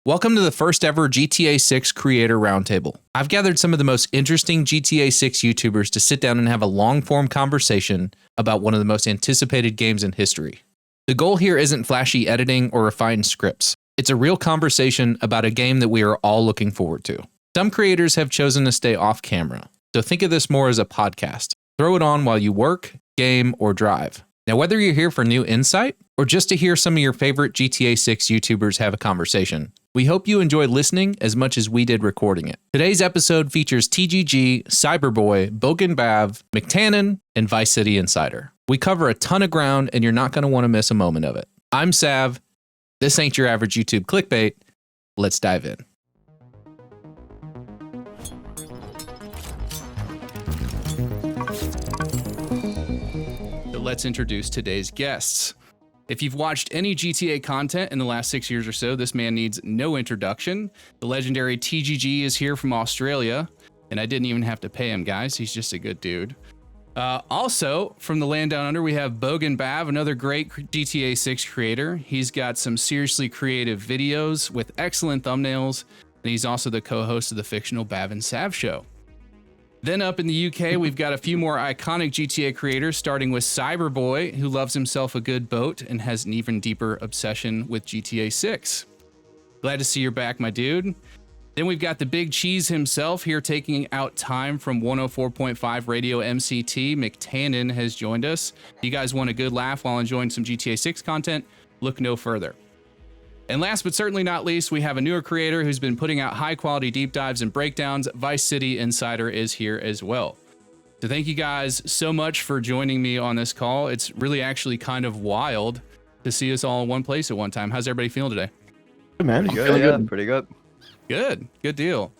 Welcome to the first ever GTA 6 Creator Roundtable. I've gathered some of the most interesting GTA 6 YouTubers to sit down and have a long-form conversation about one of the most anticipated games in history. The goal here isn't flashy editing or refined scripts. It's a real conversation about a game that we are all looking forward to. Some creators have chosen to stay off camera, so think of this more as a podcast. Throw it on while you work, game, or drive. Now, whether you're here for new insight or just to hear some of your favorite GTA 6 YouTubers have a conversation, we hope you enjoy listening as much as we did recording it. Today's episode features TGG, CyberBoi, Bogan Bav, McTannen, and Vice City Insider. We cover a ton of ground and you're not going to want to miss a moment of it. I'm Sav. This ain't your average YouTube clickbait. Let's dive in. So let's introduce today's guests. If you've watched any GTA content in the last 6 years or so, this man needs no introduction. The legendary TGG is here from Australia, and I didn't even have to pay him, guys. He's just a good dude. Also, from the land down under, we have Bogan Bav, another great GTA 6 creator. He's got some seriously creative videos with excellent thumbnails, and he's also the co-host of the fictional Bav and Sav show. Then up in the UK, we've got a few more iconic GTA creators, starting with CyberBoi, who loves himself a good boat and has an even deeper obsession with GTA 6. Glad to see you're back, my dude. Then we've got the big cheese himself here taking out time from 104.5 Radio MCT. McTannen has joined us. If you guys want a good laugh while enjoying some GTA 6 content, look no further. And last but certainly not least, we have a newer creator who's been putting out high quality deep dives and breakdowns. Vice City Insider is here as well. So thank you guys so much for joining me on this call. It's really actually kind of wild to see us all in one place at one time. How's everybody feeling today? Good, man. Pretty good. Good deal.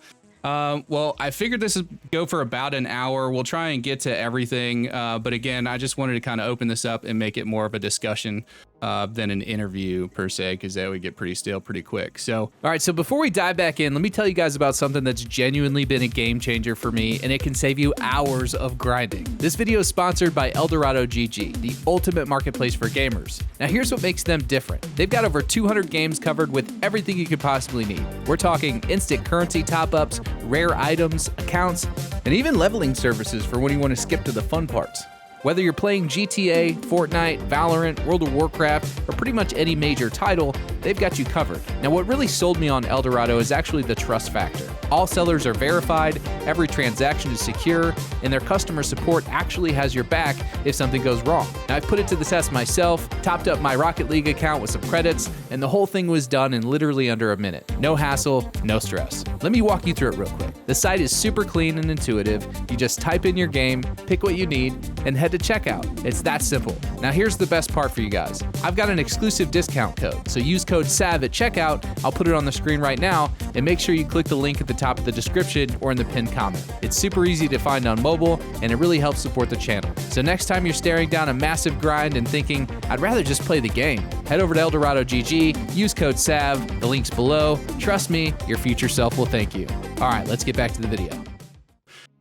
Well, I figured this would go for about an hour. We'll try and get to everything. But again, I just wanted to kind of open this up and make it more of a discussion than an interview per se, because that would get pretty stale pretty quick. So, all right. So before we dive back in, let me tell you guys about something that's genuinely been a game changer for me, and it can save you hours of grinding. This video is sponsored by Elgato GG, the ultimate marketplace for gamers. Now, here's what makes them different. They've got over 200 games covered with everything you could possibly need. We're talking instant currency top-ups, rare items, accounts, and even leveling services for when you want to skip to the fun parts. Whether you're playing GTA, Fortnite, Valorant, World of Warcraft, or pretty much any major title, they've got you covered. Now, what really sold me on Eldorado is actually the trust factor. All sellers are verified, every transaction is secure, and their customer support actually has your back if something goes wrong. Now, I've put it to the test myself, topped up my Rocket League account with some credits, and the whole thing was done in literally under a minute. No hassle, no stress. Let me walk you through it real quick. The site is super clean and intuitive. You just type in your game, pick what you need, and head to checkout. It's that simple. Now here's the best part for you guys. I've got an exclusive discount code, so use code SAV at checkout. I'll put it on the screen right now, and make sure you click the link at the top of the description or in the pinned comment. It's super easy to find on mobile, and it really helps support the channel. So next time you're staring down a massive grind and thinking, I'd rather just play the game, head over to Eldorado GG, use code SAV, the link's below. Trust me, your future self will thank you. All right, let's get back to the video.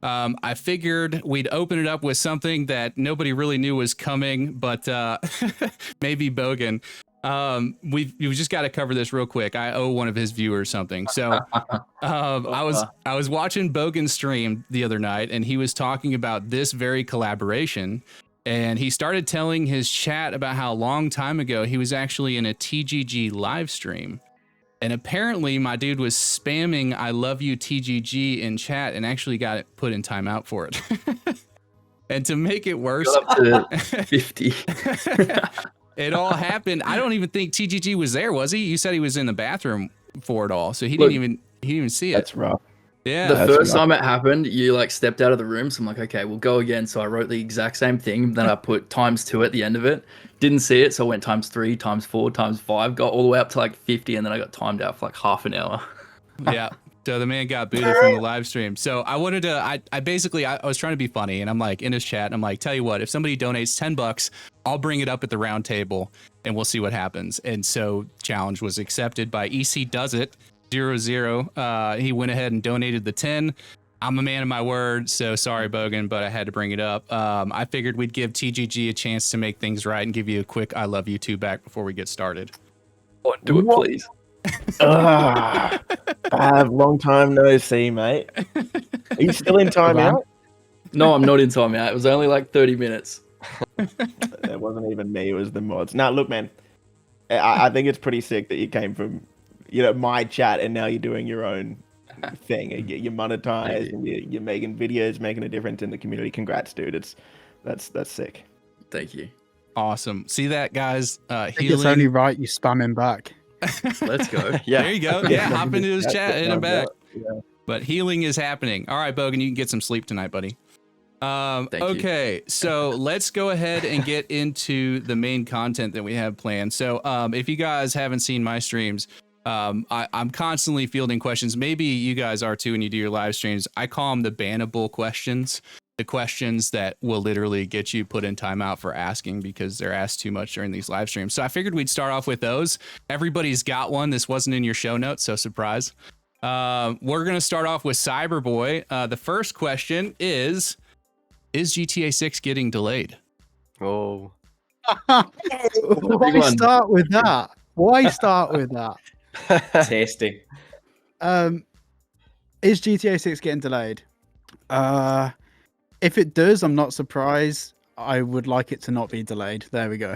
I figured we'd open it up with something that nobody really knew was coming, but maybe Bogan. We've just got to cover this real quick. I owe one of his viewers something. So I was watching Bogan stream the other night, and he was talking about this very collaboration. And he started telling his chat about how a long time ago he was actually in a TGG live stream. And apparently my dude was spamming I love you TGG in chat and actually got it put in timeout for it. And to make it worse, Got up to 50. it all happened. I don't even think TGG was there, was he? You said he was in the bathroom for it all, so he didn't even see it. That's rough. Yeah. The first time it happened, you like stepped out of the room. So I'm like, okay, we'll go again. So I wrote the exact same thing. Then I put ×2 at the end of it. Didn't see it. So I went ×3, ×4, ×5, got all the way up to like 50. And then I got timed out for like half an hour. Yeah. So the man got booted from the live stream. So I wanted to, I was trying to be funny, and I'm like in his chat, and I'm like, tell you what, if somebody donates $10, I'll bring it up at the round table and we'll see what happens. And so challenge was accepted by EC Does It 00. He went ahead and donated the 10. I'm a man of my word, so sorry, Bogan, but I had to bring it up. I figured we'd give TGG a chance to make things right and give you a quick I love you too back before we get started. Oh, do it, please. Bav, long time no see, mate. Are you still in timeout? No, I'm not in timeout. It was only like 30 minutes. It wasn't even me, it was the mods. Now, look, man, I think it's pretty sick that you came from, my chat, and now you're doing your own thing. You're monetized, and you're making videos, making a difference in the community. Congrats, dude. That's sick. Thank you. Awesome. See that, guys? I think it's only right you spam him back. Let's go. There you go. Yeah, hop into his chat, hit him back. Yeah. But healing is happening. All right, Bogan, you can get some sleep tonight, buddy. Okay, so let's go ahead and get into the main content that we have planned. So if you guys haven't seen my streams, I'm constantly fielding questions. Maybe you guys are too when you do your live streams. I call them the bannable questions, the questions that will literally get you put in timeout for asking because they're asked too much during these live streams. So I figured we'd start off with those. Everybody's got one. This wasn't in your show notes, so surprise. We're going to start off with CyberBoi. The first question is GTA 6 getting delayed? Oh. Why start with that? Why start with that? Tasty. Is GTA 6 getting delayed? If it does, I'm not surprised. I would like it to not be delayed. There we go.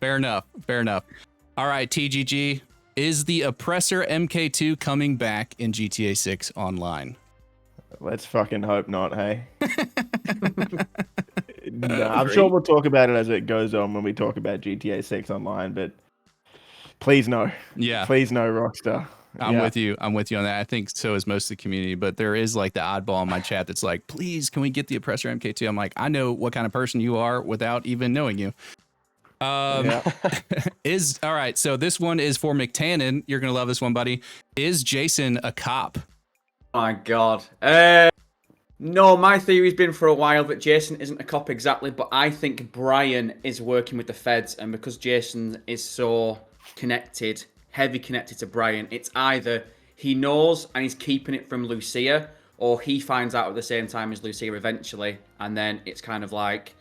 Fair enough. Fair enough. All right, TGG. Is the Oppressor MK2 coming back in GTA 6 Online? Let's fucking hope not, hey? No, I'm sure we'll talk about it as it goes on when we talk about GTA 6 Online, but please no. Yeah. Please no, Rockstar. I'm with you. I'm with you on that. I think so is most of the community, but there is like the oddball in my chat that's like, please, can we get the Oppressor MK2? I'm like, I know what kind of person you are without even knowing you. All right. So this one is for McTannen. You're going to love this one, buddy. Is Jason a cop? Oh my God. No, my theory's been for a while that Jason isn't a cop exactly, but I think Brian is working with the feds, and because Jason is so connected, heavy connected to Brian, it's either he knows and he's keeping it from Lucia, or he finds out at the same time as Lucia eventually, and then it's kind of like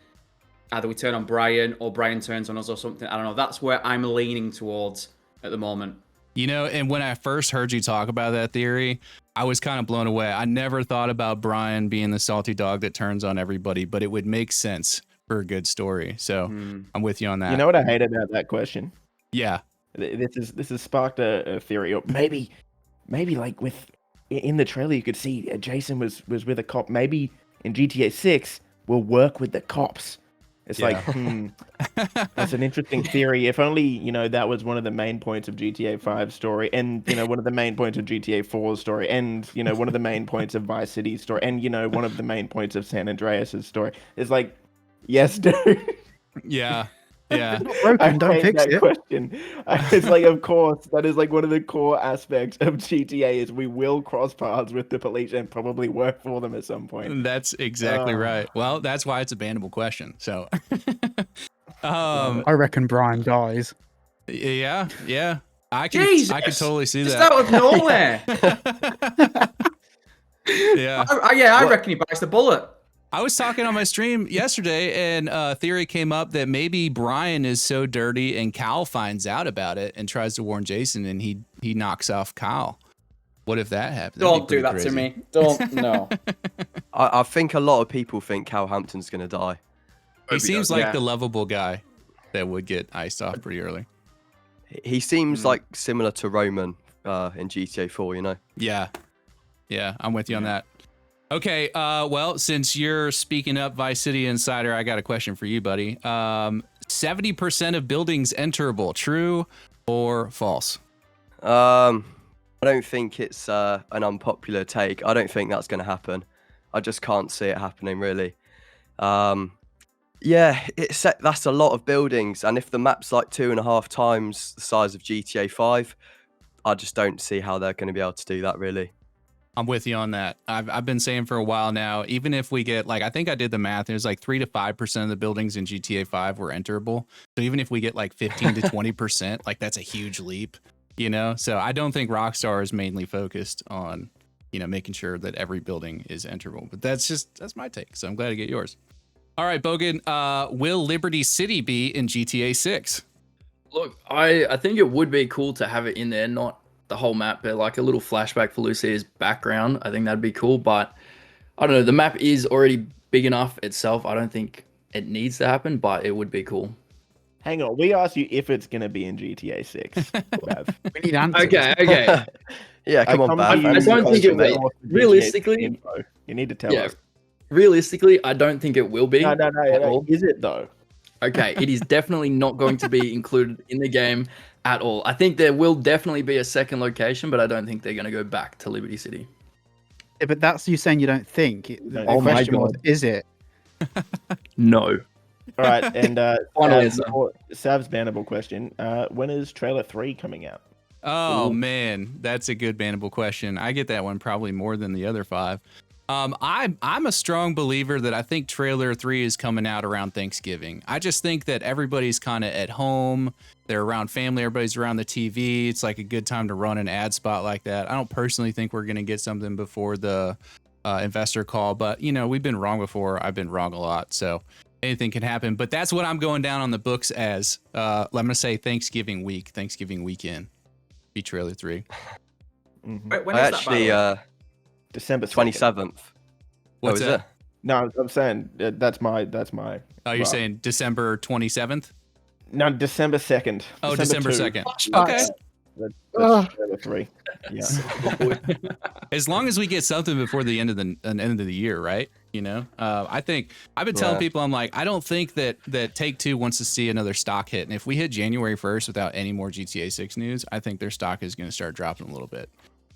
either we turn on Brian or Brian turns on us or something. I don't know. That's where I'm leaning towards at the moment. You know, and when I first heard you talk about that theory, I was kind of blown away. I never thought about Brian being the salty dog that turns on everybody, but it would make sense for a good story. So I'm with you on that. You know what I hate about that question? Yeah. This has sparked a theory. Or maybe like in the trailer you could see Jason was with a cop. Maybe in GTA 6 we'll work with the cops. It's like, that's an interesting theory. If only, that was one of the main points of GTA 5's story, and, one of the main points of GTA 4's story, and, one of the main points of Vice City's story, and, one of the main points of San Andreas's story. It's like, yes, dude. Yeah. Yeah. Broken, don't fix it. Question. It's like, of course, that is like one of the core aspects of GTA is we will cross paths with the police and probably work for them at some point. That's exactly right. Well, that's why it's a bannable question. So, I reckon Brian dies. Yeah. I could totally see Just that. out of nowhere. Yeah. I reckon he bites the bullet. I was talking on my stream yesterday, and a theory came up that maybe Brian is so dirty and Kyle finds out about it and tries to warn Jason, and he knocks off Kyle. What if that happens? Don't do that to me. Don't. No. I think a lot of people think Cal Hampton's going to die. He seems like the lovable guy that would get iced off pretty early. He seems like similar to Roman in GTA 4, Yeah, I'm with you on that. Okay, well, since you're speaking up Vice City Insider, I got a question for you, buddy. 70% of buildings enterable, true or false? I don't think it's an unpopular take. I don't think that's going to happen. I just can't see it happening, really. That's a lot of buildings, and if the map's like 2.5 times the size of GTA 5, I just don't see how they're going to be able to do that, really. I'm with you on that. I've been saying for a while now, even if we get I think I did the math, it was like 3 to 5% of the buildings in GTA 5 were enterable. So even if we get like 15 to 20%, that's a huge leap, So I don't think Rockstar is mainly focused on, making sure that every building is enterable. But that's my take. So I'm glad to get yours. All right, Bogan, will Liberty City be in GTA 6? Look, I think it would be cool to have it in there, not the whole map, but like a little flashback for Lucia's background. I think that'd be cool, but I don't know. The map is already big enough itself. I don't think it needs to happen, but it would be cool. Hang on, we asked you if it's going to be in GTA 6. Bav. We need answers. Okay. Yeah, come on, to Bav. you I with don't a think it question will. for GTA Realistically- info. You need to tell Yeah. us. Realistically, I don't think it will be. No. at all. Is it though? Okay, it is definitely not going to be included in the game at all. I think there will definitely be a second location, but I don't think they're going to go back to Liberty City. Yeah, but that's you saying you don't think. The Oh my question was, God. is it? No. All right, and Final answer. Sav's bannable question. When is trailer 3 coming out? Oh Ooh. man, that's a good bannable question. I get that one probably more than the other 5. I'm a strong believer that I think trailer 3 is coming out around Thanksgiving. I just think that everybody's kind of at home. They're around family. Everybody's around the TV. It's like a good time to run an ad spot like that. I don't personally think we're going to get something before the investor call, but you know, we've been wrong before. I've been wrong a lot. So anything can happen, but that's what I'm going down on the books as. I'm going to say Thanksgiving weekend, be trailer 3. Wait, when I is actually, that, December 27th. What's is that? it? No, I'm saying that's my. Oh, you're saying December 27th? No, December 2nd. Oh, December 2. 2nd. Okay. That's trailer 3. Yeah. As long as we get something before the end of the year, right? You know, I think I've been telling Yeah. people, I'm like, I don't think that Take-Two wants to see another stock hit. And if we hit January 1st without any more GTA 6 news, I think their stock is going to start dropping a little bit.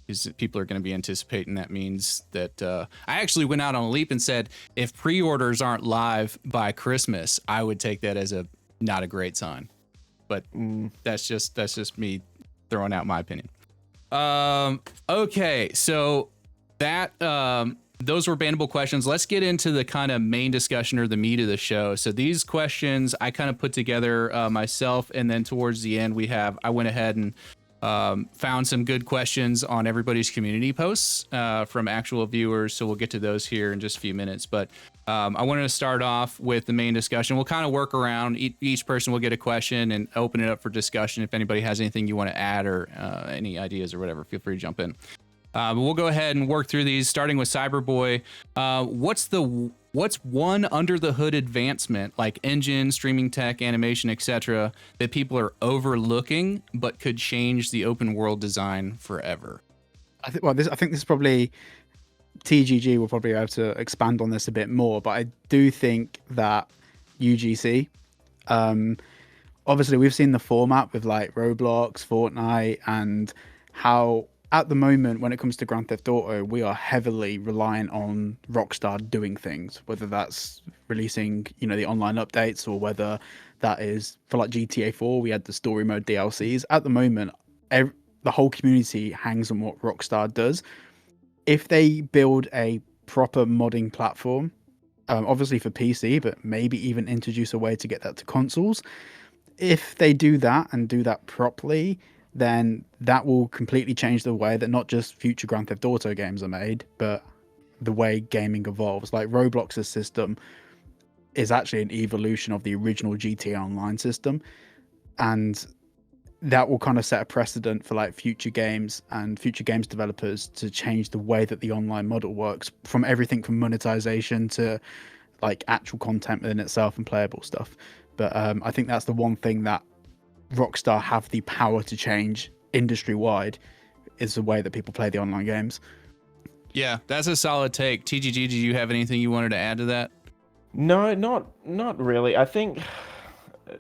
Because people are going to be anticipating that means that I actually went out on a leap and said, if pre-orders aren't live by Christmas, I would take that as not a great sign. But that's just me throwing out my opinion. Okay, so that those were bannable questions. Let's get into the kind of main discussion or the meat of the show. So these questions I kind of put together myself, and then towards the end I went ahead and found some good questions on everybody's community posts from actual viewers. So we'll get to those here in just a few minutes. But I wanted to start off with the main discussion. We'll kind of work around. Each person will get a question and open it up for discussion. If anybody has anything you want to add or any ideas or whatever, feel free to jump in. But we'll go ahead and work through these, starting with CyberBoi. What's one under the hood advancement, like engine, streaming tech, animation, etc., that people are overlooking but could change the open world design forever? I think this is probably TGG will probably be able to expand on this a bit more, but I do think that UGC, obviously we've seen the format with like Roblox, Fortnite, and how at the moment when it comes to Grand Theft Auto, we are heavily reliant on Rockstar doing things, whether that's releasing, the online updates, or whether that is for like GTA 4, we had the story mode DLCs. At the moment, the whole community hangs on what Rockstar does. If they build a proper modding platform, obviously for PC, but maybe even introduce a way to get that to consoles, if they do that and do that properly, then that will completely change the way that not just future Grand Theft Auto games are made, but the way gaming evolves. Like Roblox's system is actually an evolution of the original GTA Online system, and that will kind of set a precedent for like future games and future games developers to change the way that the online model works, from everything from monetization to like actual content within itself and playable stuff. But I think that's the one thing that Rockstar have the power to change industry-wide, is the way that people play the online games. Yeah, that's a solid take. TGG, did you have anything you wanted to add to that? No, not really. I think,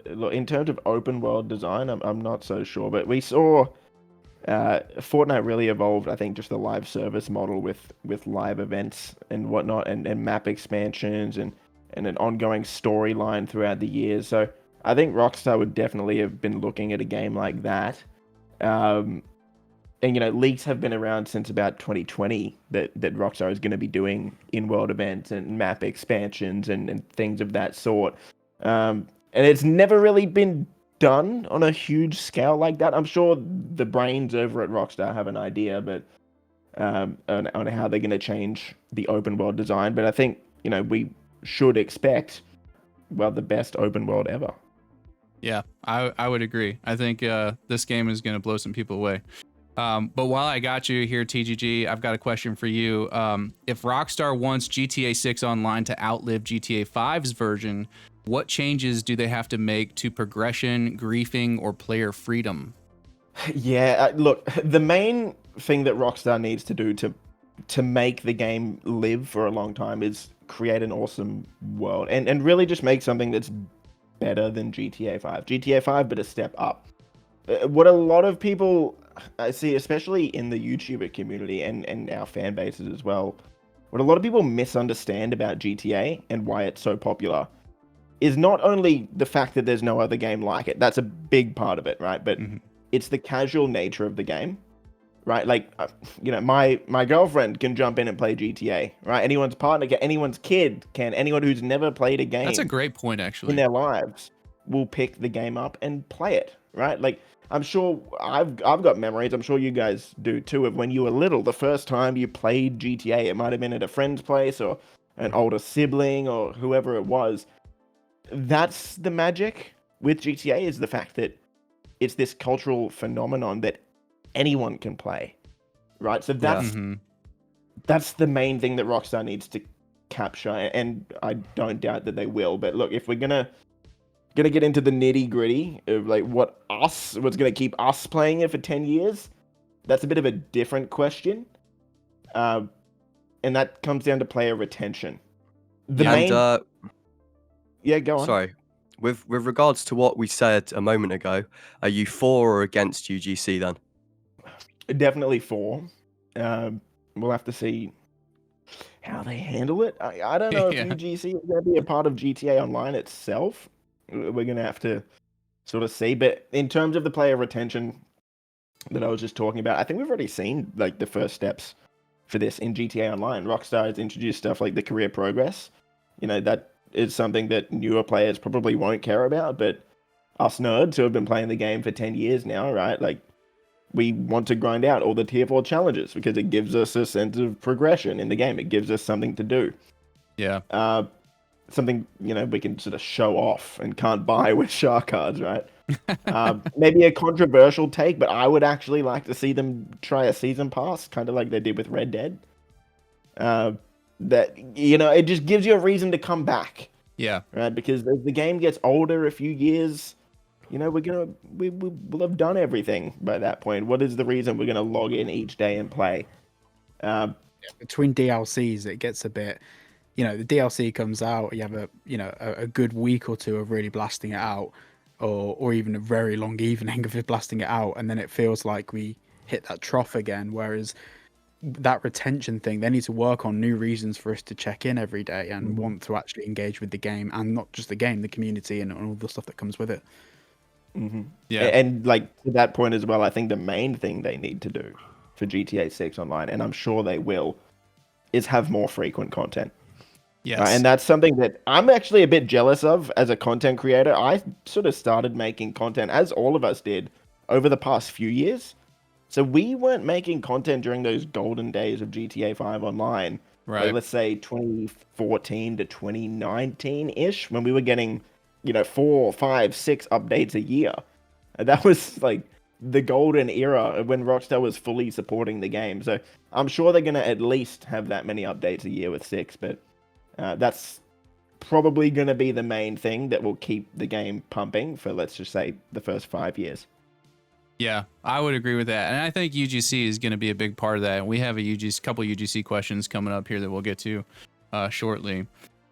look, in terms of open world design, I'm not so sure. But we saw Fortnite really evolved, I think, just the live service model with live events and whatnot, and map expansions and an ongoing storyline throughout the years. So I think Rockstar would definitely have been looking at a game like that. And, leaks have been around since about 2020 that Rockstar is going to be doing in-world events and map expansions and things of that sort. And it's never really been done on a huge scale like that. I'm sure the brains over at Rockstar have an idea, but on how they're going to change the open world design. But I think, we should expect, the best open world ever. Yeah, I would agree. I think this game is going to blow some people away. But while I got you here, TGG, I've got a question for you. If Rockstar wants GTA 6 Online to outlive GTA 5's version, what changes do they have to make to progression, griefing, or player freedom? Yeah, look, the main thing that Rockstar needs to do to make the game live for a long time is create an awesome world and really just make something that's better than GTA 5. GTA 5, but a step up. What a lot of people I see, especially in the YouTuber community and our fan bases as well, what a lot of people misunderstand about GTA and why it's so popular is not only the fact that there's no other game like it. That's a big part of it, right? But it's the casual nature of the game, right? Like, you know, my girlfriend can jump in and play GTA, right? Anyone's partner can, anyone's kid can, anyone who's never played a game. That's a great point, actually. In their lives will pick the game up and play it, right? Like, I'm sure I've got memories, I'm sure you guys do too, of when you were little, the first time you played GTA. It might have been at a friend's place or an older sibling or whoever it was. That's the magic with GTA, is the fact that it's this cultural phenomenon that anyone can play, right? So that's the main thing that Rockstar needs to capture, and I don't doubt that they will. But look, if we're gonna get into the nitty gritty of like what's gonna keep us playing it for 10 years, that's a bit of a different question, and that comes down to player retention. Yeah, go on. Sorry. With regards to what we said a moment ago, are you for or against UGC then? Definitely for. We'll have to see how they handle it. I don't know if UGC is going to be a part of GTA Online itself. We're going to have to sort of see. But in terms of the player retention that I was just talking about, I think we've already seen like the first steps for this in GTA Online. Rockstar has introduced stuff like the career progress. You know, that is something that newer players probably won't care about, but us nerds who have been playing the game for 10 years now, right? Like, we want to grind out all the tier 4 challenges because it gives us a sense of progression in the game. It gives us something to do. Yeah. Something, you know, we can sort of show off and can't buy with shark cards, right? Maybe a controversial take, but I would actually like to see them try a season pass, kind of like they did with Red Dead. That, you know, it just gives you a reason to come back. Yeah. Right? Because as the game gets older, a few years, you know, we'll have done everything by that point. What is the reason we're gonna log in each day and play? Between DLCs, it gets a bit, you know, the DLC comes out, you have a good week or two of really blasting it out, or even a very long evening of blasting it out, and then it feels like we hit that trough again. Whereas that retention thing, they need to work on new reasons for us to check in every day and want to actually engage with the game, and not just the game, the community and all the stuff that comes with it. Yeah. And like to that point as well, I think the main thing they need to do for GTA 6 Online, and I'm sure they will, is have more frequent content. Yes. And that's something that I'm actually a bit jealous of as a content creator. I sort of started making content, as all of us did, over the past few years. So we weren't making content during those golden days of GTA 5 Online. Right. Like, let's say 2014 to 2019-ish, when we were getting, you know, 4, 5, 6 updates a year. And that was like the golden era when Rockstar was fully supporting the game. So I'm sure they're going to at least have that many updates a year with 6, but that's probably going to be the main thing that will keep the game pumping for, let's just say, the first 5 years. Yeah, I would agree with that. And I think UGC is going to be a big part of that. And we have a couple UGC questions coming up here that we'll get to shortly.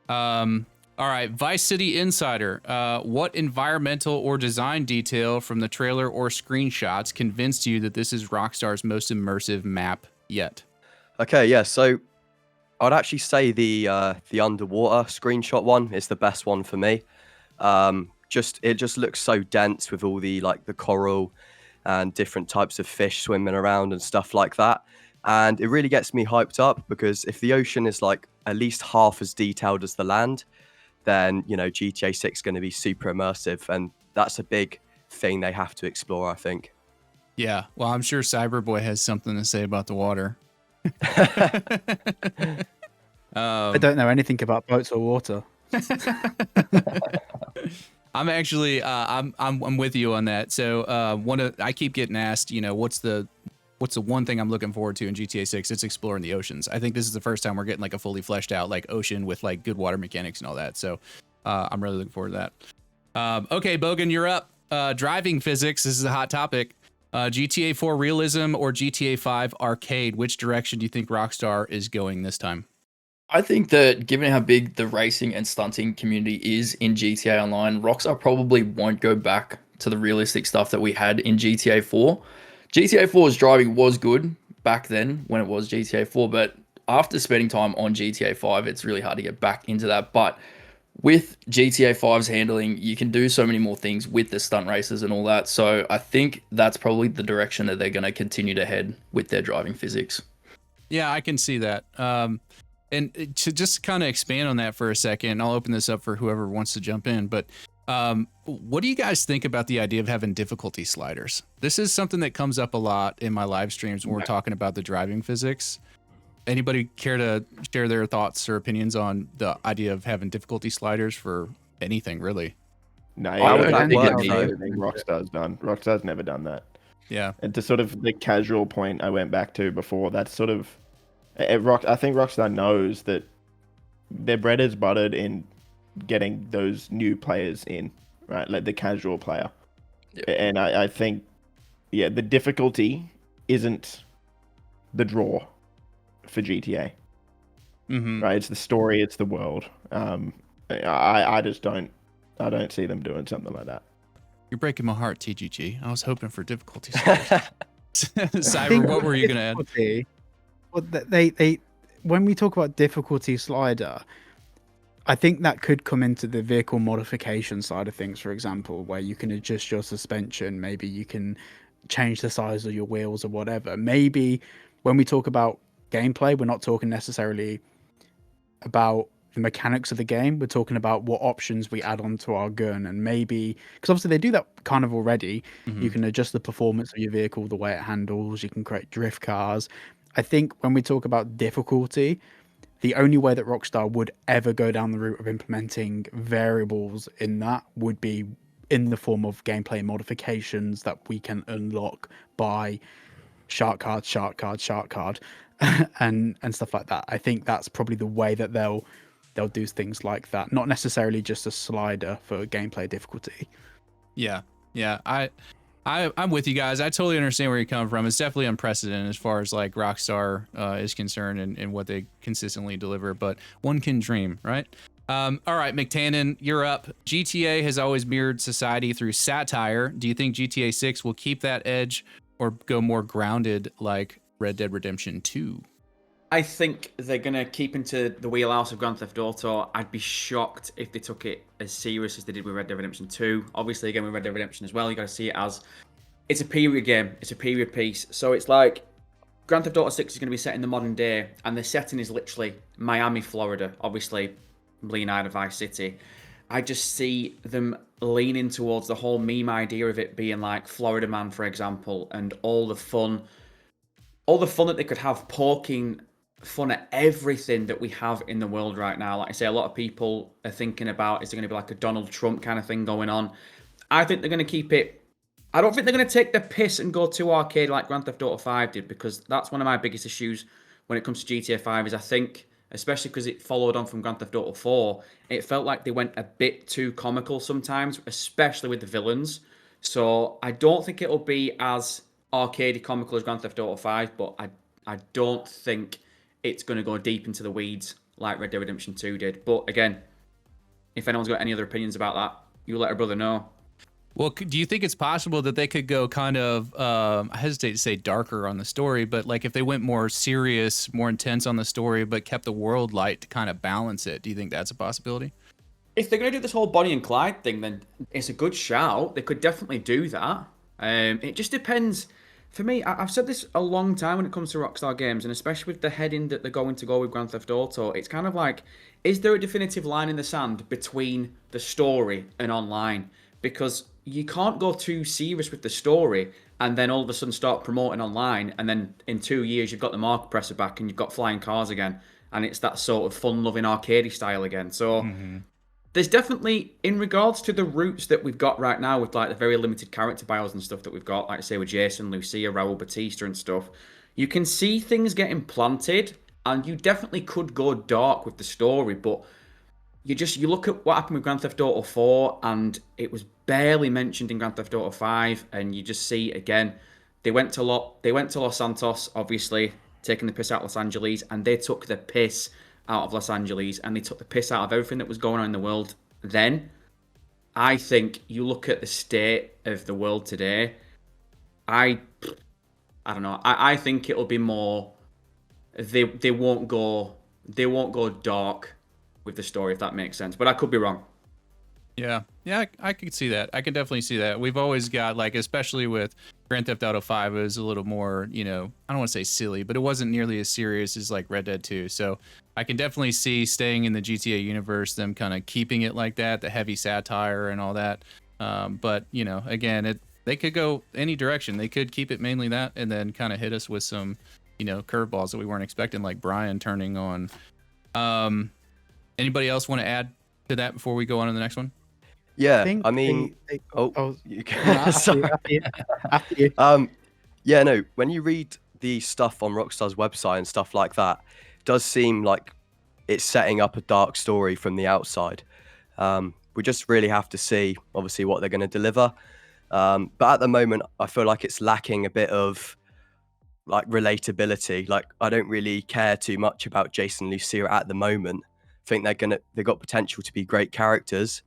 All right, Vice City Insider. What environmental or design detail from the trailer or screenshots convinced you that this is Rockstar's most immersive map yet? Okay, yeah, so I'd actually say the underwater screenshot one is the best one for me. It just looks so dense with all the the coral and different types of fish swimming around and stuff like that. And it really gets me hyped up, because if the ocean is like at least half as detailed as the land, then, you know, GTA 6 is going to be super immersive. And that's a big thing they have to explore, I think. Yeah, well, I'm sure CyberBoi has something to say about the water. I don't know anything about boats or water. I'm actually I'm with you on that. So I keep getting asked, what's the one thing I'm looking forward to in GTA 6? It's exploring the oceans. I think this is the first time we're getting like a fully fleshed out like ocean with like good water mechanics and all that. So I'm really looking forward to that. Okay, Bogan, you're up. Driving physics. This is a hot topic. GTA 4 realism or GTA 5 arcade? Which direction do you think Rockstar is going this time? I think that given how big the racing and stunting community is in GTA Online, Rockstar probably won't go back to the realistic stuff that we had in GTA 4. GTA 4's driving was good back then when it was GTA 4, but after spending time on GTA 5, it's really hard to get back into that. But with GTA 5's handling, you can do so many more things with the stunt races and all that. So I think that's probably the direction that they're going to continue to head with their driving physics. Yeah, I can see that. And to just kind of expand on that for a second, I'll open this up for whoever wants to jump in. But what do you guys think about the idea of having difficulty sliders? This is something that comes up a lot in my live streams when we're talking about the driving physics. Anybody care to share their thoughts or opinions on the idea of having difficulty sliders for anything, really? No, I I don't think think that's it everything Rockstar's done. Rockstar's never done that. Yeah. And to sort of the casual point I went back to before, that's sort of I think Rockstar knows that their bread is buttered in getting those new players in, right? Like the casual player. Yep. And I think, the difficulty isn't the draw for GTA. Mm-hmm. Right? It's the story, it's the world. I just don't see them doing something like that. You're breaking my heart, TGG. I was hoping for difficulty sliders. Cyber, what were you going to add? Well, they when we talk about difficulty slider, I think that could come into the vehicle modification side of things, for example, where you can adjust your suspension. Maybe you can change the size of your wheels or whatever. Maybe when we talk about gameplay, we're not talking necessarily about the mechanics of the game. We're talking about what options we add onto our gun, and maybe because obviously they do that kind of already. Mm-hmm. You can adjust the performance of your vehicle, the way it handles. You can create drift cars. I think when we talk about difficulty, the only way that Rockstar would ever go down the route of implementing variables in that would be in the form of gameplay modifications that we can unlock by shark card, and stuff like that. I think that's probably the way that they'll do things like that. Not necessarily just a slider for gameplay difficulty. Yeah. I'm with you guys. I totally understand where you're coming from. It's definitely unprecedented as far as like Rockstar is concerned and what they consistently deliver, but one can dream, right? All right, McTannen, you're up. GTA has always mirrored society through satire. Do you think GTA 6 will keep that edge or go more grounded like Red Dead Redemption 2? I think they're going to keep into the wheelhouse of Grand Theft Auto. I'd be shocked if they took it as serious as they did with Red Dead Redemption 2. Obviously, again, with Red Dead Redemption as well, you got to see it as it's a period game. It's a period piece. So it's like Grand Theft Auto 6 is going to be set in the modern day, and the setting is literally Miami, Florida. Obviously, Leonardo Vice City. I just see them leaning towards the whole meme idea of it being like Florida Man, for example, and all the fun that they could have poking fun at everything that we have in the world right now. Like I say, a lot of people are thinking about, is there going to be like a Donald Trump kind of thing going on? I think they're going to keep it. I don't think they're going to take the piss and go too arcade like Grand Theft Auto 5 did, because that's one of my biggest issues when it comes to GTA 5 is I think, especially because it followed on from Grand Theft Auto 4, it felt like they went a bit too comical sometimes, especially with the villains. So I don't think it'll be as arcadey comical as Grand Theft Auto 5, but I don't think it's going to go deep into the weeds like Red Dead Redemption 2 did. But again, if anyone's got any other opinions about that, you let a brother know. Well, do you think it's possible that they could go kind of, I hesitate to say darker on the story, but like if they went more serious, more intense on the story, but kept the world light to kind of balance it, do you think that's a possibility? If they're going to do this whole Bonnie and Clyde thing, then it's a good shout. They could definitely do that. It just depends. For me, I've said this a long time when it comes to Rockstar games, and especially with the heading that they're going to go with Grand Theft Auto, it's kind of like, is there a definitive line in the sand between the story and online? Because you can't go too serious with the story and then all of a sudden start promoting online, and then in 2 years you've got the mark presser back and you've got flying cars again, and it's that sort of fun-loving arcadey style again. So there's definitely, in regards to the routes that we've got right now with like the very limited character bios and stuff that we've got, like say with Jason, Lucia, Raul Batista and stuff, you can see things getting planted, and you definitely could go dark with the story, but you look at what happened with Grand Theft Auto 4, and it was barely mentioned in Grand Theft Auto 5, and you just see again, they went to Los Santos, obviously taking the piss out of Los Angeles, and they took the piss out of Los Angeles, and they took the piss out of everything that was going on in the world. Then, I think you look at the state of the world today. I don't know. I think it'll be more. They won't go dark with the story, if that makes sense. But I could be wrong. Yeah, I could see that. I can definitely see that. We've always got, like, especially with Grand Theft Auto 5, it was a little more, I don't want to say silly, but it wasn't nearly as serious as like Red Dead 2. So I can definitely see staying in the GTA universe, them kind of keeping it like that, the heavy satire and all that. But again, they could go any direction. They could keep it mainly that, and then kind of hit us with some, curveballs that we weren't expecting, like Brian turning on. Anybody else want to add to that before we go on to the next one? Yeah, think I mean, you can. Sorry. After you. Yeah, no. When you read the stuff on Rockstar's website and stuff like that, it does seem like it's setting up a dark story from the outside. We just really have to see, obviously, what they're going to deliver. But at the moment, I feel like it's lacking a bit of like relatability. Like, I don't really care too much about Jason and Lucia at the moment. I think they've got potential to be great characters.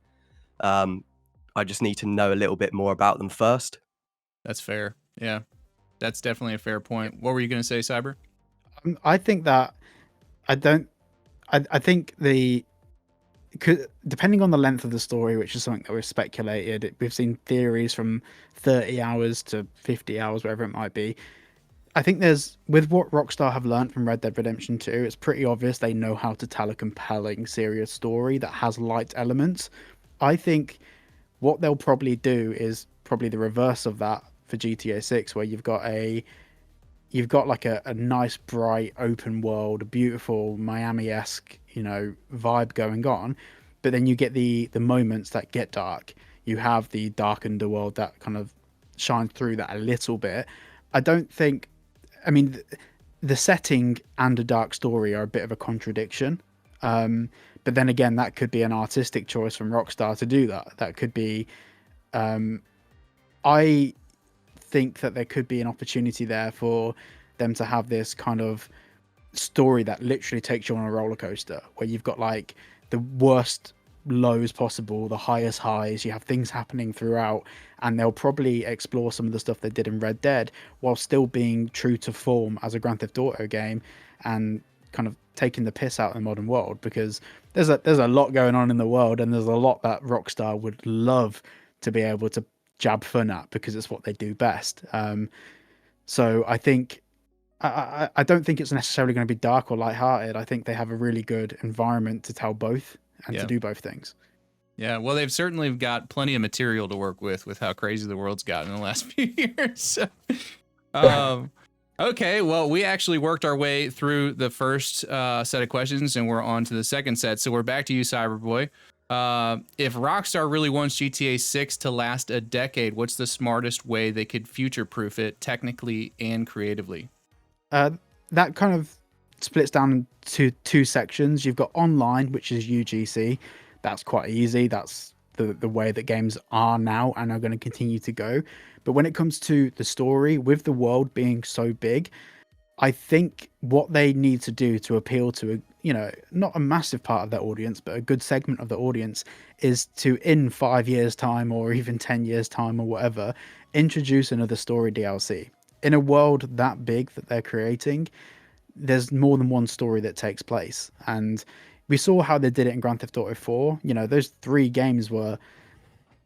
I just need to know a little bit more about them first. That's fair. Yeah, that's definitely a fair point. What were you going to say, Cyber? I think that I think depending on the length of the story, which is something that we've speculated, we've seen theories from 30 hours to 50 hours, whatever it might be. I think with what Rockstar have learned from Red Dead Redemption 2, it's pretty obvious they know how to tell a compelling, serious story that has light elements. I think what they'll probably do is probably the reverse of that for GTA 6, where you've got like a nice, bright, open world, beautiful Miami-esque, vibe going on, but then you get the moments that get dark. You have the dark underworld that kind of shines through that a little bit. I mean, the setting and a dark story are a bit of a contradiction. But then again, that could be an artistic choice from Rockstar to do that. That could be, I think that there could be an opportunity there for them to have this kind of story that literally takes you on a roller coaster, where you've got like the worst lows possible, the highest highs, you have things happening throughout, and they'll probably explore some of the stuff they did in Red Dead while still being true to form as a Grand Theft Auto game, and kind of taking the piss out of the modern world, because there's a lot going on in the world, and there's a lot that Rockstar would love to be able to jab fun at, because it's what they do best. So I think I don't think it's necessarily going to be dark or lighthearted. I think they have a really good environment to tell both and to do both things. Yeah, well, they've certainly got plenty of material to work with how crazy the world's gotten in the last few years. Okay, well, we actually worked our way through the first set of questions, and we're on to the second set. So we're back to you, CyberBoi. If Rockstar really wants GTA 6 to last a decade, what's the smartest way they could future-proof it technically and creatively? That kind of splits down into two sections. You've got online, which is UGC. That's quite easy. That's the way that games are now and are going to continue to go. But when it comes to the story, with the world being so big, I think what they need to do to appeal to not a massive part of their audience, but a good segment of the audience, is to, in 5 years time or even 10 years time or whatever, introduce another story DLC. In a world that big that they're creating, there's more than one story that takes place. And we saw how they did it in Grand Theft Auto 4. Those 3 games were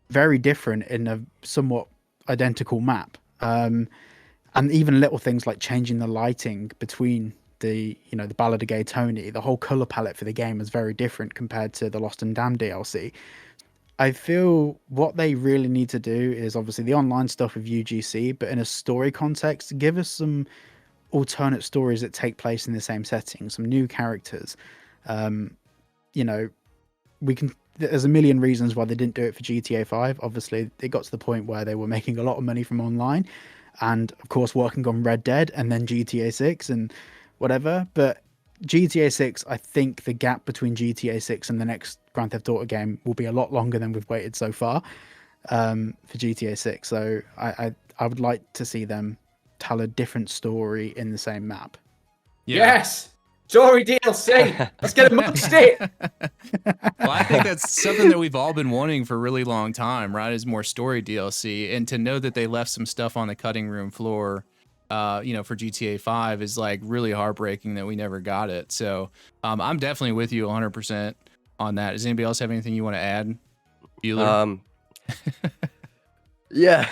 very different in a somewhat identical map. And even little things like changing the lighting between the Ballad of Gay Tony, the whole color palette for the game was very different compared to the Lost and Damned DLC. I feel what they really need to do is obviously the online stuff with UGC, but in a story context, give us some alternate stories that take place in the same setting, some new characters. We can there's a million reasons why they didn't do it for GTA 5. Obviously, it got to the point where they were making a lot of money from online, and of course working on Red Dead and then GTA 6 and whatever. But GTA 6, I think the gap between GTA 6 and the next Grand Theft Auto game will be a lot longer than we've waited so far for GTA 6. So I would like to see them tell a different story in the same map. Yes! Story DLC! Let's get a mixtape! Well, I think that's something that we've all been wanting for a really long time, right? Is more story DLC. And to know that they left some stuff on the cutting room floor, for GTA 5 is like really heartbreaking that we never got it. So I'm definitely with you 100% on that. Does anybody else have anything you want to add? Bueller? Yeah.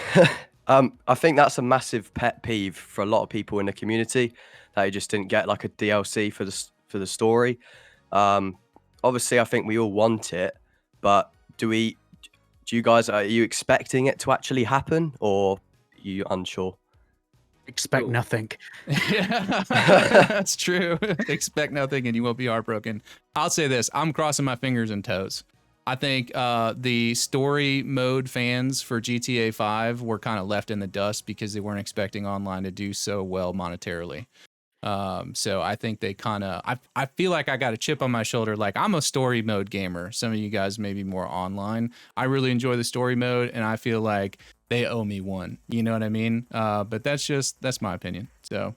I think that's a massive pet peeve for a lot of people in the community, that you just didn't get like a DLC for the story. Obviously, I think we all want it, but are you expecting it to actually happen, or are you unsure? Expect nothing. Yeah, that's true. Expect nothing and you won't be heartbroken. I'll say this, I'm crossing my fingers and toes. I think the story mode fans for GTA 5 were kind of left in the dust because they weren't expecting online to do so well monetarily. So I think they kind of, I feel like I got a chip on my shoulder. Like, I'm a story mode gamer. Some of you guys may be more online. I really enjoy the story mode, and I feel like they owe me one. You know what I mean? But that's my opinion. So,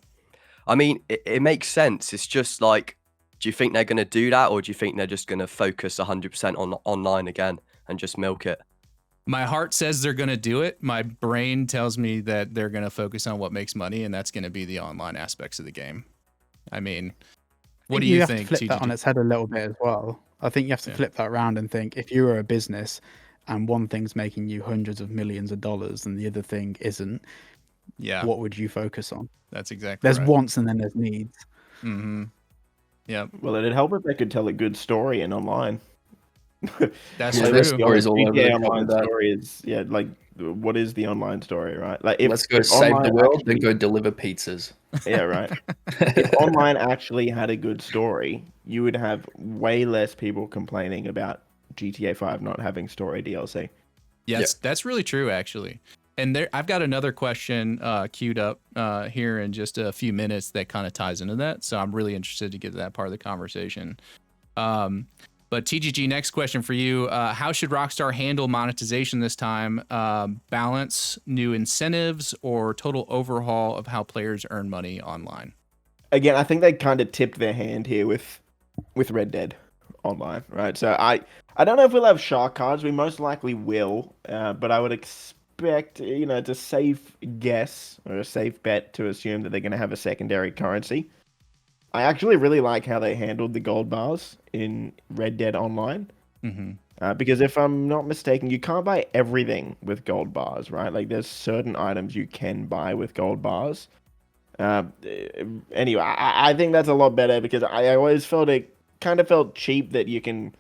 I mean, it makes sense. It's just like, do you think they're going to do that, or do you think they're just going to focus 100% on online again and just milk it? my heart says they're going to do it. My brain tells me that they're going to focus on what makes money, and that's going to be the online aspects of the game. I mean, what do you think? You have to flip that on its head a little bit as well. I think you have to flip that around and think, if you were a business and one thing's making you hundreds of millions of dollars and the other thing isn't, what would you focus on? That's exactly There's right. wants and then there's needs. Mm-hmm. Yeah. Well, it'd help if they could tell a good story in online. That's Yeah, true. there's stories all over the top online of that. story is like, what is the online story, right? Like, Let's go save the world, actually, then go deliver pizzas. Yeah, right. If online actually had a good story, you would have way less people complaining about GTA 5 not having story DLC. Yes, that's really true, actually. And there, I've got another question queued up here in just a few minutes that kind of ties into that. So I'm really interested to get to that part of the conversation. But TGG, next question for you. How should Rockstar handle monetization this time? Balance new incentives or total overhaul of how players earn money online? Again, I think they kind of tipped their hand here with Red Dead Online, right? So I don't know if we'll have shark cards. We most likely will, but I would expect, it's a safe guess or a safe bet to assume that they're going to have a secondary currency. I actually really like how they handled the gold bars in Red Dead Online. Mm-hmm. Because if I'm not mistaken, you can't buy everything with gold bars, right? Like, there's certain items you can buy with gold bars. Anyway, I think that's a lot better because I always felt it kind of felt cheap that you can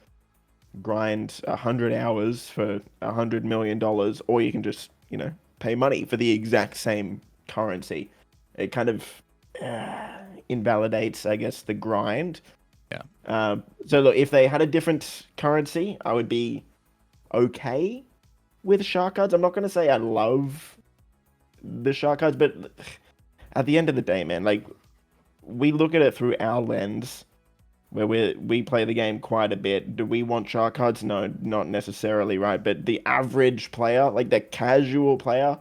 grind 100 hours for $100 million, or you can just, pay money for the exact same currency. It kind of invalidates, I guess, the grind. Yeah. So look, if they had a different currency, I would be okay with shark cards. I'm not going to say I love the shark cards, but at the end of the day, man, like, we look at it through our lens, where we play the game quite a bit. Do we want shark cards? No, not necessarily, right? But the average player, like the casual player,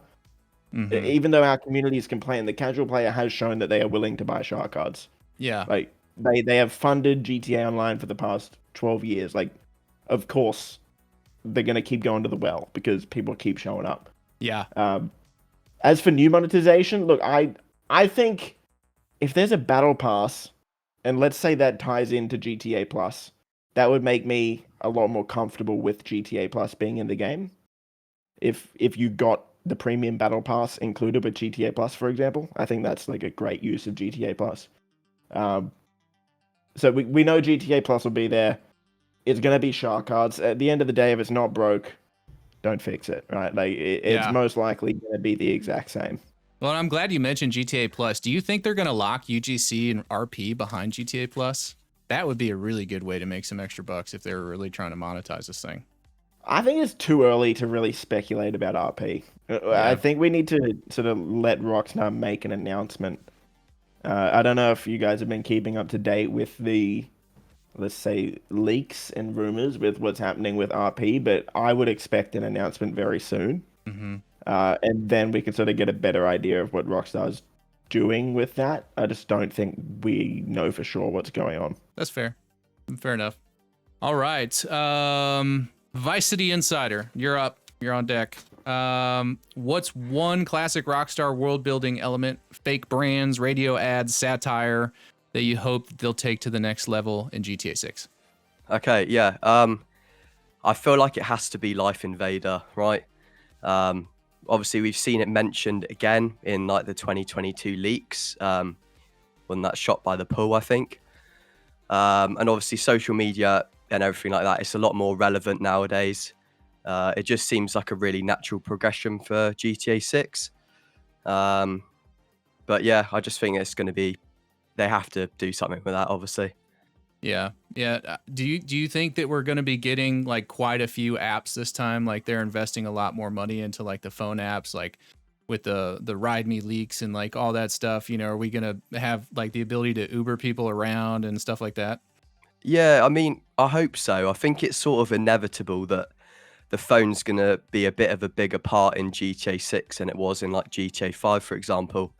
even though our communities complain, the casual player has shown that they are willing to buy shark cards. Yeah. Like, they have funded GTA Online for the past 12 years. Like, of course, they're going to keep going to the well because people keep showing up. Yeah. As for new monetization, look, I think if there's a battle pass, and let's say that ties into GTA Plus, that would make me a lot more comfortable with GTA Plus being in the game. If you got the premium battle pass included with GTA Plus, for example, I think that's like a great use of GTA Plus. So we know GTA Plus will be there. It's going to be shark cards. At the end of the day, if it's not broke, don't fix it, right? Like, it's most likely going to be the exact same. Well, I'm glad you mentioned GTA Plus. Do you think they're going to lock UGC and RP behind GTA Plus? that would be a really good way to make some extra bucks if they were really trying to monetize this thing. I think it's too early to really speculate about RP. I think we need to sort of let Rockstar make an announcement. I don't know if you guys have been keeping up to date with the, let's say, leaks and rumors with what's happening with RP, but I would expect an announcement very soon. Mm-hmm. And then we can sort of get a better idea of what Rockstar's doing with that. I just don't think we know for sure what's going on. That's fair. Fair enough. All right. Vice City Insider, you're up. You're on deck. What's one classic Rockstar world building element, fake brands, radio ads, satire that you hope they'll take to the next level in GTA 6? Okay, yeah. I feel like it has to be Life Invader, right? Obviously, we've seen it mentioned again in like the 2022 leaks when that's shot by the pool, I think. And obviously, social media and everything like that, it's a lot more relevant nowadays. It just seems like a really natural progression for GTA 6. But yeah, I just think it's going to be, they have to do something with that, obviously. Yeah. Do you think that we're going to be getting like quite a few apps this time? Like they're investing a lot more money into like the phone apps, like with the Ride Me leaks and like all that stuff. You know, are we going to have like the ability to Uber people around and stuff like that? Yeah, I mean, I hope so. I think it's sort of inevitable that the phone's going to be a bit of a bigger part in GTA 6 than it was in like GTA 5, for example.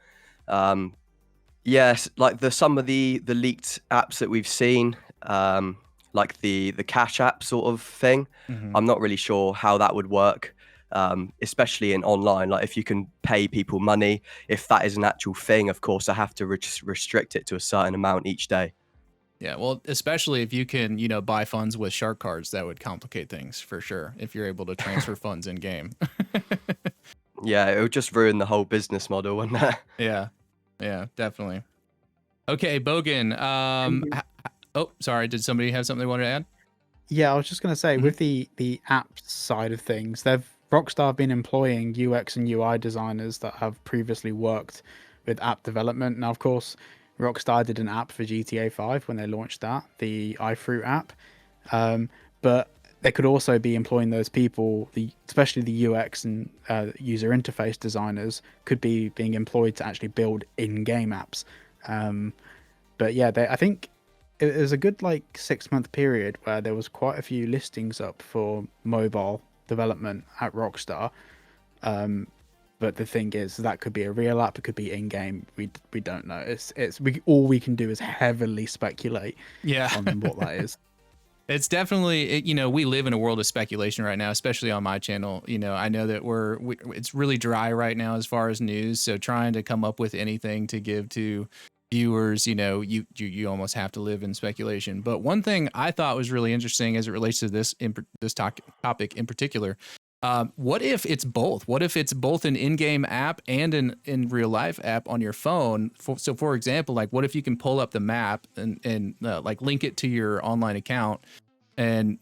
Yes, like some of the leaked apps that we've seen, like the Cash app sort of thing. Mm-hmm. I'm not really sure how that would work, especially in online. Like if you can pay people money, if that is an actual thing, of course, I have to restrict it to a certain amount each day. Yeah, well, especially if you can, you know, buy funds with shark cards, that would complicate things for sure. If you're able to transfer funds in game. Yeah, it would just ruin the whole business model, wouldn't it? Yeah, definitely. Okay, Bogan. Oh, sorry. Did somebody have something they wanted to add? Yeah, I was just going to say, with the app side of things, Rockstar have been employing UX and UI designers that have previously worked with app development. Now, of course, Rockstar did an app for GTA 5 when they launched that, the iFruit app. But they could also be employing those people, especially the UX and user interface designers, could be being employed to actually build in-game apps. But yeah, I think it was a good 6-month period where there was quite a few listings up for mobile development at Rockstar. But the thing is, that could be a real app, it could be in-game. We don't know. All we can do is heavily speculate on what that is. It's definitely, you know, we live in a world of speculation right now, especially on my channel. You know, I know that it's really dry right now as far as news. So trying to come up with anything to give to viewers, you know, you almost have to live in speculation. But one thing I thought was really interesting as it relates to this topic in particular, what if it's both? What if it's both an in-game app and an in real life app on your phone? So for example, like what if you can pull up the map and like link it to your online account, and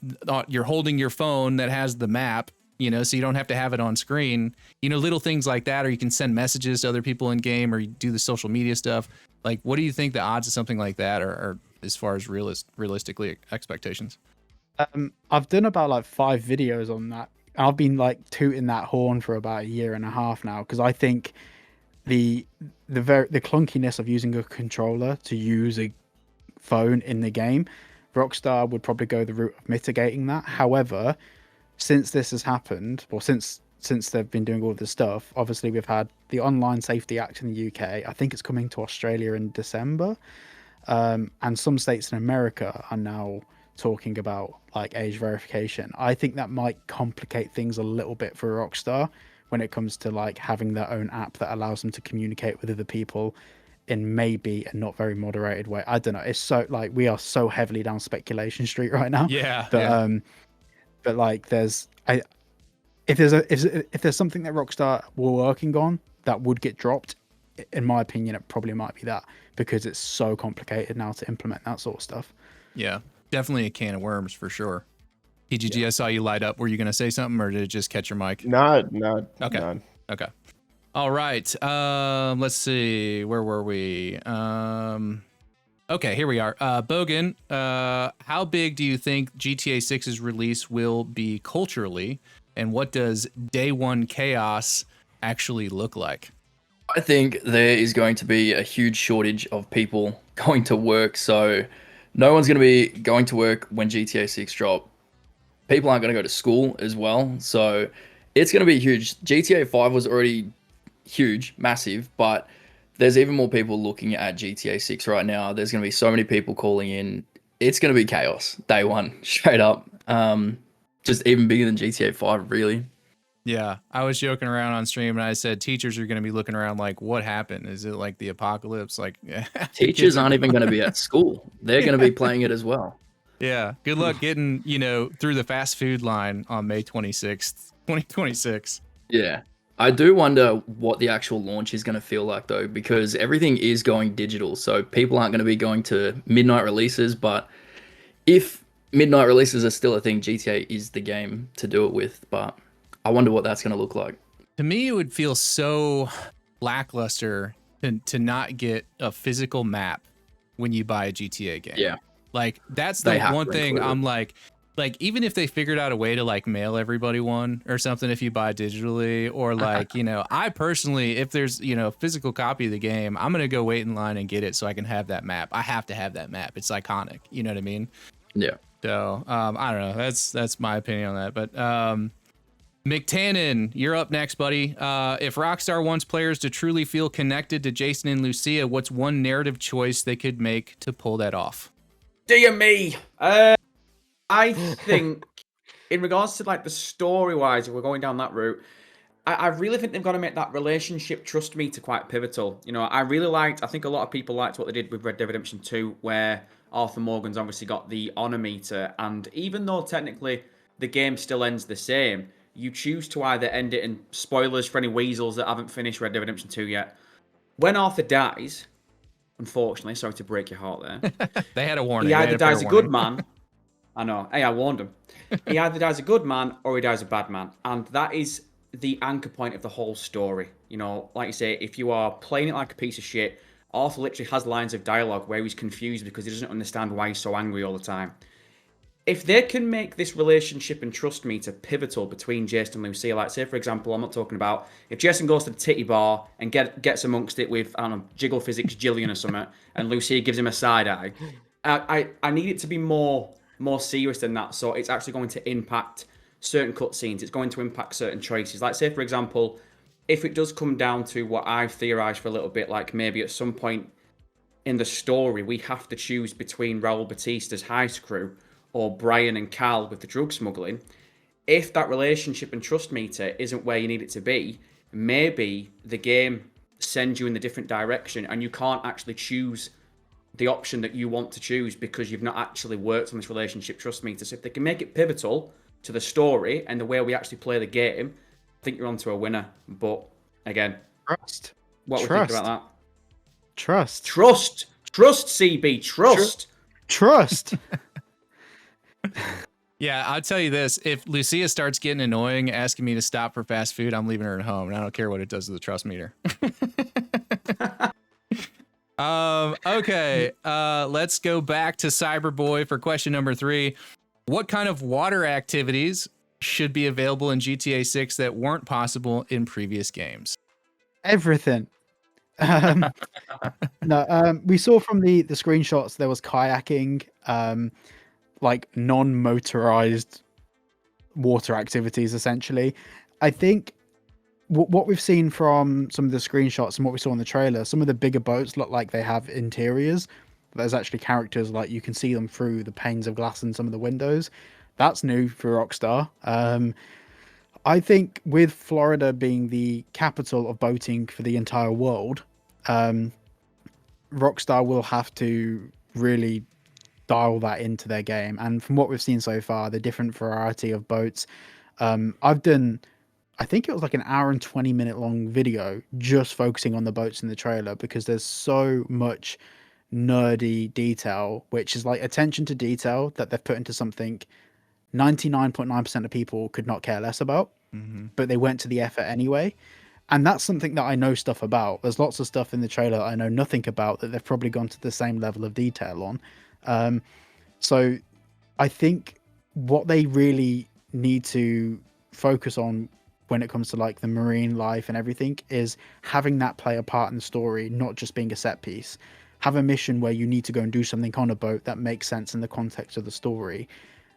you're holding your phone that has the map, you know, so you don't have to have it on screen, you know, little things like that, or you can send messages to other people in game, or you do the social media stuff. Like, what do you think the odds of something like that are as far as realistically expectations? I've done about 5 videos on that. I've been tooting that horn for about 1.5 years now, because I think the clunkiness of using a controller to use a phone in the game, Rockstar would probably go the route of mitigating that. However, since this has happened, or since they've been doing all this stuff, obviously we've had the Online Safety Act in the UK. I think it's coming to Australia in December, and some states in America are now talking about age verification. I think that might complicate things a little bit for Rockstar when it comes to having their own app that allows them to communicate with other people in maybe a not very moderated way. I don't know. It's so we are so heavily down speculation street right now. Yeah. But if there's something that Rockstar were working on that would get dropped, in my opinion, it probably might be that, because it's so complicated now to implement that sort of stuff. Yeah, definitely a can of worms for sure. TGG, I saw you light up. Were you going to say something, or did it just catch your mic? No. Okay. No. Okay. All right. Let's see. Where were we? Okay, here we are. Bogan, how big do you think GTA 6's release will be culturally, and what does day one chaos actually look like? I think there is going to be a huge shortage of people going to work, so no one's going to be going to work when GTA 6 drop. People aren't going to go to school as well, so it's going to be huge. GTA 5 was already huge, massive, but there's even more people looking at GTA 6 right now. There's going to be so many people calling in. It's going to be chaos day one, straight up. Just even bigger than GTA 5, really. Yeah, I was joking around on stream and I said teachers are going to be looking around like, what happened? Is it like the apocalypse? Like, Teachers aren't even going to be at school. They're going to be playing it as well. Yeah, good luck getting, through the fast food line on May 26th, 2026. Yeah. I do wonder what the actual launch is going to feel like, though, because everything is going digital. So people aren't going to be going to midnight releases. But if midnight releases are still a thing, GTA is the game to do it with. But I wonder what that's going to look like. To me, it would feel so lackluster to not get a physical map when you buy a GTA game. Yeah. Like, that's the one thing include it. I'm like, even if they figured out a way to like mail everybody one or something if you buy digitally, or like, I personally, if there's, a physical copy of the game, I'm going to go wait in line and get it so I can have that map. I have to have that map. It's iconic. You know what I mean? Yeah. So, I don't know. That's my opinion on that. But, McTannen, you're up next, buddy. If Rockstar wants players to truly feel connected to Jason and Lucia, what's one narrative choice they could make to pull that off? Dear me. I think, in regards to like the story-wise, if we're going down that route, I really think they've got to make that relationship trust meter quite pivotal. I think a lot of people liked what they did with Red Dead Redemption 2, where Arthur Morgan's obviously got the honor meter, and even though technically the game still ends the same, you choose to either end it, and spoilers for any weasels that haven't finished Red Dead Redemption 2 yet, when Arthur dies, unfortunately, sorry to break your heart there. They had a warning. He either dies a good man. I know. Hey, I warned him. He either dies a good man or he dies a bad man. And that is the anchor point of the whole story. Like you say, if you are playing it like a piece of shit, Arthur literally has lines of dialogue where he's confused because he doesn't understand why he's so angry all the time. If they can make this relationship and trust meter pivotal between Jason and Lucia, like say, for example, I'm not talking about if Jason goes to the titty bar and gets amongst it with, I don't know, Jiggle Physics Jillian or something, and Lucia gives him a side eye, I need it to be more serious than that. So it's actually going to impact certain cutscenes. It's going to impact certain choices. Like say, for example, if it does come down to what I've theorized for a little bit, like maybe at some point in the story, we have to choose between Raul Batista's heist crew or Brian and Cal with the drug smuggling. If that relationship and trust meter isn't where you need it to be, maybe the game sends you in the different direction and you can't actually choose the option that you want to choose because you've not actually worked on this relationship trust meter. So if they can make it pivotal to the story and the way we actually play the game, I think you're onto a winner. But again, Trust. What would you think about that? Trust, CB, trust. Yeah, I'll tell you this. If Lucia starts getting annoying, asking me to stop for fast food, I'm leaving her at home, and I don't care what it does to the trust meter. Okay, let's go back to CyberBoi for question number 3. What kind of water activities should be available in GTA 6 that weren't possible in previous games? Everything. We saw from the screenshots there was kayaking, like non-motorized water activities, essentially. I think what we've seen from some of the screenshots and what we saw in the trailer, some of the bigger boats look like they have interiors. There's actually characters, like you can see them through the panes of glass in some of the windows. That's new for Rockstar. I think with Florida being the capital of boating for the entire world, Rockstar will have to really dial that into their game. And from what we've seen so far, the different variety of boats, I've done, I think it was like an hour and 20-minute long video just focusing on the boats in the trailer, because there's so much nerdy detail, which is like attention to detail that they've put into something 99.9% of people could not care less about, but they went to the effort anyway. And that's something that I know stuff about. There's lots of stuff in the trailer that I know nothing about that they've probably gone to the same level of detail on. So I think what they really need to focus on when it comes to like the marine life and everything is having that play a part in the story, not just being a set piece. Have a mission where you need to go and do something on a boat that makes sense in the context of the story.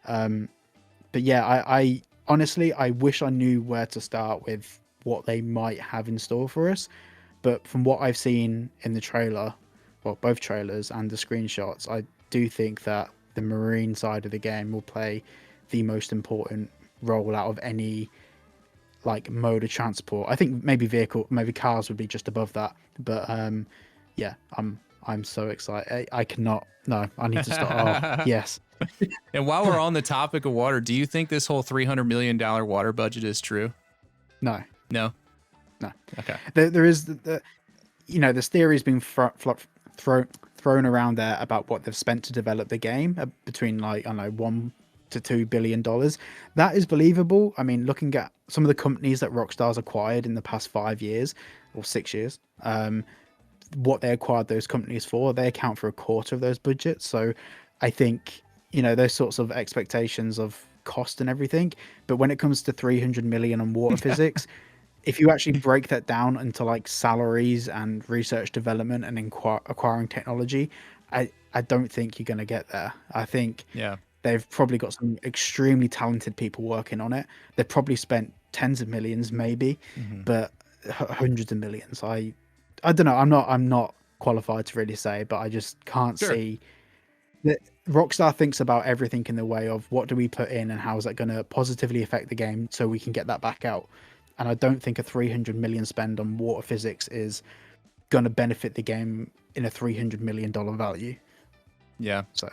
But yeah, I honestly, I wish I knew where to start with what they might have in store for us. But from what I've seen in the trailer, well, both trailers and the screenshots, I do think that the marine side of the game will play the most important role out of any like mode of transport. I think maybe cars would be just above that. But yeah, I'm so excited. I cannot. No, I need to start. Oh, yes. And while we're on the topic of water, do you think this whole $300 million water budget is true? No. No. Okay. There is this theory has been thrown around there about what they've spent to develop the game, between like, I don't know, $1 to $2 billion. That is believable. I mean, looking at some of the companies that Rockstar's acquired in the past 5 years or 6 years, what they acquired those companies for, they account for a quarter of those budgets. So I think, those sorts of expectations of cost and everything. But when it comes to 300 million on water physics, if you actually break that down into like salaries and research development and acquiring technology, I don't think you're going to get there. I think they've probably got some extremely talented people working on it. They've probably spent tens of millions, maybe, but hundreds of millions. I don't know. I'm not qualified to really say, but I just can't see that. Rockstar thinks about everything in the way of what do we put in and how is that going to positively affect the game so we can get that back out. And I don't think a 300 million spend on water physics is going to benefit the game in a $300 million value. Yeah. So,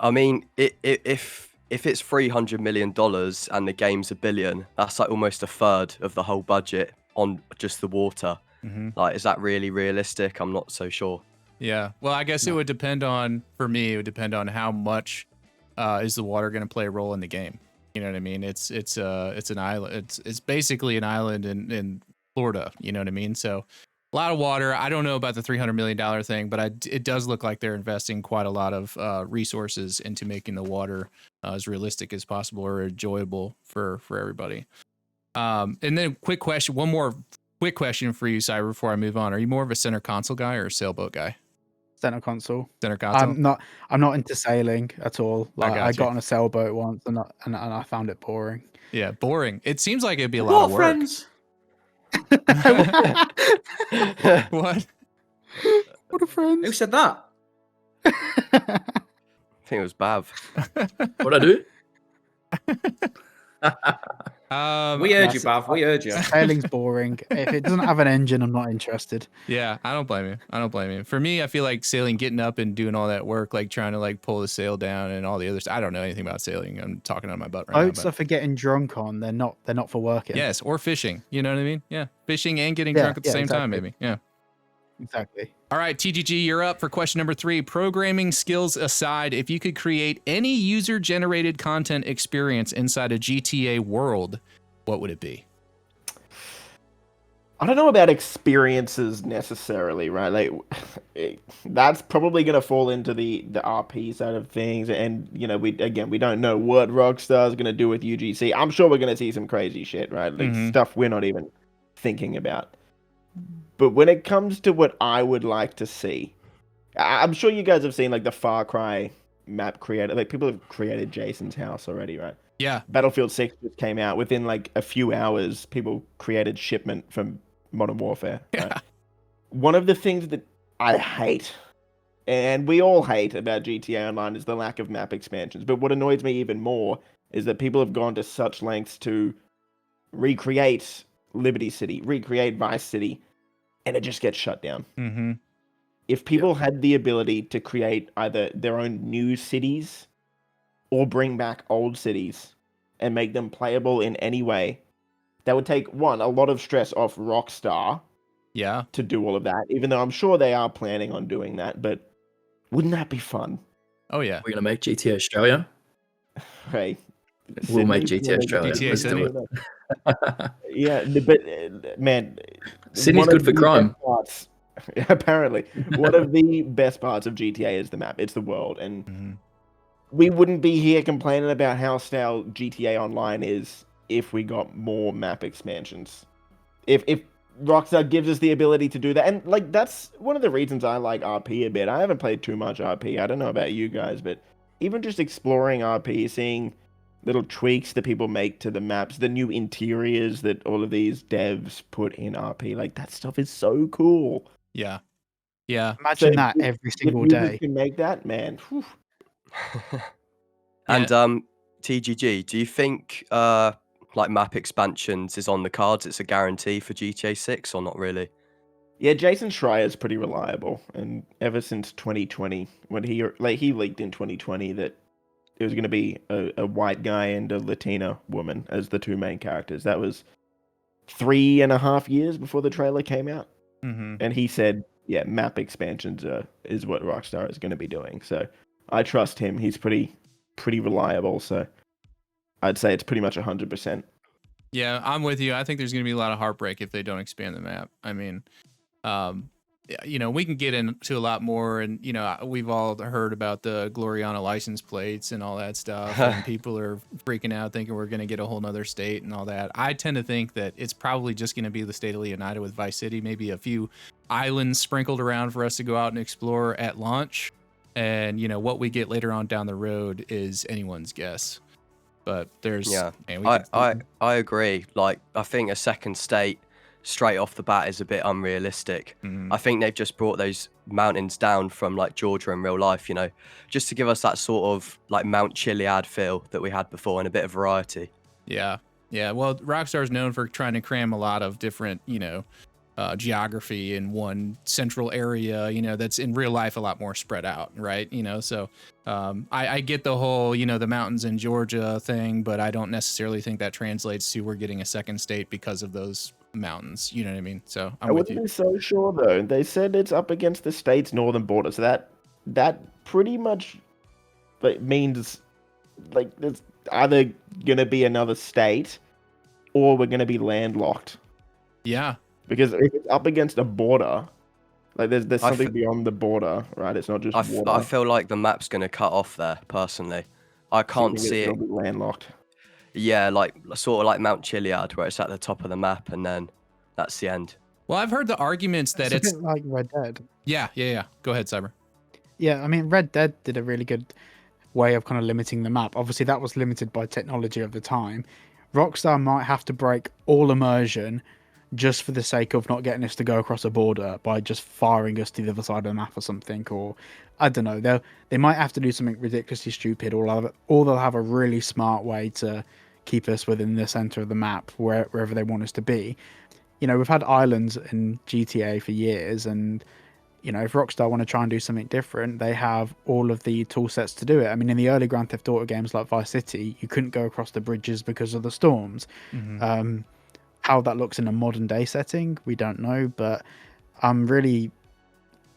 I mean, if it's $300 million and the game's $1 billion, that's like almost a third of the whole budget on just the water. Like, is that really realistic? I'm not so sure. Yeah. Well, I guess it would depend on, for me, it would depend on how much is the water going to play a role in the game. You know what I mean? It's an island. It's basically an island in Florida. You know what I mean? So a lot of water. I don't know about the $300 million thing, but it does look like they're investing quite a lot of resources into making the water as realistic as possible or enjoyable for everybody. And then quick question, one more quick question for you, Cyber, before I move on. Are you more of a center console guy or a sailboat guy? Center console. Center console. I'm not into sailing at all. Like, I got you. on a sailboat once and I found it boring. Yeah, boring. It seems like it'd be a lot of work. Friends. What? What a friend. Who said that? I think it was Bav. What'd I do? We heard you, Bav. We heard you. Sailing's boring. If it doesn't have an engine, I'm not interested. Yeah, I don't blame you. For me, I feel like sailing, getting up and doing all that work, like trying to like pull the sail down and all the other stuff. I don't know anything about sailing. I'm talking on my butt right now. Boats are for getting drunk on. They're not for working. Yes, or fishing. You know what I mean? Yeah, fishing and getting drunk at the same time, maybe. Yeah. Exactly. All right, TGG, you're up for question number 3. Programming skills aside, if you could create any user-generated content experience inside a GTA world, what would it be? I don't know about experiences necessarily, right? Like, that's probably going to fall into the RP side of things. And, we don't know what Rockstar is going to do with UGC. I'm sure we're going to see some crazy shit, right? Like stuff we're not even thinking about. But when it comes to what I would like to see, I'm sure you guys have seen like the Far Cry map creator. Like, people have created Jason's house already, right? Yeah. Battlefield 6 just came out. Within like a few hours, people created Shipment from Modern Warfare. Right? Yeah. One of the things that I hate, and we all hate about GTA Online, is the lack of map expansions. But what annoys me even more is that people have gone to such lengths to recreate Liberty City, recreate Vice City, and it just gets shut down. If people had the ability to create either their own new cities or bring back old cities and make them playable in any way, that would take, one, a lot of stress off Rockstar to do all of that, even though I'm sure they are planning on doing that. But wouldn't that be fun? Oh, yeah. We're going to make GTA Australia? Hey, We'll make Sydney, GTA Australia. GTA Let's do Sydney. it. Yeah, but man, Sydney's one good of for the crime. best parts, apparently, one of the best parts of GTA is the map. It's the world, and Mhm. we wouldn't be here complaining about how stale GTA Online is if we got more map expansions. If Rockstar gives us the ability to do that, and like that's one of the reasons I like RP a bit. I haven't played too much RP. I don't know about you guys, but even just exploring RP, seeing little tweaks that people make to the maps, the new interiors that all of these devs put in RP, like that stuff is so cool. Yeah. Yeah. Imagine So that if- every if single users day. can make that, man. Whew. And TGG, do you think like map expansions is on the cards? It's a guarantee for GTA 6 or not really? Yeah, Jason Schreier's pretty reliable, and ever since 2020, when he leaked in 2020 that it was going to be a white guy and a Latina woman as the two main characters. That was 3.5 years before the trailer came out, Mm-hmm. and he said, "Yeah, map expansions is what Rockstar is going to be doing." So I trust him. He's pretty reliable. So I'd say it's pretty much 100%. Yeah, I'm with you. I think there's going to be a lot of heartbreak if they don't expand the map. I mean, yeah, you know, we can get into a lot more, and you know, we've all heard about the Gloriana license plates and all that stuff, and people are freaking out thinking we're going to get a whole nother state and all that. I tend to think that it's probably just going to be the state of Leonida with Vice City, maybe a few islands sprinkled around for us to go out and explore at launch, and you know, what we get later on down the road is anyone's guess. But there's, Yeah, man, I agree. Like, I think a second state straight off the bat is a bit unrealistic. Mhm. I think they've just brought those mountains down from like Georgia in real life, you know, just to give us that sort of like Mount Chiliad feel that we had before and a bit of variety. Yeah. Yeah. Well, Rockstar is known for trying to cram a lot of different, you know, geography in one central area, you know, that's in real life a lot more spread out, right? You know, so I get the whole, you know, the mountains in Georgia thing, but I don't necessarily think that translates to we're getting a second state because of those mountains. You know what I mean? So I I'm with wouldn't you. be so sure though. They said it's up against the state's northern border, so that pretty much like means like there's either gonna be another state or we're gonna be landlocked. Yeah. Because if it's up against a border, like there's I something f- beyond the border, right? It's not just water. I feel like the map's going to cut off there, personally. I So you can't think see it'll it. be landlocked. Yeah, like sort of like Mount Chiliad, where it's at the top of the map and then that's the end. Well, I've heard the arguments that It's a it's, bit like Red Dead. yeah. Go ahead, Cyber. Yeah, I mean, Red Dead did a really good way of kind of limiting the map. Obviously, that was limited by technology of the time. Rockstar might have to break all immersion just for the sake of not getting us to go across a border by just firing us to the other side of the map or something. Or I don't know. They might have to do something ridiculously stupid, or they'll have a really smart way to keep us within the center of the map wherever they want us to be. You know, we've had islands in GTA for years, and you know, if Rockstar want to try and do something different, they have all of the tool sets to do it. I mean, in the early Grand Theft Auto games like Vice City, you couldn't go across the bridges because of the storms. Mhm. How that looks in a modern day setting, we don't know, but I'm really,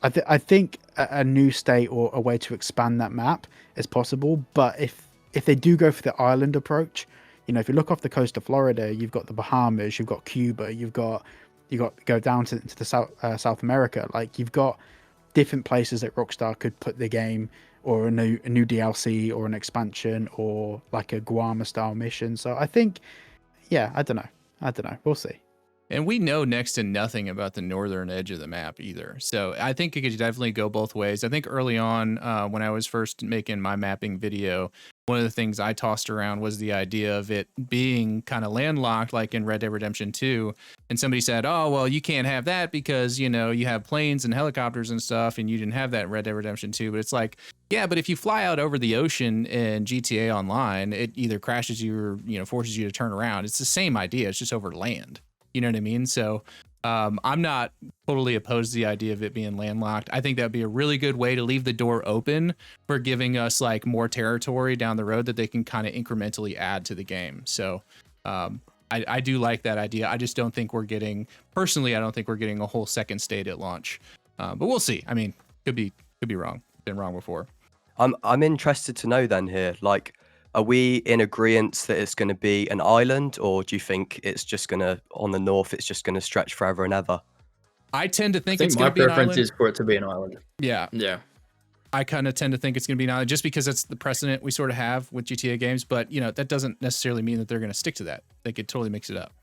I think a new state or a way to expand that map is possible. But if they do go for the island approach, you know, if you look off the coast of Florida, you've got the Bahamas, you've got Cuba, you got to go down to the South America. Like, you've got different places that Rockstar could put the game, or a new DLC or an expansion or like a Guam style mission. So I think, yeah, I don't know. We'll see. And we know next to nothing about the northern edge of the map either. So I think it could definitely go both ways. I think early on, when I was first making my mapping video, one of the things I tossed around was the idea of it being kind of landlocked, like in Red Dead Redemption 2. And somebody said, oh, well, you can't have that because, you know, you have planes and helicopters and stuff, and you didn't have that in Red Dead Redemption 2. But it's like, yeah, but if you fly out over the ocean in GTA Online, it either crashes you or, you know, forces you to turn around. It's the same idea. It's just over land. You know what I mean? So I'm not totally opposed to the idea of it being landlocked. I think that'd be a really good way to leave the door open for giving us like more territory down the road that they can kind of incrementally add to the game. So I do like that idea. I just don't think we're getting, personally, I don't think we're getting a whole second state at launch. But we'll see. I mean, could be wrong. Been wrong before. I'm interested to know then here, like, are we in agreement that it's going to be an island, or do you think it's just going to, on the north, it's just going to stretch forever and ever? I tend to I think think it's my going to be an preference island. is for it to be an island. Yeah, Yeah. I kind of tend to think it's going to be an island just because that's the precedent we sort of have with GTA games. But, that doesn't necessarily mean that they're going to stick to that. They could totally mix it up.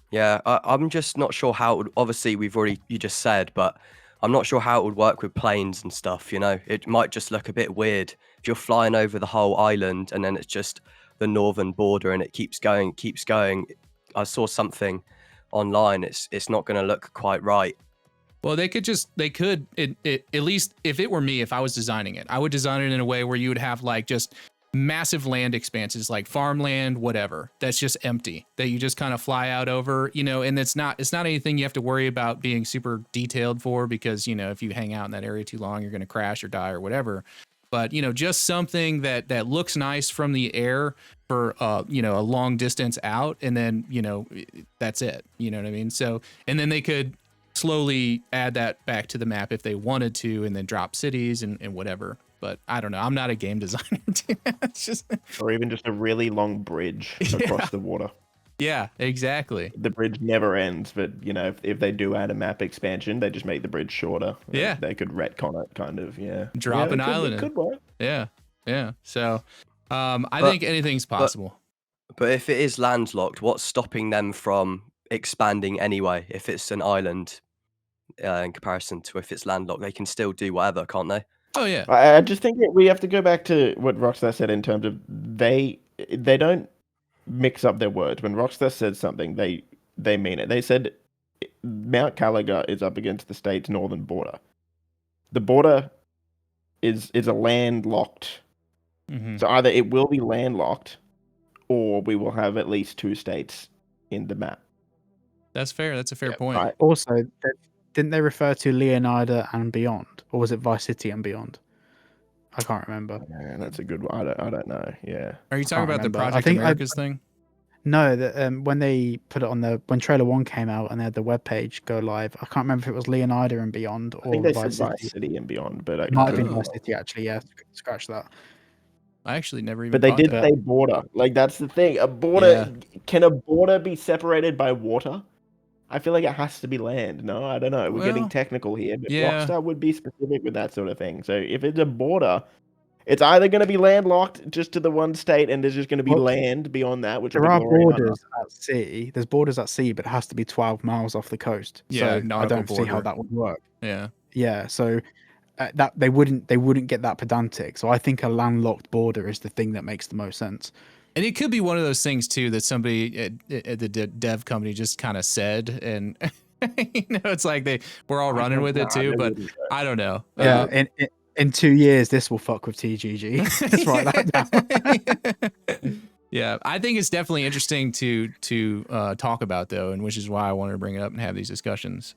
Yeah, I'm just not sure how it would, obviously you just said, but I'm not sure how it would work with planes and stuff, It might just look a bit weird if you're flying over the whole island and then it's just the northern border and it keeps going, keeps going. I saw something online. It's not going to look quite right. Well, at least if it were me, if I was designing it, I would design it in a way where you would have like just massive land expanses, like farmland, whatever, that's just empty, that you just kind of fly out over, and it's not anything you have to worry about being super detailed for, because, if you hang out in that area too long, you're going to crash or die or whatever. But, just something that looks nice from the air for, a long distance out. And then, that's it. You know what I mean? So, and then they could slowly add that back to the map if they wanted to, and then drop cities and whatever. But I don't know. I'm not a game designer. It's just, Or even just a really long bridge across the water. yeah, exactly. The bridge never ends, but if they do add a map expansion, they just make the bridge shorter. Yeah. They could retcon it, kind of. Yeah, Drop an it could- island It in. could work. Yeah. So, I think anything's possible. But if it is landlocked, what's stopping them from expanding anyway? If it's an island, in comparison to if it's landlocked, they can still do whatever, can't they? Oh yeah. I just think that we have to go back to what Rockstar said in terms of they don't mix up their words. When Rockstar said something, they mean it. They said Mount Caliga is up against the state's northern border. The border is a landlocked. Mhm. So either it will be landlocked, or we will have at least 2 states in the map. That's fair. That's a fair Yeah, point. Right? Also, didn't they refer to Leonida and Beyond, or was it Vice City and Beyond? I can't remember. Yeah, that's a good one. I don't know. Yeah. Are you talking can't about the remember. I Project think Americas thing? No, when they put it on when trailer 1 came out and they had the webpage go live, I can't remember if it was Leonida and Beyond I or think they said Vice Vice City. City and Beyond, but It might have been Oh. Vice City actually. Yeah, scratch that. I actually never even. But they thought did that. say border. Like, that's the thing. A border, can a border be separated by water? I feel like it has to be land. No, I don't know. We're getting Well, technical here, but yeah. Rockstar would be specific with that sort of thing. So if it's a border, it's either going to be landlocked just to the one state, and there's just going to be Well, land beyond that, which There will are be glory and honor. borders at sea. There's borders at sea, but it has to be 12 miles off the coast. Yeah, So I nautical don't see how border. that would work. Yeah. Yeah, so that they wouldn't get that pedantic. So I think a landlocked border is the thing that makes the most sense. And it could be one of those things too that somebody at the dev company just kind of said, and it's like we're all running with it too. But I don't know. Yeah, in 2 years, this will fuck with TGG. Let's write that down. Yeah, I think it's definitely interesting to talk about though, and which is why I wanted to bring it up and have these discussions.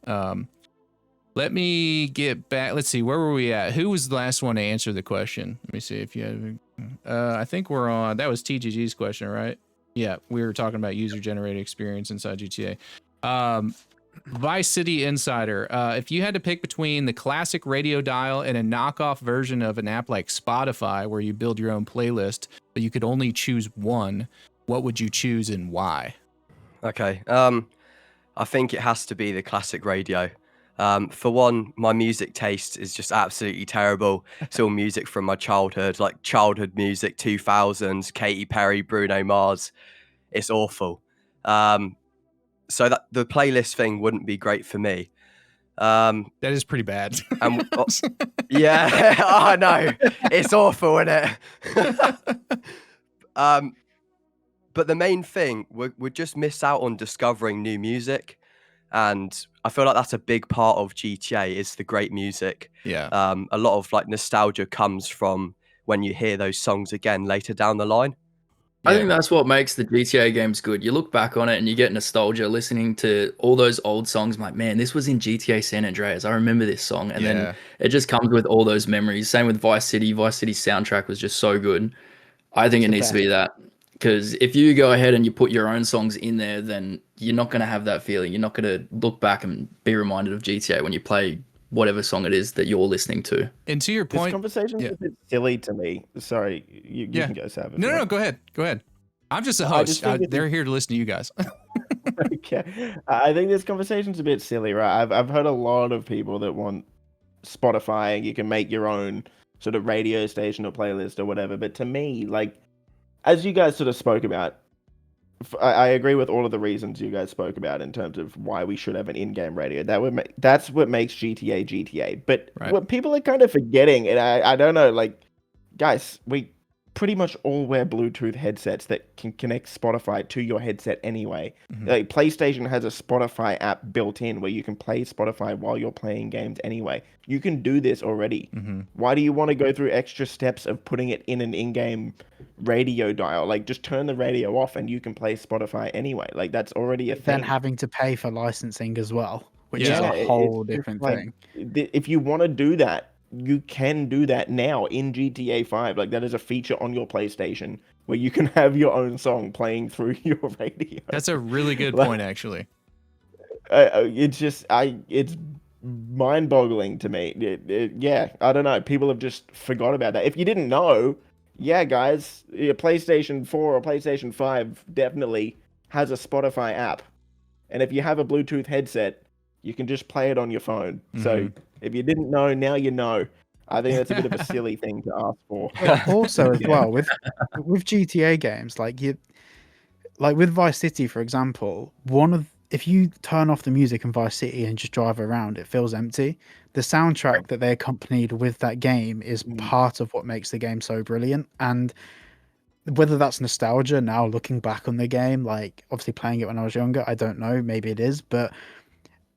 Let me get back. Let's see, where were we at? Who was the last one to answer the question? Let me see if you had. I think we're on. That was TGG's question, right? Yeah, we were talking about user-generated experience inside GTA. Vice City Insider. If you had to pick between the classic radio dial and a knockoff version of an app like Spotify, where you build your own playlist, but you could only choose one, what would you choose and why? Okay. I think it has to be the classic radio. For one, my music taste is just absolutely terrible. It's all music from my childhood, like childhood music, 2000s, Katy Perry, Bruno Mars. It's awful. So that the playlist thing wouldn't be great for me. That is pretty bad. Yeah, I know. It's awful, isn't it? But the main thing, we'd just miss out on discovering new music. And I feel like that's a big part of GTA is the great music. Yeah. A lot of like nostalgia comes from when you hear those songs again later down the line. I think that's what makes the GTA games good. You look back on it and you get nostalgia listening to all those old songs. I'm like, man, this was in GTA San Andreas. I remember this song. And then it just comes with all those memories. Same with Vice City. Vice City's soundtrack was just so good. I think it needs to be that. Because if you go ahead and you put your own songs in there, then you're not going to have that feeling. You're not going to look back and be reminded of GTA when you play whatever song it is that you're listening to. And to your This point, conversation's yeah. a bit silly to me. Sorry, you Yeah. can go, Sav. if no, you no, want. go ahead. I'm just a I just host. think They're here to listen to you guys. Okay. I think this conversation's a bit silly, right? I've heard a lot of people that want Spotify and you can make your own sort of radio station or playlist or whatever. But to me, like, as you guys sort of spoke about, I agree with all of the reasons you guys spoke about in terms of why we should have an in-game radio. That's what makes GTA GTA. But Right. what people are kind of forgetting, and I don't know, like, guys, we pretty much all wear Bluetooth headsets that can connect Spotify to your headset anyway. Mhm. Like, PlayStation has a Spotify app built in where you can play Spotify while you're playing games anyway. You can do this already. Mhm. Why do you want to go through extra steps of putting it in an in-game radio dial? Like, just turn the radio off and you can play Spotify anyway. Like, that's already a thing. Then having to pay for licensing as well, which Yeah, is Yeah, a it's whole just different like, thing. if you want to do that, you can do that now in GTA 5. Like, that is a feature on your PlayStation where you can have your own song playing through your radio. That's a really good Like, point, actually. it's mind-boggling to me. Yeah, I don't know. People have just forgot about that. If you didn't know, yeah, guys, your PlayStation 4 or PlayStation 5 definitely has a Spotify app. And if you have a Bluetooth headset, you can just play it on your phone. So if you didn't know, now you know. I think that's a bit of a silly thing to ask for. Also, as Yeah. well with GTA games, like with Vice City, for example, if you turn off the music in Vice City and just drive around, it feels empty. The soundtrack that they accompanied with that game is part of what makes the game so brilliant. And whether that's nostalgia now, looking back on the game, like obviously playing it when I was younger, I don't know, maybe it is, but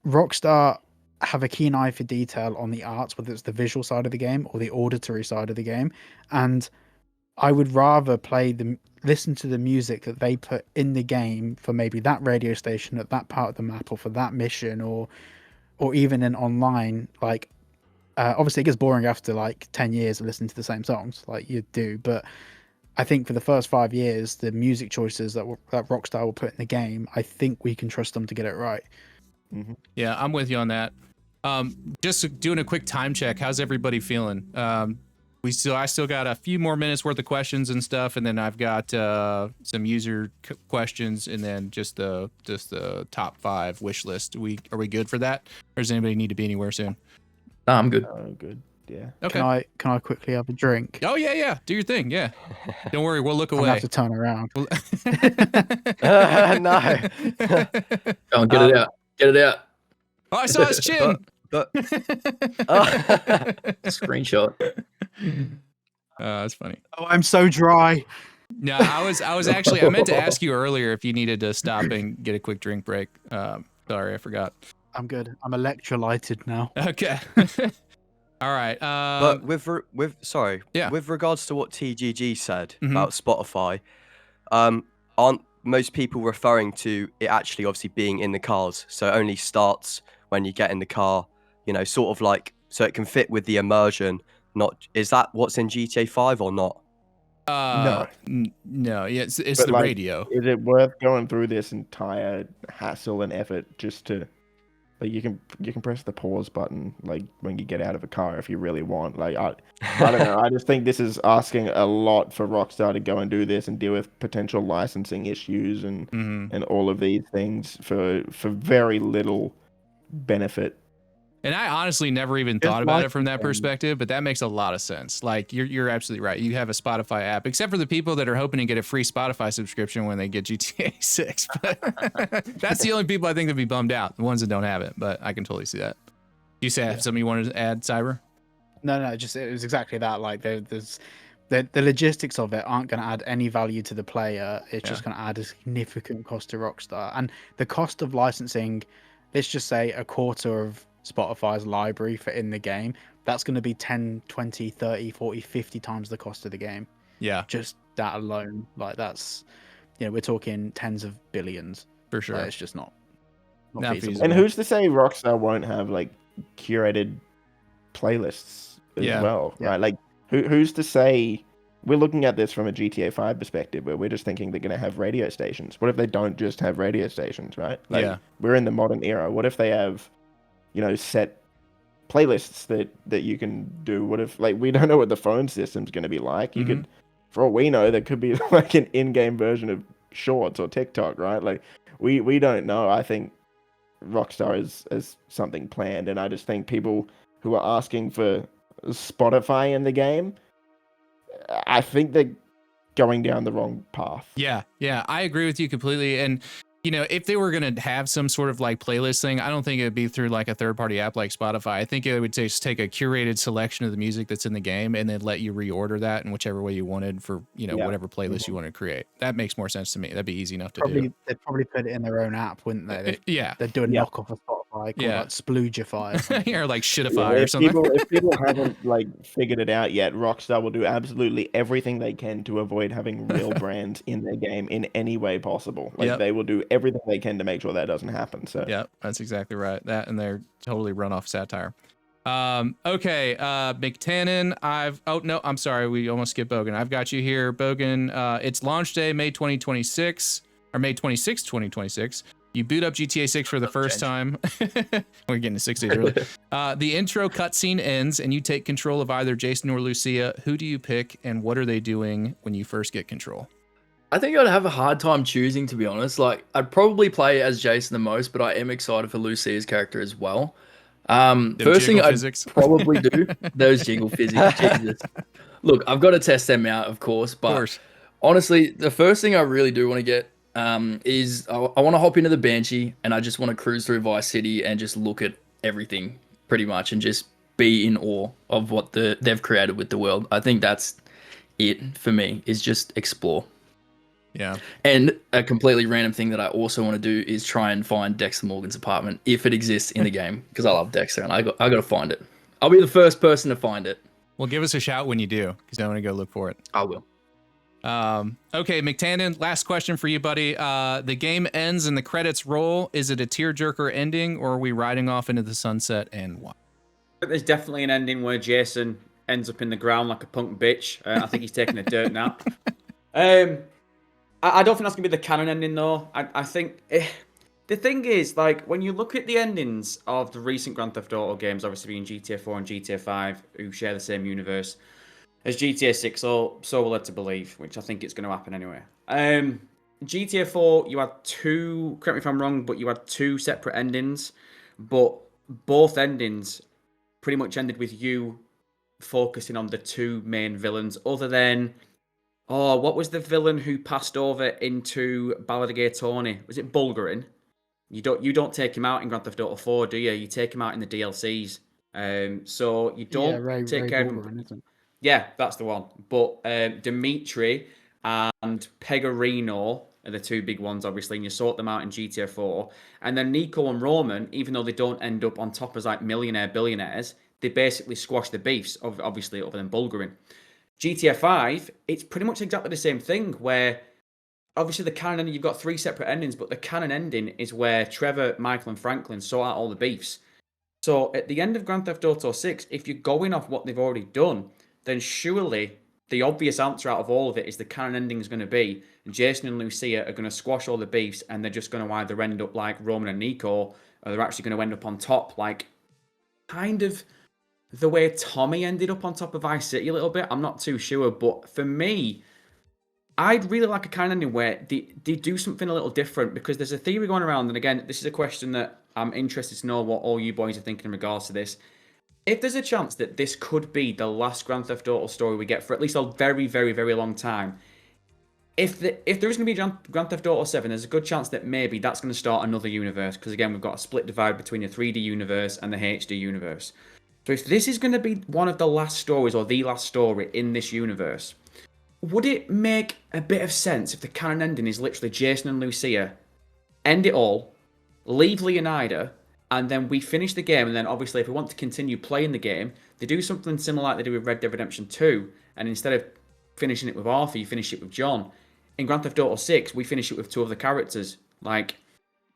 Rockstar have a keen eye for detail on the arts, whether it's the visual side of the game or the auditory side of the game. And I would rather listen to the music that they put in the game for maybe that radio station at that part of the map or for that mission or even in online. Like, obviously it gets boring after like 10 years of listening to the same songs like you do, but I think for the first 5 years, the music choices that Rockstar will put in the game, I think we can trust them to get it right. Yeah, I'm with you on that. Just doing a quick time check. How's everybody feeling? I still got a few more minutes worth of questions and stuff, and then I've got some user questions, and then just the top 5 wish list. Are we good for that, or does anybody need to be anywhere soon? No, I'm good. Oh, good. Yeah. Okay. Can I quickly have a drink? Oh yeah. Do your thing. Yeah. Don't worry, we'll look I'm gonna away. have to turn around. No. Go on, get it out. Get it out. Oh, I saw his chin. But Screenshot. That's funny. Oh, I'm so dry. No, I was actually I meant to ask you earlier if you needed to stop and get a quick drink break. Sorry, I forgot. I'm good. I'm electrolyted now. Okay. All right. but with Yeah. with regards to what TGG said Mhm. about Spotify, aren't most people referring to it actually obviously being in the cars? So it only starts when you get in the car, sort of like, so it can fit with the immersion. Is that what's in GTA 5 or not? No. No. Yeah, it's But, the like, radio. Is it worth going through this entire hassle and effort just to, like, you can press the pause button like when you get out of a car if you really want. Like, I don't know. I just think this is asking a lot for Rockstar to go and do this and deal with potential licensing issues and and all of these things for very little benefit. And I honestly never even Just thought about it from that licensing. perspective, but that makes a lot of sense. Like you're absolutely right. You have a Spotify app, except for the people that are hoping to get a free Spotify subscription when they get GTA 6. But that's the only people I think that'd be bummed out, the ones that don't have it. But I can totally see that. You say have something you wanted to add, Cyber? No, just it was exactly that. Like there's the logistics of it aren't going to add any value to the player. It's just going to add a significant cost to Rockstar, and the cost of licensing, let's just say a quarter of Spotify's library for in the game, that's going to be 10, 20, 30, 40, 50 times the cost of the game. Yeah, Just that alone. Like that's, we're talking tens of billions. for sure. Like, it's just not Not feasible. feasible. And who's to say Rockstar won't have like curated playlists as Yeah. well, Yeah. right? Like, who's to say? We're looking at this from a GTA 5 perspective, where we're just thinking they're going to have radio stations. What if they don't just have radio stations, right? Like, Yeah. we're in the modern era. What if they have, set playlists that you can do. What if, like, we don't know what the phone system's going to be like. You could, for all we know, there could be like an in-game version of Shorts or TikTok, right? Like, we don't know. I think Rockstar is something planned, and I just think people who are asking for Spotify in the game, I think they're going down the wrong path. Yeah, I agree with you completely. And you know, if they were going to have some sort of like playlist thing, I don't think it would be through like a third-party app like Spotify. I think it would just take a curated selection of the music that's in the game and then let you reorder that in whichever way you wanted for, you know, whatever playlist you want to create. That makes more sense to me. That'd be easy enough to do. They'd probably put it in their own app, wouldn't they? Yeah. They'd do a knockoff of Spotify called like Sploogify. Or like Shitify or something. If people haven't like figured it out yet, Rockstar will do absolutely everything they can to avoid having real brands in their game in any way possible. Like they will do everything they can to make sure that doesn't happen. So yeah, that's exactly right. That, and they're totally run off satire. Okay, McTannen, I'm sorry, we almost skipped Bogan. I've got you here, Bogan. It's launch day, May 2026, or May 26, 2026. You boot up GTA 6 for the first time. We're getting to 6 days early. The intro cutscene ends, and you take control of either Jason or Lucia. Who do you pick, and what are they doing when you first get control? I think I'd have a hard time choosing, to be honest. Like, I'd probably play as Jason the most, but I am excited for Lucia's character as well. First thing I'd probably do, those jiggle physics. Jesus. Look, I've got to test them out, of course, but honestly, the first thing I really do want to get is I want to hop into the Banshee, and I just want to cruise through Vice City and just look at everything, pretty much, and just be in awe of what they've created with the world. I think that's it for me, is just explore. Yeah. And a completely random thing that I also want to do is try and find Dexter Morgan's apartment, if it exists in the game, because I love Dexter and I got to find it. I'll be the first person to find it. Well, give us a shout when you do, because I want to go look for it. I will. Okay, McTannen, last question for you, buddy. The game ends and the credits roll. Is it a tearjerker ending, or are we riding off into the sunset, and why? There's definitely an ending where Jason ends up in the ground like a punk bitch. I think he's taking a dirt nap. I don't think that's going to be the canon ending, though. I think... the thing is, like, when you look at the endings of the recent Grand Theft Auto games, obviously being GTA 4 and GTA 5, who share the same universe as GTA 6, so we're led to believe, which I think it's going to happen anyway. GTA 4, you had two... Correct me if I'm wrong, but you had two separate endings, but both endings pretty much ended with you focusing on the two main villains, other than... Oh, what was the villain who passed over into Ballad of Gay Tony? Was it Bulgarin? You don't take him out in Grand Theft Auto 4, do you? You take him out in the DLCs. So you don't take care of him. Yeah, that's the one. But Dimitri and Pegarino are the two big ones, obviously, and you sort them out in GTA 4. And then Nico and Roman, even though they don't end up on top as like millionaire billionaires, they basically squash the beefs, obviously, other than Bulgarin. GTA 5, it's pretty much exactly the same thing, where obviously the canon ending, you've got three separate endings, but the canon ending is where Trevor, Michael, and Franklin sort out all the beefs. So at the end of Grand Theft Auto 6, if you're going off what they've already done, then surely the obvious answer out of all of it is the canon ending is going to be Jason and Lucia are going to squash all the beefs, and they're just going to either end up like Roman and Nico, or they're actually going to end up on top, like kind of the way Tommy ended up on top of Vice City a little bit. I'm not too sure, but for me, I'd really like a canon ending where they do something a little different, because there's a theory going around, and again, this is a question that I'm interested to know what all you boys are thinking in regards to this. If there's a chance that this could be the last Grand Theft Auto story we get for at least a very, very, very long time, if there is going to be Grand Theft Auto 7, there's a good chance that maybe that's going to start another universe, because again, we've got a split divide between the 3D universe and the HD universe. So if this is going to be one of the last stories, or the last story in this universe, would it make a bit of sense if the canon ending is literally Jason and Lucia, end it all, leave Leonida, and then we finish the game, and then obviously if we want to continue playing the game, they do something similar like they do with Red Dead Redemption 2, and instead of finishing it with Arthur, you finish it with John. In Grand Theft Auto 6, we finish it with two other characters. Like,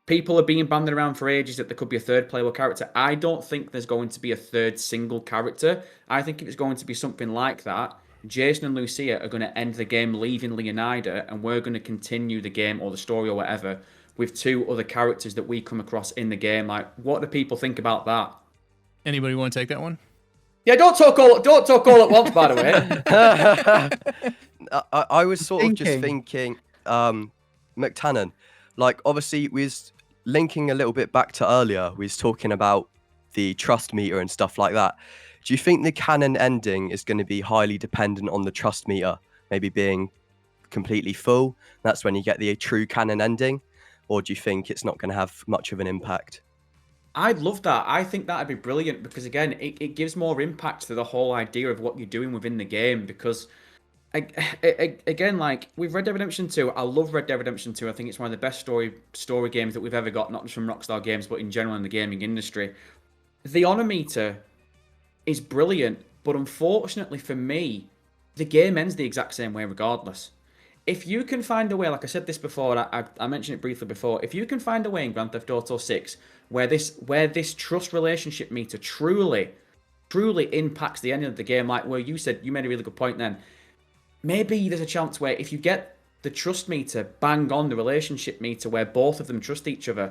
people are being banded around for ages that there could be a third playable character. I don't think there's going to be a third single character. I think if it's going to be something like that, Jason and Lucia are going to end the game leaving Leonida, and we're going to continue the game or the story or whatever with two other characters that we come across in the game. Like, what do people think about that? Anybody want to take that one? Yeah, don't talk all at once, by the way. I was sort of just thinking, McTannen, like obviously we was linking a little bit back to earlier, we was talking about the trust meter and stuff like that. Do you think the canon ending is going to be highly dependent on the trust meter maybe being completely full? That's when you get the true canon ending, or do you think it's not going to have much of an impact? I'd love that. I think that'd be brilliant because, again, it gives more impact to the whole idea of what you're doing within the game. Because, again, like with Red Dead Redemption 2, I love Red Dead Redemption 2. I think it's one of the best story games that we've ever got, not just from Rockstar Games, but in general in the gaming industry. The honor meter is brilliant, but unfortunately for me, the game ends the exact same way regardless. If you can find a way, like I said this before, I mentioned it briefly before, if you can find a way in Grand Theft Auto 6 where this trust relationship meter truly impacts the ending of the game, like where you said, you made a really good point then, maybe there's a chance where if you get the trust meter bang on the relationship meter where both of them trust each other,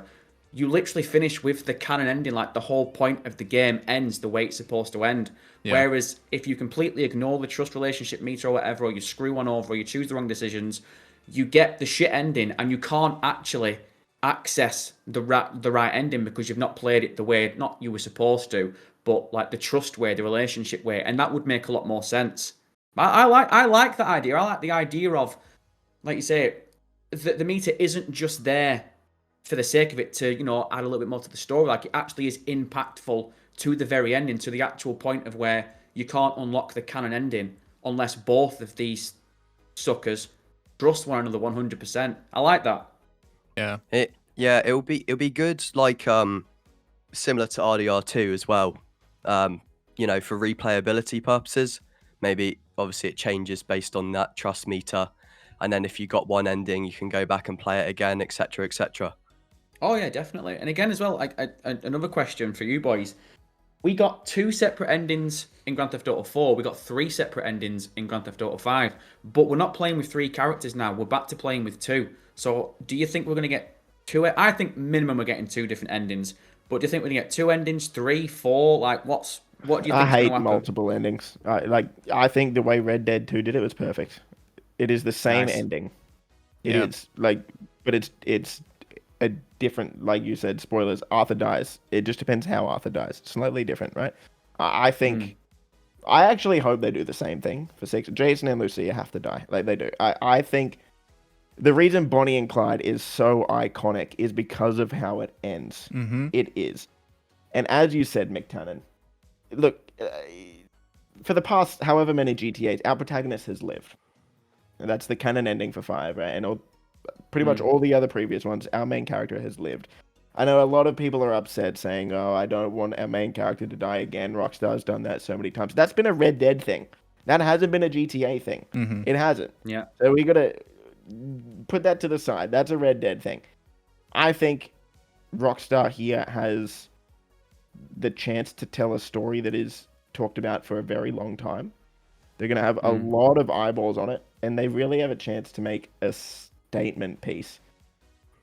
you literally finish with the canon ending, like the whole point of the game ends the way it's supposed to end. Yeah. Whereas if you completely ignore the trust relationship meter or whatever, or you screw one over, or you choose the wrong decisions, you get the shit ending and you can't actually access the right ending because you've not played it the way, not you were supposed to, but like the trust way, the relationship way, and that would make a lot more sense. I like that idea. I like the idea of, like you say, the meter isn't just there for the sake of it to, you know, add a little bit more to the story. Like it actually is impactful to the very ending, to the actual point of where you can't unlock the canon ending unless both of these suckers trust one another 100%. I like that. Yeah. It'll be good, like similar to RDR2 as well. You know, for replayability purposes, maybe obviously it changes based on that trust meter, and then if you got one ending, you can go back and play it again, etc., etc. Oh yeah, definitely. And again, as well, another question for you boys. We got 2 separate endings in Grand Theft Auto 4. We got 3 separate endings in Grand Theft Auto 5. But we're not playing with 3 characters now. We're back to playing with 2. So do you think we're going to get 2? I think minimum we're getting 2 different endings. But do you think we're going to get 2 endings, 3, 4? Like, what do you think? I hate multiple endings. I think the way Red Dead 2 did it was perfect. It is the same ending. It is like, but it's a different, like you said, spoilers, Arthur dies. It just depends how Arthur dies. Slightly different, right? I think, I actually hope they do the same thing for 6. Jason and Lucia have to die, like they do. I think the reason Bonnie and Clyde is so iconic is because of how it ends. Mm-hmm. It is. And as you said, McTannen, look, for the past however many GTAs, our protagonist has lived. And that's the canon ending for 5, right? And pretty much all the other previous ones, our main character has lived. I know a lot of people are upset saying, oh, I don't want our main character to die again. Rockstar's done that so many times. That's been a Red Dead thing. That hasn't been a GTA thing. Mm-hmm. It hasn't. Yeah. So we got to put that to the side. That's a Red Dead thing. I think Rockstar here has the chance to tell a story that is talked about for a very long time. They're going to have a lot of eyeballs on it, and they really have a chance to make a statement piece.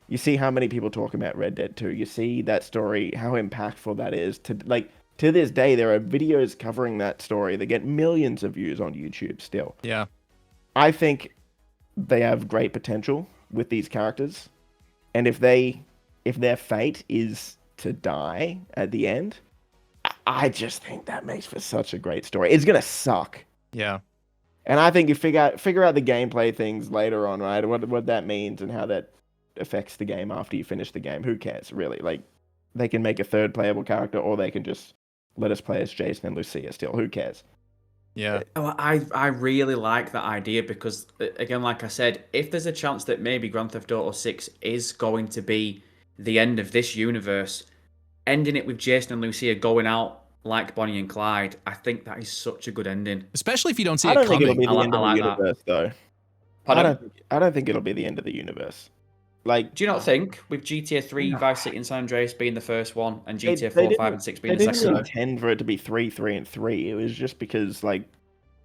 You see how many people talk about Red Dead 2. You see that story, how impactful that is. To this day, there are videos covering that story that get millions of views on YouTube still. Yeah. I think they have great potential with these characters. And if their fate is to die at the end, I just think that makes for such a great story. It's going to suck. Yeah. And I think you figure out the gameplay things later on, right? What that means and how that affects the game after you finish the game. Who cares, really? Like, they can make a 3rd playable character, or they can just let us play as Jason and Lucia still. Who cares? Yeah. I really like that idea because, again, like I said, if there's a chance that maybe Grand Theft Auto 6 is going to be the end of this universe, ending it with Jason and Lucia going out like Bonnie and Clyde, I think that is such a good ending. Especially if you don't see it coming. I don't think it'll be the end of the universe, though. Pardon? I don't think it'll be the end of the universe. Like, do you not think with GTA 3, Vice City and San Andreas being the first one, and GTA 4, 5, and 6 being the second one? They didn't intend for it to be 3, 3, and 3. It was just because, like,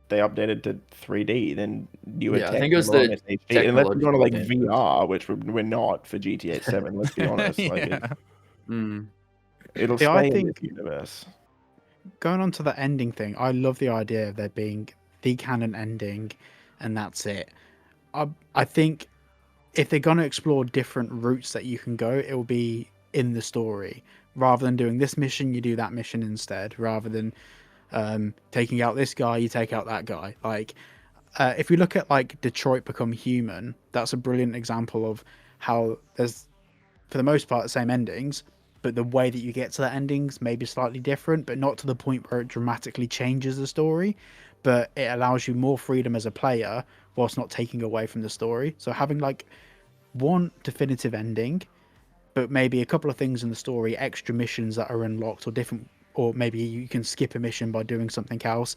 they updated to 3D, then you would I think it was the unless you're going to like VR, which we're not for GTA 7. Let's be honest. Like, it'll stay in this universe. going on to the ending thing, I love the idea of there being the canon ending, and that's it. I think if they're going to explore different routes that you can go, it will be in the story. Rather than doing this mission, you do that mission instead. Rather than taking out this guy, you take out that guy. Like, if we look at like Detroit Become Human, that's a brilliant example of how there's, for the most part, the same endings, but the way that you get to the endings may be slightly different, but not to the point where it dramatically changes the story. But it allows you more freedom as a player whilst not taking away from the story. So having like one definitive ending, but maybe a couple of things in the story, extra missions that are unlocked or different, or maybe you can skip a mission by doing something else.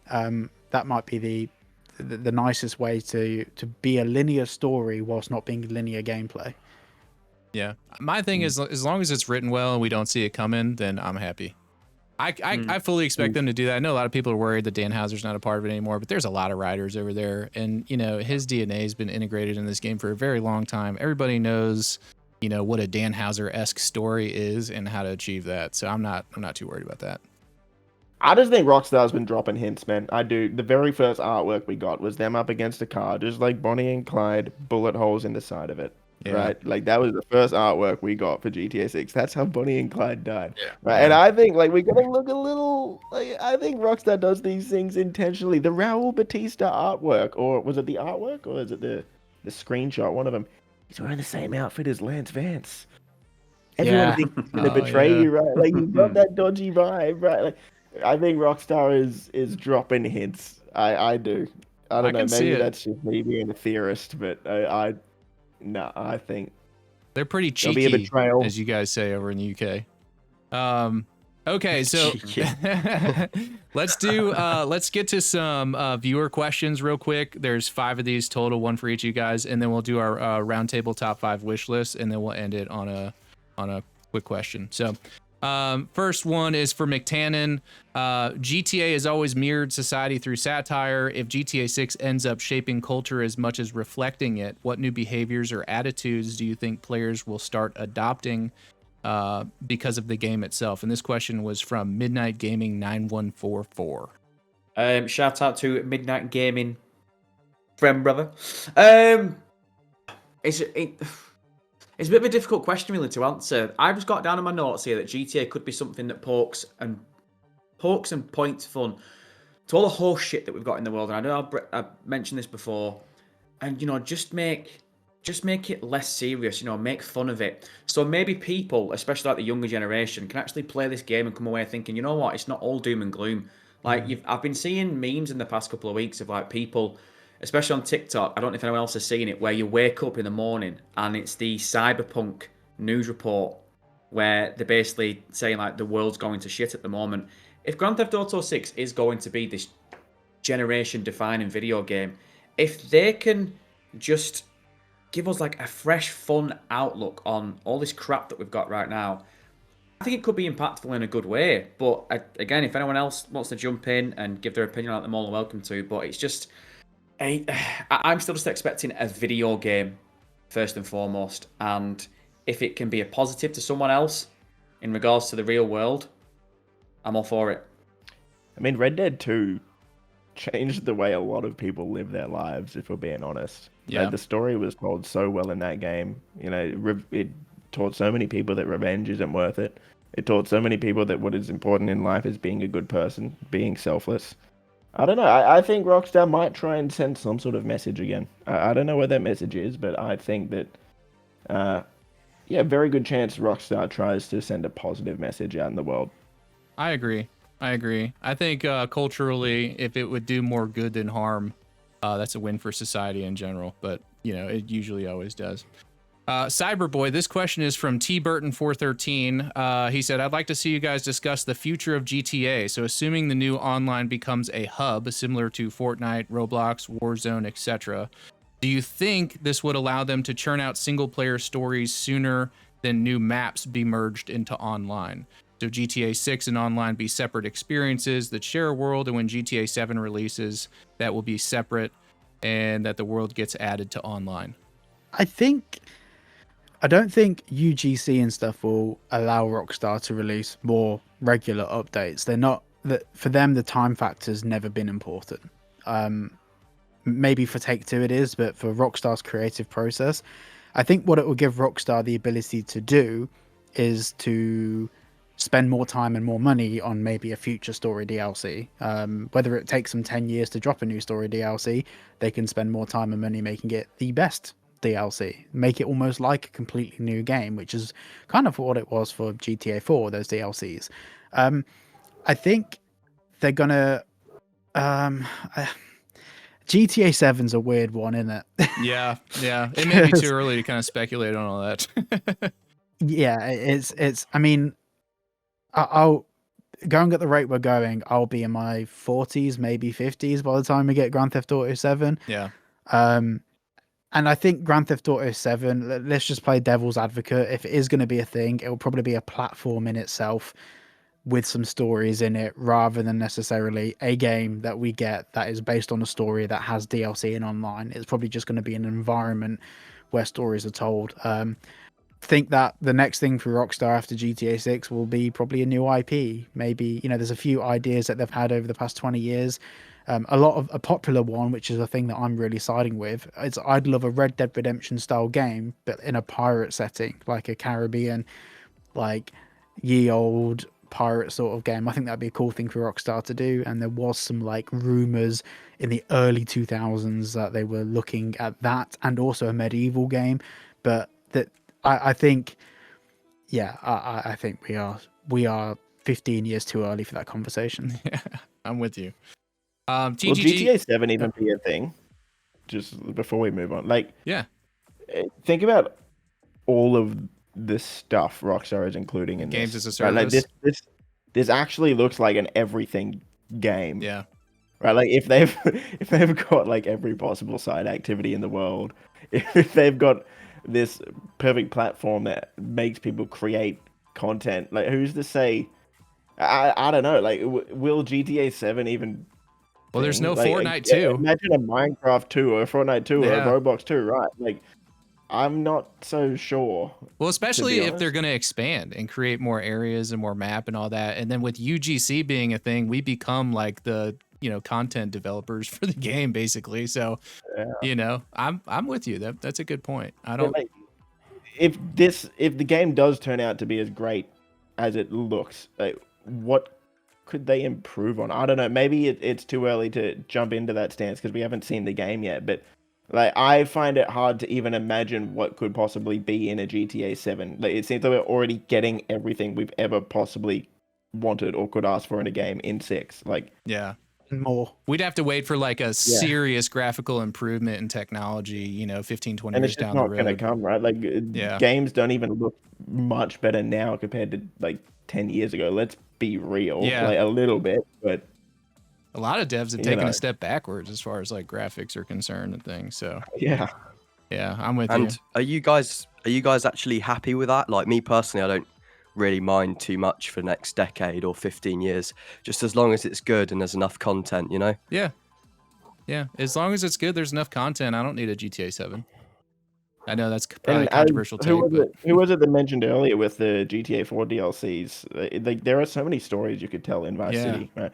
That might be the nicest way to be a linear story whilst not being linear gameplay. Yeah, my thing is, as long as it's written well and we don't see it coming, then I'm happy. I fully expect them to do that. I know a lot of people are worried that Dan Houser's not a part of it anymore, but there's a lot of writers over there, and you know his DNA has been integrated in this game for a very long time. Everybody knows, you know, what a Dan Houser-esque story is and how to achieve that. So I'm not too worried about that. I just think Rockstar's been dropping hints, man. I do. The very first artwork we got was them up against a car, just like Bonnie and Clyde, bullet holes in the side of it. Yeah. Right? Like, that was the first artwork we got for GTA 6. That's how Bonnie and Clyde died. Yeah. Right? And I think, like, we gotta look a little... Like, I think Rockstar does these things intentionally. The Raul Batista artwork, or was it the artwork, or is it the screenshot? One of them. He's wearing the same outfit as Lance Vance. Everyone Yeah. thinks he's gonna betray you, right? Like, you've got that dodgy vibe, right? Like, I think Rockstar is dropping hints. I do. I don't know. can see Maybe it. that's just me being a theorist, but I think They're pretty there'll be a cheeky, betrayal. as you guys say over in the UK. Okay, so let's get to some viewer questions real quick. There's 5 of these total, 1 for each of you guys, and then we'll do our roundtable top 5 wish list, and then we'll end it on a quick question. So first one is for McTannen. GTA has always mirrored society through satire. If GTA 6 ends up shaping culture as much as reflecting it, what new behaviors or attitudes do you think players will start adopting because of the game itself? And this question was from Midnight Gaming 9144. Shout out to Midnight Gaming, friend brother. It's a bit of a difficult question really to answer. I've just got down in my notes here that GTA could be something that pokes and points fun to all the horse shit that we've got in the world. And I know I've mentioned this before, and you know, just make it less serious. You know, make fun of it. So maybe people, especially like the younger generation, can actually play this game and come away thinking, you know what, it's not all doom and gloom. Like I've been seeing memes in the past couple of weeks of like people, especially on TikTok, I don't know if anyone else has seen it, where you wake up in the morning and it's the Cyberpunk news report where they're basically saying like the world's going to shit at the moment. If Grand Theft Auto 6 is going to be this generation-defining video game, if they can just give us like a fresh, fun outlook on all this crap that we've got right now, I think it could be impactful in a good way. But again, if anyone else wants to jump in and give their opinion on it, they're more than welcome to. But it's just... I'm still just expecting a video game first and foremost, and if it can be a positive to someone else in regards to the real world, I'm all for it. I mean, Red Dead 2 changed the way a lot of people live their lives, if we're being honest. Yeah. Like, the story was told so well in that game. You know, it taught so many people that revenge isn't worth it. It taught so many people that what is important in life is being a good person, being selfless. I don't know. I think Rockstar might try and send some sort of message again. I don't know what that message is, but I think that, very good chance Rockstar tries to send a positive message out in the world. I agree. I think culturally, if it would do more good than harm, that's a win for society in general. But, you know, it usually always does. CyberBoi, this question is from T Burton 413. He said, I'd like to see you guys discuss the future of GTA. So assuming the new online becomes a hub similar to Fortnite, Roblox, Warzone, etc., do you think this would allow them to churn out single player stories sooner than new maps be merged into online? So GTA 6 and online be separate experiences that share a world, and when GTA 7 releases, that will be separate and that the world gets added to online. I think I don't think UGC and stuff will allow Rockstar to release more regular updates. They're not that for them. The time factor's never been important. Maybe for Take-Two it is, but for Rockstar's creative process, I think what it will give Rockstar the ability to do is to spend more time and more money on maybe a future story DLC. Whether it takes them 10 years to drop a new story DLC, they can spend more time and money making it the best DLC, make it almost like a completely new game, which is kind of what it was for GTA 4, those DLCs. I think they're gonna GTA 7's a weird one, isn't it? Yeah. It may be too early to kind of speculate on all that. Yeah, it's I mean, I'll going at the rate we're going, I'll be in my 40s, maybe 50s by the time we get Grand Theft Auto 7. Yeah. And I think Grand Theft Auto 7, let's just play devil's advocate. If it is going to be a thing, it will probably be a platform in itself with some stories in it, rather than necessarily a game that we get that is based on a story that has DLC and online. It's probably just going to be an environment where stories are told. Think that the next thing for Rockstar after GTA 6 will be probably a new IP. Maybe, there's a few ideas that they've had over the past 20 years. A popular one, which is a thing that I'm really siding with, is I'd love a Red Dead Redemption style game, but in a pirate setting, like a Caribbean, like ye old pirate sort of game. I think that'd be a cool thing for Rockstar to do. And there was some like rumors in the early 2000s that they were looking at that, and also a medieval game. But that I think, I think we are 15 years too early for that conversation. Yeah, I'm with you. TGG... Will GTA 7 even be a thing? Just before we move on, think about all of this stuff Rockstar is including in games this. as a service. Right? This actually looks like an everything game. Yeah. Right. Like if they've got like every possible side activity in the world, if they've got this perfect platform that makes people create content, like who's to say? I don't know. Like, will GTA 7 even? Well, there's no Fortnite 2. Imagine a Minecraft 2 or a Fortnite 2 or a Roblox 2, right? Like, I'm not so sure. Well, especially if they're going to expand and create more areas and more map and all that. And then with UGC being a thing, we become like the, content developers for the game, basically. So, I'm with you. That's a good point. I don't. Like, if the game does turn out to be as great as it looks, like, what could they improve on? I don't know. Maybe it's too early to jump into that stance because we haven't seen the game yet. But like, I find it hard to even imagine what could possibly be in a GTA 7. Like, it seems that we're already getting everything we've ever possibly wanted or could ask for in a game in 6. Like, yeah. More. We'd have to wait for like a serious graphical improvement in technology, 15, 20 and years it's just down the not road. going to come, right? Like, games don't even look much better now compared to like 10 years ago. Let's be real. Yeah. Like, a little bit, but a lot of devs have taken a step backwards as far as like graphics are concerned and things. So yeah, I'm with you. And are you guys actually happy with that? Like me personally, I don't really mind too much for the next decade or 15 years, just as long as it's good and there's enough content, Yeah. As long as it's good, there's enough content. I don't need a GTA 7. I know that's probably a controversial take. Who was it that mentioned earlier with the GTA 4 DLCs? Like, there are so many stories you could tell in Vice City, right?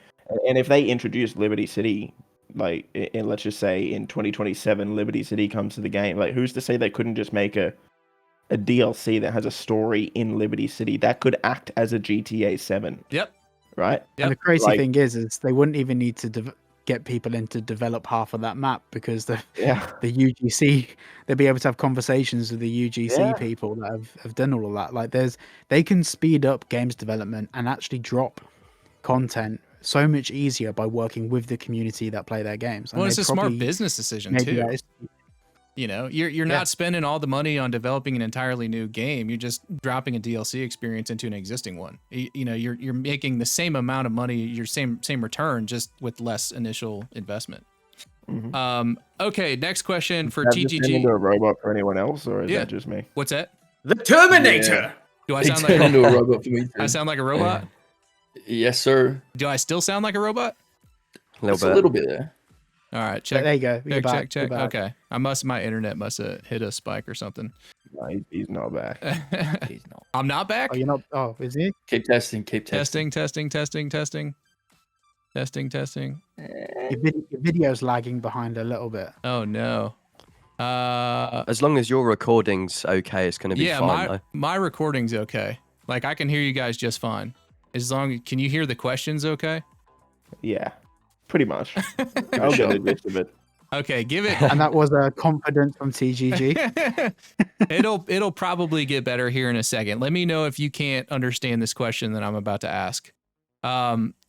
And if they introduce Liberty City, like, and let's just say in 2027, Liberty City comes to the game, like, who's to say they couldn't just make a DLC that has a story in Liberty City that could act as a GTA 7? Yep. Right? Yep. And the crazy thing is they wouldn't even need to get people in to develop half of that map, because the UGC, they'll be able to have conversations with the UGC people that have done all of that. Like, they can speed up games development and actually drop content so much easier by working with the community that play their games. Well, it's a smart business decision too. You're not spending all the money on developing an entirely new game. You're just dropping a DLC experience into an existing one. You're making the same amount of money, your same return, just with less initial investment. Mm-hmm. Okay, next question for Does TGG. that turn into a robot for anyone else, or is that just me? What's that? The Terminator. Do I It sound like turned into a robot for me too. I sound like a robot? Yes, sir. Do I still sound like a robot? A little bit there. All right, But check. there you go. You're Check, back. check, check. You're back. Okay, my internet must have hit a spike or something. No, he's not back. He's not. I'm not back. Oh, you're not. Oh, is he? Keep testing. Keep testing. Testing. Your video's lagging behind a little bit. Oh no. As long as your recording's okay, it's gonna be fine. Though. my recording's okay. Like I can hear you guys just fine. Can you hear the questions okay? Yeah, pretty much. I'll get the gist of it. Okay, give it. And that was a confidence from TGG. It'll probably get better here in a second. Let me know if you can't understand this question that I'm about to ask.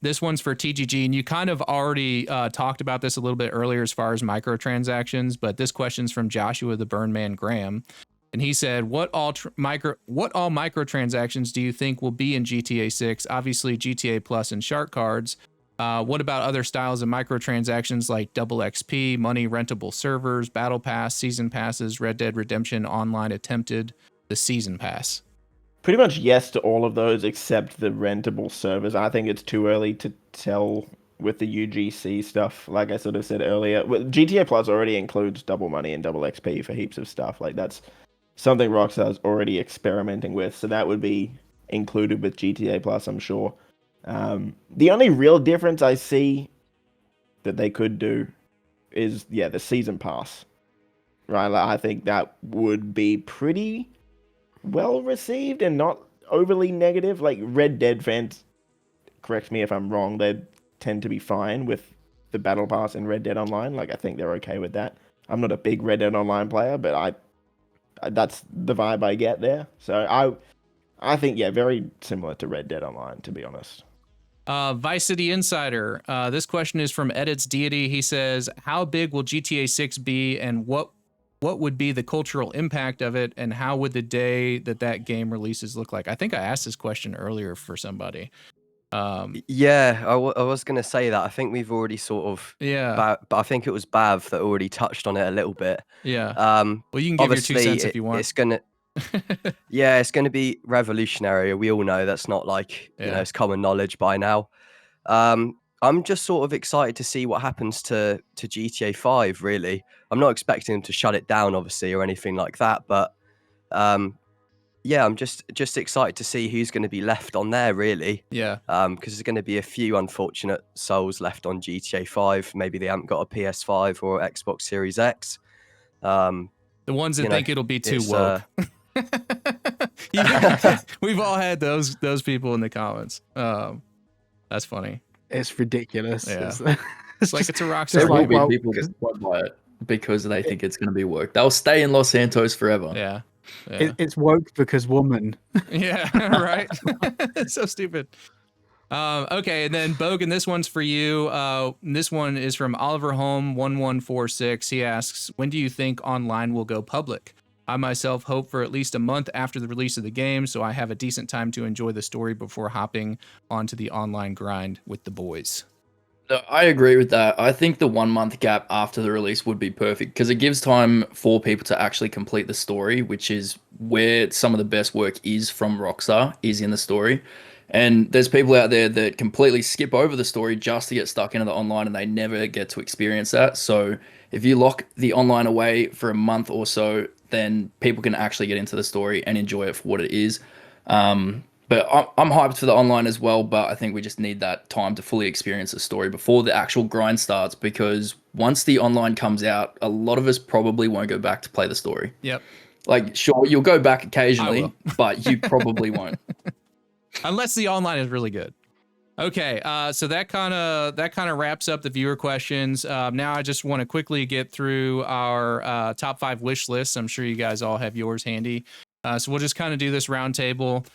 This one's for TGG, and you kind of already talked about this a little bit earlier as far as microtransactions, but this question's from Joshua the Burnman Graham, and he said, "What all microtransactions do you think will be in GTA 6? Obviously, GTA Plus and shark cards. What about other styles of microtransactions like double XP, money rentable servers, battle pass, season passes, Red Dead Redemption Online Attempted, the season pass?" Pretty much yes to all of those except the rentable servers. I think it's too early to tell with the UGC stuff. Like I sort of said earlier, GTA Plus already includes double money and double XP for heaps of stuff. Like that's something Rockstar's already experimenting with. So that would be included with GTA Plus, I'm sure. The only real difference I see that they could do is, the season pass. Right? Like, I think that would be pretty well received and not overly negative. Like Red Dead fans, correct me if I'm wrong, they tend to be fine with the battle pass in Red Dead Online. Like I think they're okay with that. I'm not a big Red Dead Online player, but that's the vibe I get there. So I think very similar to Red Dead Online, to be honest. Vice City Insider. This question is from Edits Deity. He says, "How big will GTA 6 be, and what would be the cultural impact of it, and how would the day that game releases look like?" I think I asked this question earlier for somebody. I was going to say that. I think we've already sort of... Yeah. But I think it was Bav that already touched on it a little bit. Yeah. Well, you can give your 2 obviously, cents if you want. It's going to... Yeah, it's going to be revolutionary. We all know that's not like, it's common knowledge by now. I'm just sort of excited to see what happens to GTA 5, really. I'm not expecting them to shut it down, obviously, or anything like that. But, I'm just excited to see who's going to be left on there, really. Yeah. Because there's going to be a few unfortunate souls left on GTA 5. Maybe they haven't got a PS5 or Xbox Series X. The ones that think it'll be too woke. We've all had those people in the comments. That's funny. It's ridiculous. Yeah. It's like it's a Rockstar There will game. be people that won't buy it because they think it's going to be woke. They'll stay in Los Santos forever. Yeah. It's woke because woman. Yeah, right. It's so stupid. Okay, and then Bogan, this one's for you. This one is from Oliver Home 1146. He asks, "When do you think online will go public? I myself hope for at least a month after the release of the game, so I have a decent time to enjoy the story before hopping onto the online grind with the boys." No, I agree with that. I think the 1 month gap after the release would be perfect because it gives time for people to actually complete the story, which is where some of the best work is from Rockstar, is in the story. And there's people out there that completely skip over the story just to get stuck into the online and they never get to experience that. So if you lock the online away for a month or so, then people can actually get into the story and enjoy it for what it is. But I'm hyped for the online as well, but I think we just need that time to fully experience the story before the actual grind starts, because once the online comes out, a lot of us probably won't go back to play the story. Yep. Like, sure, you'll go back occasionally, but you probably won't. Unless the online is really good. Okay, so that kind of wraps up the viewer questions. Now I just want to quickly get through our top 5 wish lists. I'm sure you guys all have yours handy. So we'll just kind of do this roundtable.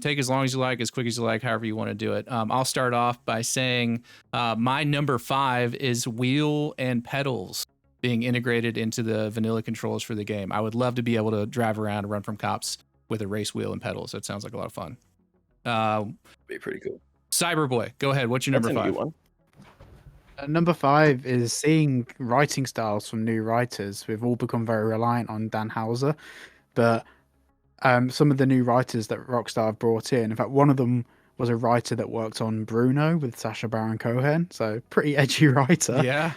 Take as long as you like, as quick as you like, however you want to do it. I'll start off by saying my number 5 is wheel and pedals being integrated into the vanilla controls for the game. I would love to be able to drive around and run from cops with a race wheel and pedals. That sounds like a lot of fun. Be pretty cool. CyberBoi, go ahead. What's your number 5? One. Number 5 is seeing writing styles from new writers. We've all become very reliant on Dan Houser, but some of the new writers that Rockstar have brought in fact, one of them was a writer that worked on Bruno with Sacha Baron Cohen, so pretty edgy writer. Yeah.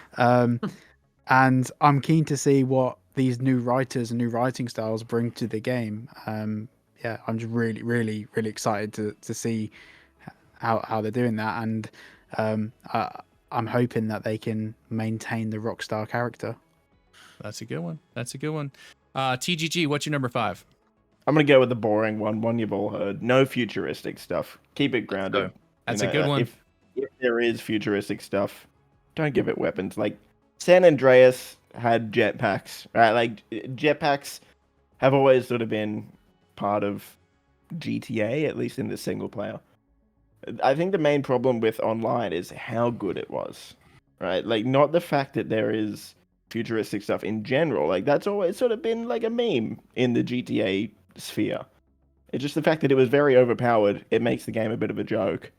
And I'm keen to see what these new writers and new writing styles bring to the game. Yeah, I'm just really, really, really excited to see how they're doing that, and I'm hoping that they can maintain the Rockstar character. That's a good one. That's a good one. TGG, what's your number 5? I'm gonna go with the boring one you've all heard. No futuristic stuff. Keep it grounded. That's a good one. If there is futuristic stuff, don't give it weapons. Like San Andreas had jetpacks, right? Like jetpacks have always sort of been part of GTA, at least in the single player. I think the main problem with online is how good it was, right? Like not the fact that there is futuristic stuff in general. Like that's always sort of been like a meme in the GTA sphere. It's just the fact that it was very overpowered. It makes the game a bit of a joke.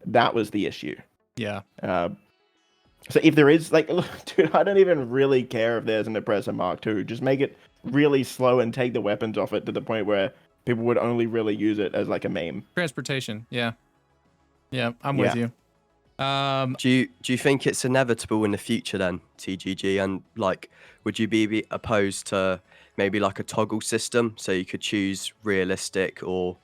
That was the issue. Yeah. So if there is like, dude, I don't even really care if there's an Oppressor MK2. Just make it really slow and take the weapons off it to the point where people would only really use it as like a meme. Transportation. Yeah. Yeah, I'm with you. Do you think it's inevitable in the future then, TGG? And like, would you be opposed to maybe like a toggle system so you could choose realistic or,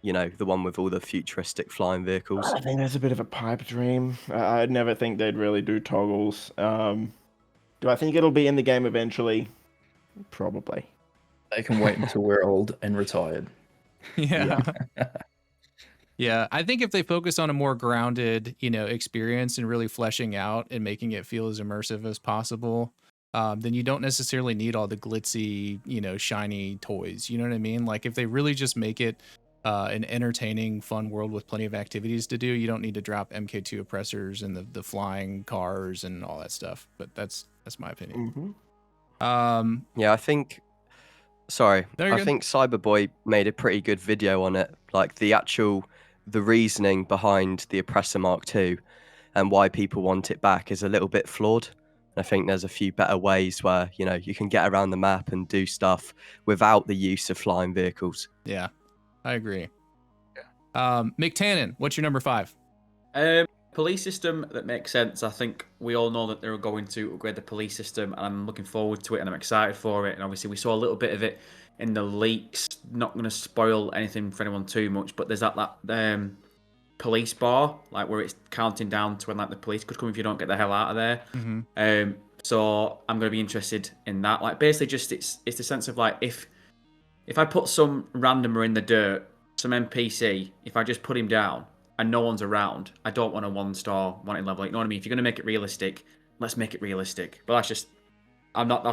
you know, the one with all the futuristic flying vehicles? I think that's a bit of a pipe dream. I'd never think they'd really do toggles. Do I think it'll be in the game eventually? Probably. They can wait until we're old and retired. Yeah. Yeah, I think if they focus on a more grounded, experience and really fleshing out and making it feel as immersive as possible, then you don't necessarily need all the glitzy, shiny toys. You know what I mean? Like if they really just make it an entertaining, fun world with plenty of activities to do, you don't need to drop MK2 oppressors and the flying cars and all that stuff. But that's my opinion. Mm-hmm. Yeah, I think CyberBoi made a pretty good video on it, like the reasoning behind the Oppressor MK2 and why people want it back is a little bit flawed. I think there's a few better ways where, you can get around the map and do stuff without the use of flying vehicles. Yeah, I agree. McTannen, what's your number 5? Police system that makes sense. I think we all know that they're going to upgrade the police system, and I'm looking forward to it, and I'm excited for it. And obviously, we saw a little bit of it in the leaks. Not going to spoil anything for anyone too much, but there's that police bar, like where it's counting down to when like the police could come if you don't get the hell out of there. Mm-hmm. So I'm going to be interested in that. Like basically, just it's the sense of like if I put some randomer in the dirt, some NPC, if I just put him down and no one's around, I don't want a 1-star wanted level. You know what I mean? If you're going to make it realistic, let's make it realistic. But that's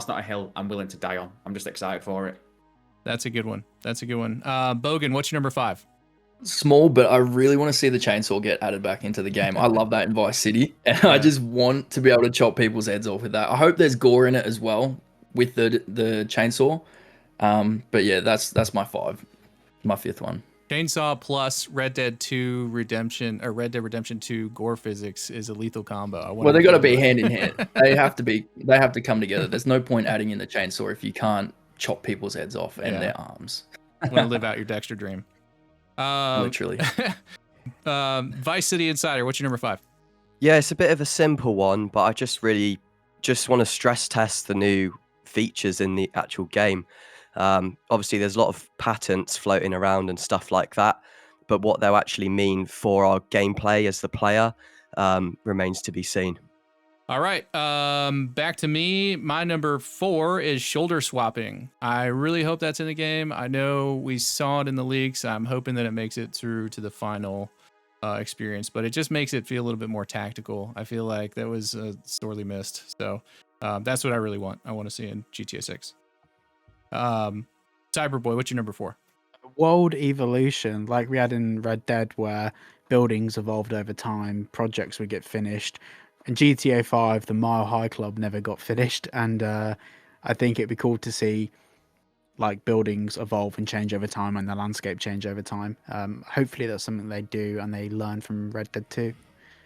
not a hill I'm willing to die on. I'm just excited for it. That's a good one. Bogan, what's your number 5? Small, but I really want to see the chainsaw get added back into the game. I love that in Vice City, and I just want to be able to chop people's heads off with that. I hope there's gore in it as well with the chainsaw. But yeah, that's my 5, my 5th one. Chainsaw plus Red Dead 2 Redemption or Red Dead Redemption 2 gore physics is a lethal combo. Well, they got to be hand in hand. They have to come together. There's no point adding in the chainsaw if you can't chop people's heads off and their arms. Want to live out your Dexter dream. Literally. Vice City Insider, what's your number 5? Yeah, it's a bit of a simple one, but I just want to stress test the new features in the actual game. Obviously, there's a lot of patents floating around and stuff like that, but what they'll actually mean for our gameplay as the player remains to be seen. All right, back to me. My number 4 is shoulder swapping. I really hope that's in the game. I know we saw it in the leaks. I'm hoping that it makes it through to the final experience, but it just makes it feel a little bit more tactical. I feel like that was sorely missed. So that's what I really want. I want to see in GTA 6. CyberBoi, what's your number 4? World evolution, like we had in Red Dead, where buildings evolved over time, projects would get finished. In GTA 5, the Mile High Club never got finished, and I think it'd be cool to see like buildings evolve and change over time and the landscape change over time. Hopefully that's something they do and they learn from Red Dead 2.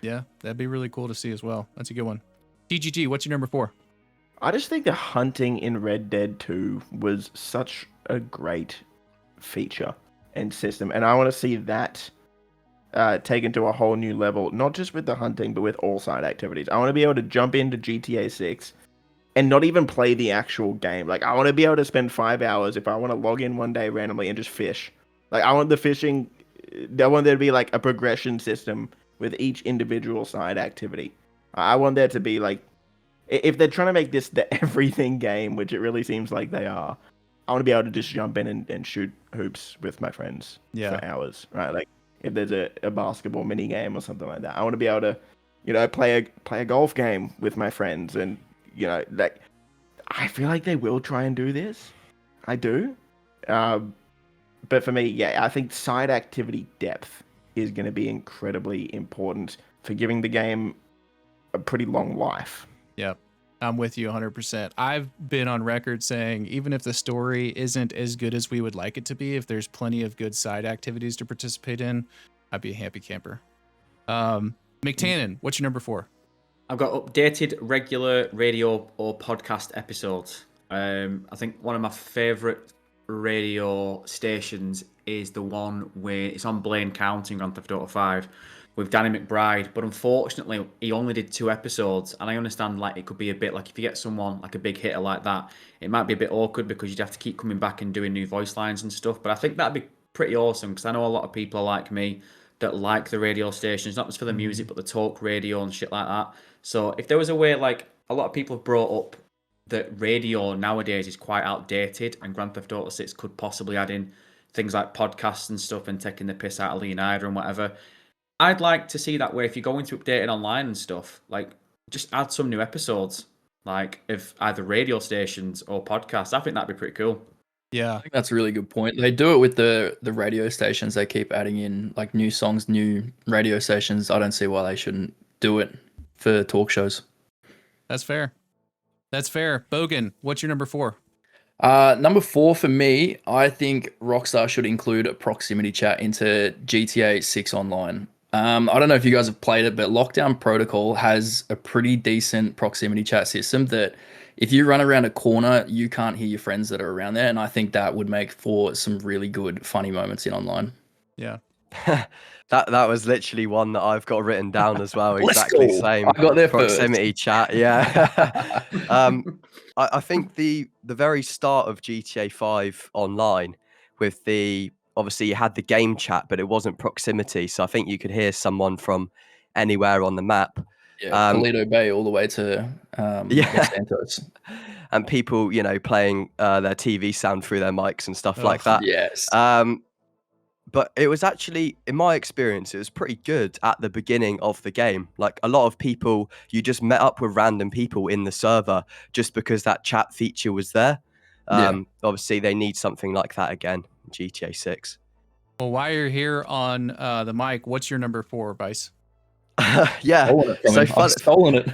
Yeah, that'd be really cool to see as well. That's a good one. TGG, what's your number 4? I just think the hunting in Red Dead 2 was such a great feature and system, and I want to see that taken to a whole new level, not just with the hunting, but with all side activities. I want to be able to jump into GTA 6 and not even play the actual game. Like, I want to be able to spend 5 hours if I want to log in one day randomly and just fish. Like, I want the fishing, I want there to be like a progression system with each individual side activity. I want there to be like, if they're trying to make this the everything game, which it really seems like they are, I want to be able to just jump in and shoot hoops with my friends for hours, right? Like, if there's a basketball mini game or something like that, I want to be able to, play a golf game with my friends, and like, I feel like they will try and do this. I do, but for me, yeah, I think side activity depth is going to be incredibly important for giving the game a pretty long life. Yep. I'm with you 100%. I've been on record saying even if the story isn't as good as we would like it to be, if there's plenty of good side activities to participate in, I'd be a happy camper. McTannen, what's your number 4? I've got updated regular radio or podcast episodes. I think one of my favourite radio stations is the one where it's on Blaine County in Grand Theft Auto 5 with Danny McBride, but unfortunately he only did 2 episodes, and I understand like it could be a bit like if you get someone like a big hitter like that, it might be a bit awkward because you'd have to keep coming back and doing new voice lines and stuff, but I think that'd be pretty awesome because I know a lot of people are like me that like the radio stations, not just for the music but the talk radio and shit like that. So if there was a way, like a lot of people have brought up that radio nowadays is quite outdated and Grand Theft Auto 6 could possibly add in things like podcasts and stuff and taking the piss out of Leonidas and whatever. I'd like to see that where if you're going to update it online and stuff, like just add some new episodes, like of either radio stations or podcasts. I think that'd be pretty cool. Yeah, I think that's a really good point. They do it with the radio stations. They keep adding in like new songs, new radio stations. I don't see why they shouldn't do it for talk shows. That's fair. That's fair. Bogan, what's your number 4? Number 4 for me, I think Rockstar should include a proximity chat into GTA 6 Online. I don't know if you guys have played it, but Lockdown Protocol has a pretty decent proximity chat system that if you run around a corner, you can't hear your friends that are around there. And I think that would make for some really good, funny moments in online. Yeah. That was literally one that I've got written down as well. Exactly same. I got there proximity first. chat. Yeah. I think the very start of GTA 5 online with obviously you had the game chat, but it wasn't proximity. So I think you could hear someone from anywhere on the map. Yeah, Toledo Bay all the way to Los Santos. And people, playing their TV sound through their mics and stuff like that. Yes. But it was actually, in my experience, it was pretty good at the beginning of the game. Like a lot of people, you just met up with random people in the server just because that chat feature was there. Obviously, they need something like that again in GTA 6. Well, while you're here on the mic, what's your number 4, Vice? Yeah. I've stolen it.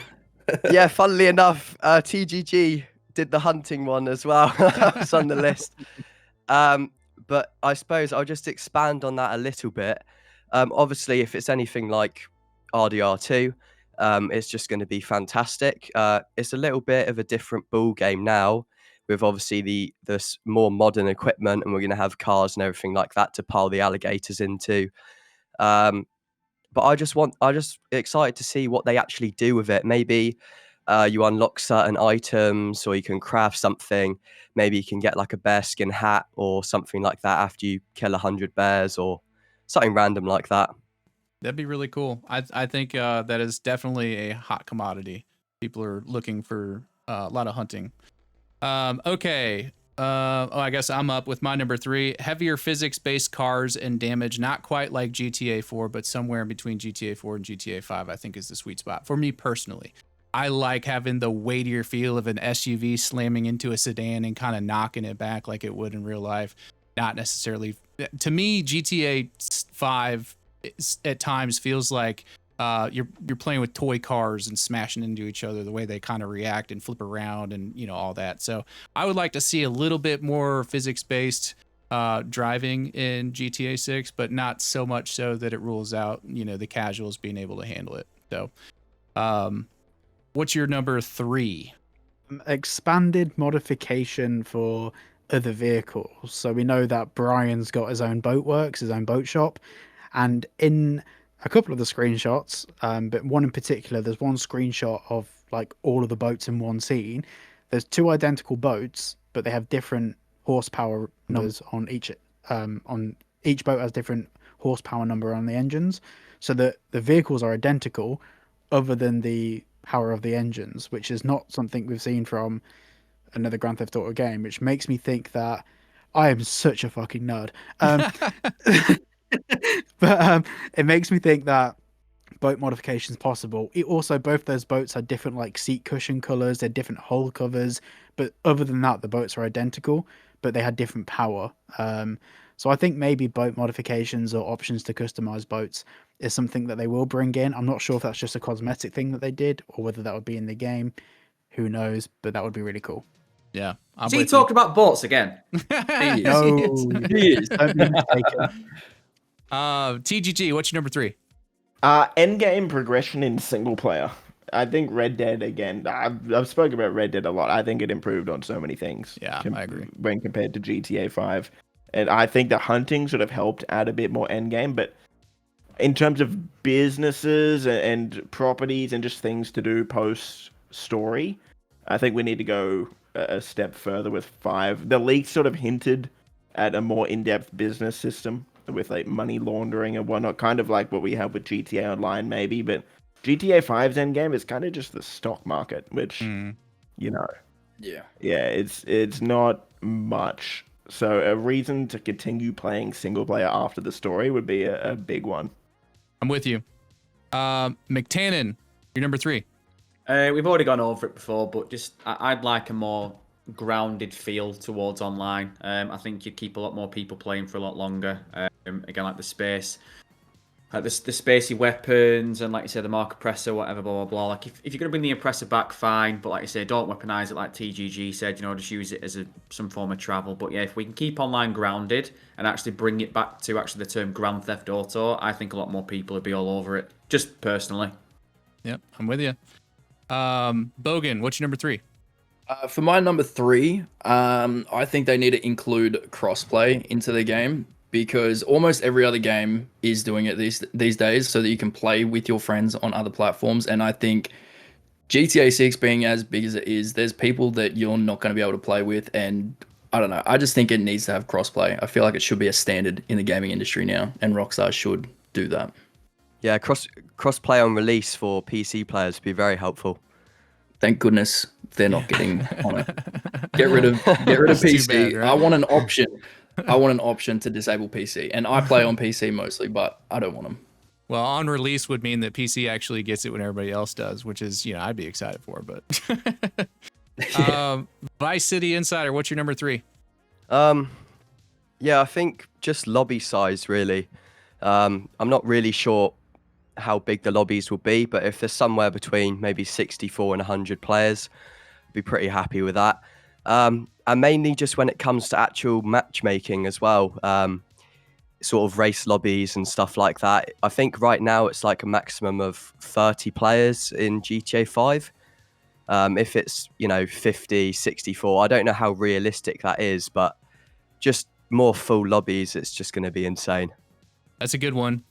Yeah, funnily enough, TGG did the hunting one as well. It's on the list. But I suppose I'll just expand on that a little bit. Obviously, if it's anything like RDR2, it's just going to be fantastic. It's a little bit of a different ball game now with obviously the more modern equipment, and we're going to have cars and everything like that to pile the alligators into. But I just excited to see what they actually do with it. Maybe you unlock certain items, or you can craft something. Maybe you can get like a bearskin hat or something like that after you kill 100 bears or something random like that. That'd be really cool. I think that is definitely a hot commodity. People are looking for a lot of hunting. Okay. I guess I'm up with my number 3. Heavier physics-based cars and damage, not quite like GTA 4, but somewhere in between GTA 4 and GTA 5, I think is the sweet spot for me personally. I like having the weightier feel of an SUV slamming into a sedan and kind of knocking it back like it would in real life. Not necessarily. To me, GTA 5 at times feels like you're playing with toy cars and smashing into each other, the way they kind of react and flip around and all that. So I would like to see a little bit more physics-based driving in GTA 6, but not so much so that it rules out the casuals being able to handle it. So what's your number 3? Expanded modification for other vehicles. So we know that Brian's got his own boat works, his own boat shop, And in a couple of the screenshots, but one in particular, there's one screenshot of like all of the boats in one scene. There's two identical boats, but they have different horsepower numbers on each. On each boat has different horsepower number on the engines, so that the vehicles are identical, other than the power of the engines, which is not something we've seen from another Grand Theft Auto game, which makes me think that I am such a fucking nerd. But it makes me think that boat modifications possible. It also, both those boats had different like seat cushion colors, they're different hull covers, but other than that, the boats are identical, but they had different power. So I think maybe boat modifications or options to customize boats is something that they will bring in. I'm not sure if that's just a cosmetic thing that they did or whether that would be in the game. Who knows? But that would be really cool. Yeah. Has he talked about boats again? No, He is. don't be mistaken. TGG, what's your number 3? Endgame progression in single player. I think Red Dead, again, I've spoken about Red Dead a lot. I think it improved on so many things. Yeah, I agree. When compared to GTA 5. And I think the hunting sort of helped add a bit more endgame. But in terms of businesses and properties and just things to do post-story, I think we need to go a step further with 5. The leak sort of hinted at a more in-depth business system with like money laundering and whatnot, kind of like what we have with GTA Online maybe, but GTA 5's endgame is kind of just the stock market, which, you know, yeah, it's not much. So a reason to continue playing single player after the story would be a big one. I'm with you. McTannen, your number 3. We've already gone over it before, but just I'd like a more grounded feel towards online. I think you'd keep a lot more people playing for a lot longer. Again, like the space, like the spacey weapons, and like you said, the Mark Oppressor, whatever, blah blah blah. Like if you're gonna bring the Oppressor back, fine. But like you say, don't weaponize it like TGG said. You know, just use it as some form of travel. But yeah, if we can keep online grounded and actually bring it back to actually the term Grand Theft Auto, I think a lot more people would be all over it. Just personally. Yep, I'm with you. Bogan, what's your number 3? For my number 3, I think they need to include crossplay into the game, because almost every other game is doing it these days, so that you can play with your friends on other platforms. And I think GTA 6 being as big as it is, there's people that you're not going to be able to play with, and I don't know. I just think it needs to have crossplay. I feel like it should be a standard in the gaming industry now, and Rockstar should do that. Yeah, crossplay on release for PC players would be very helpful. Thank goodness they're not getting on it. Get rid of PC. Bad, right? I want an option. I want an option to disable PC, and I play on PC mostly, but I don't want them. Well, on release would mean that PC actually gets it when everybody else does, which is, I'd be excited for. But Vice City Insider, what's your number 3? Yeah, I think just lobby size really. I'm not really sure how big the lobbies will be, but if there's somewhere between maybe 64 and 100 players, I'd be pretty happy with that. And mainly just when it comes to actual matchmaking as well, sort of race lobbies and stuff like that. I think right now it's like a maximum of 30 players in GTA 5. If it's, 50, 64, I don't know how realistic that is, but just more full lobbies, it's just going to be insane. That's a good one.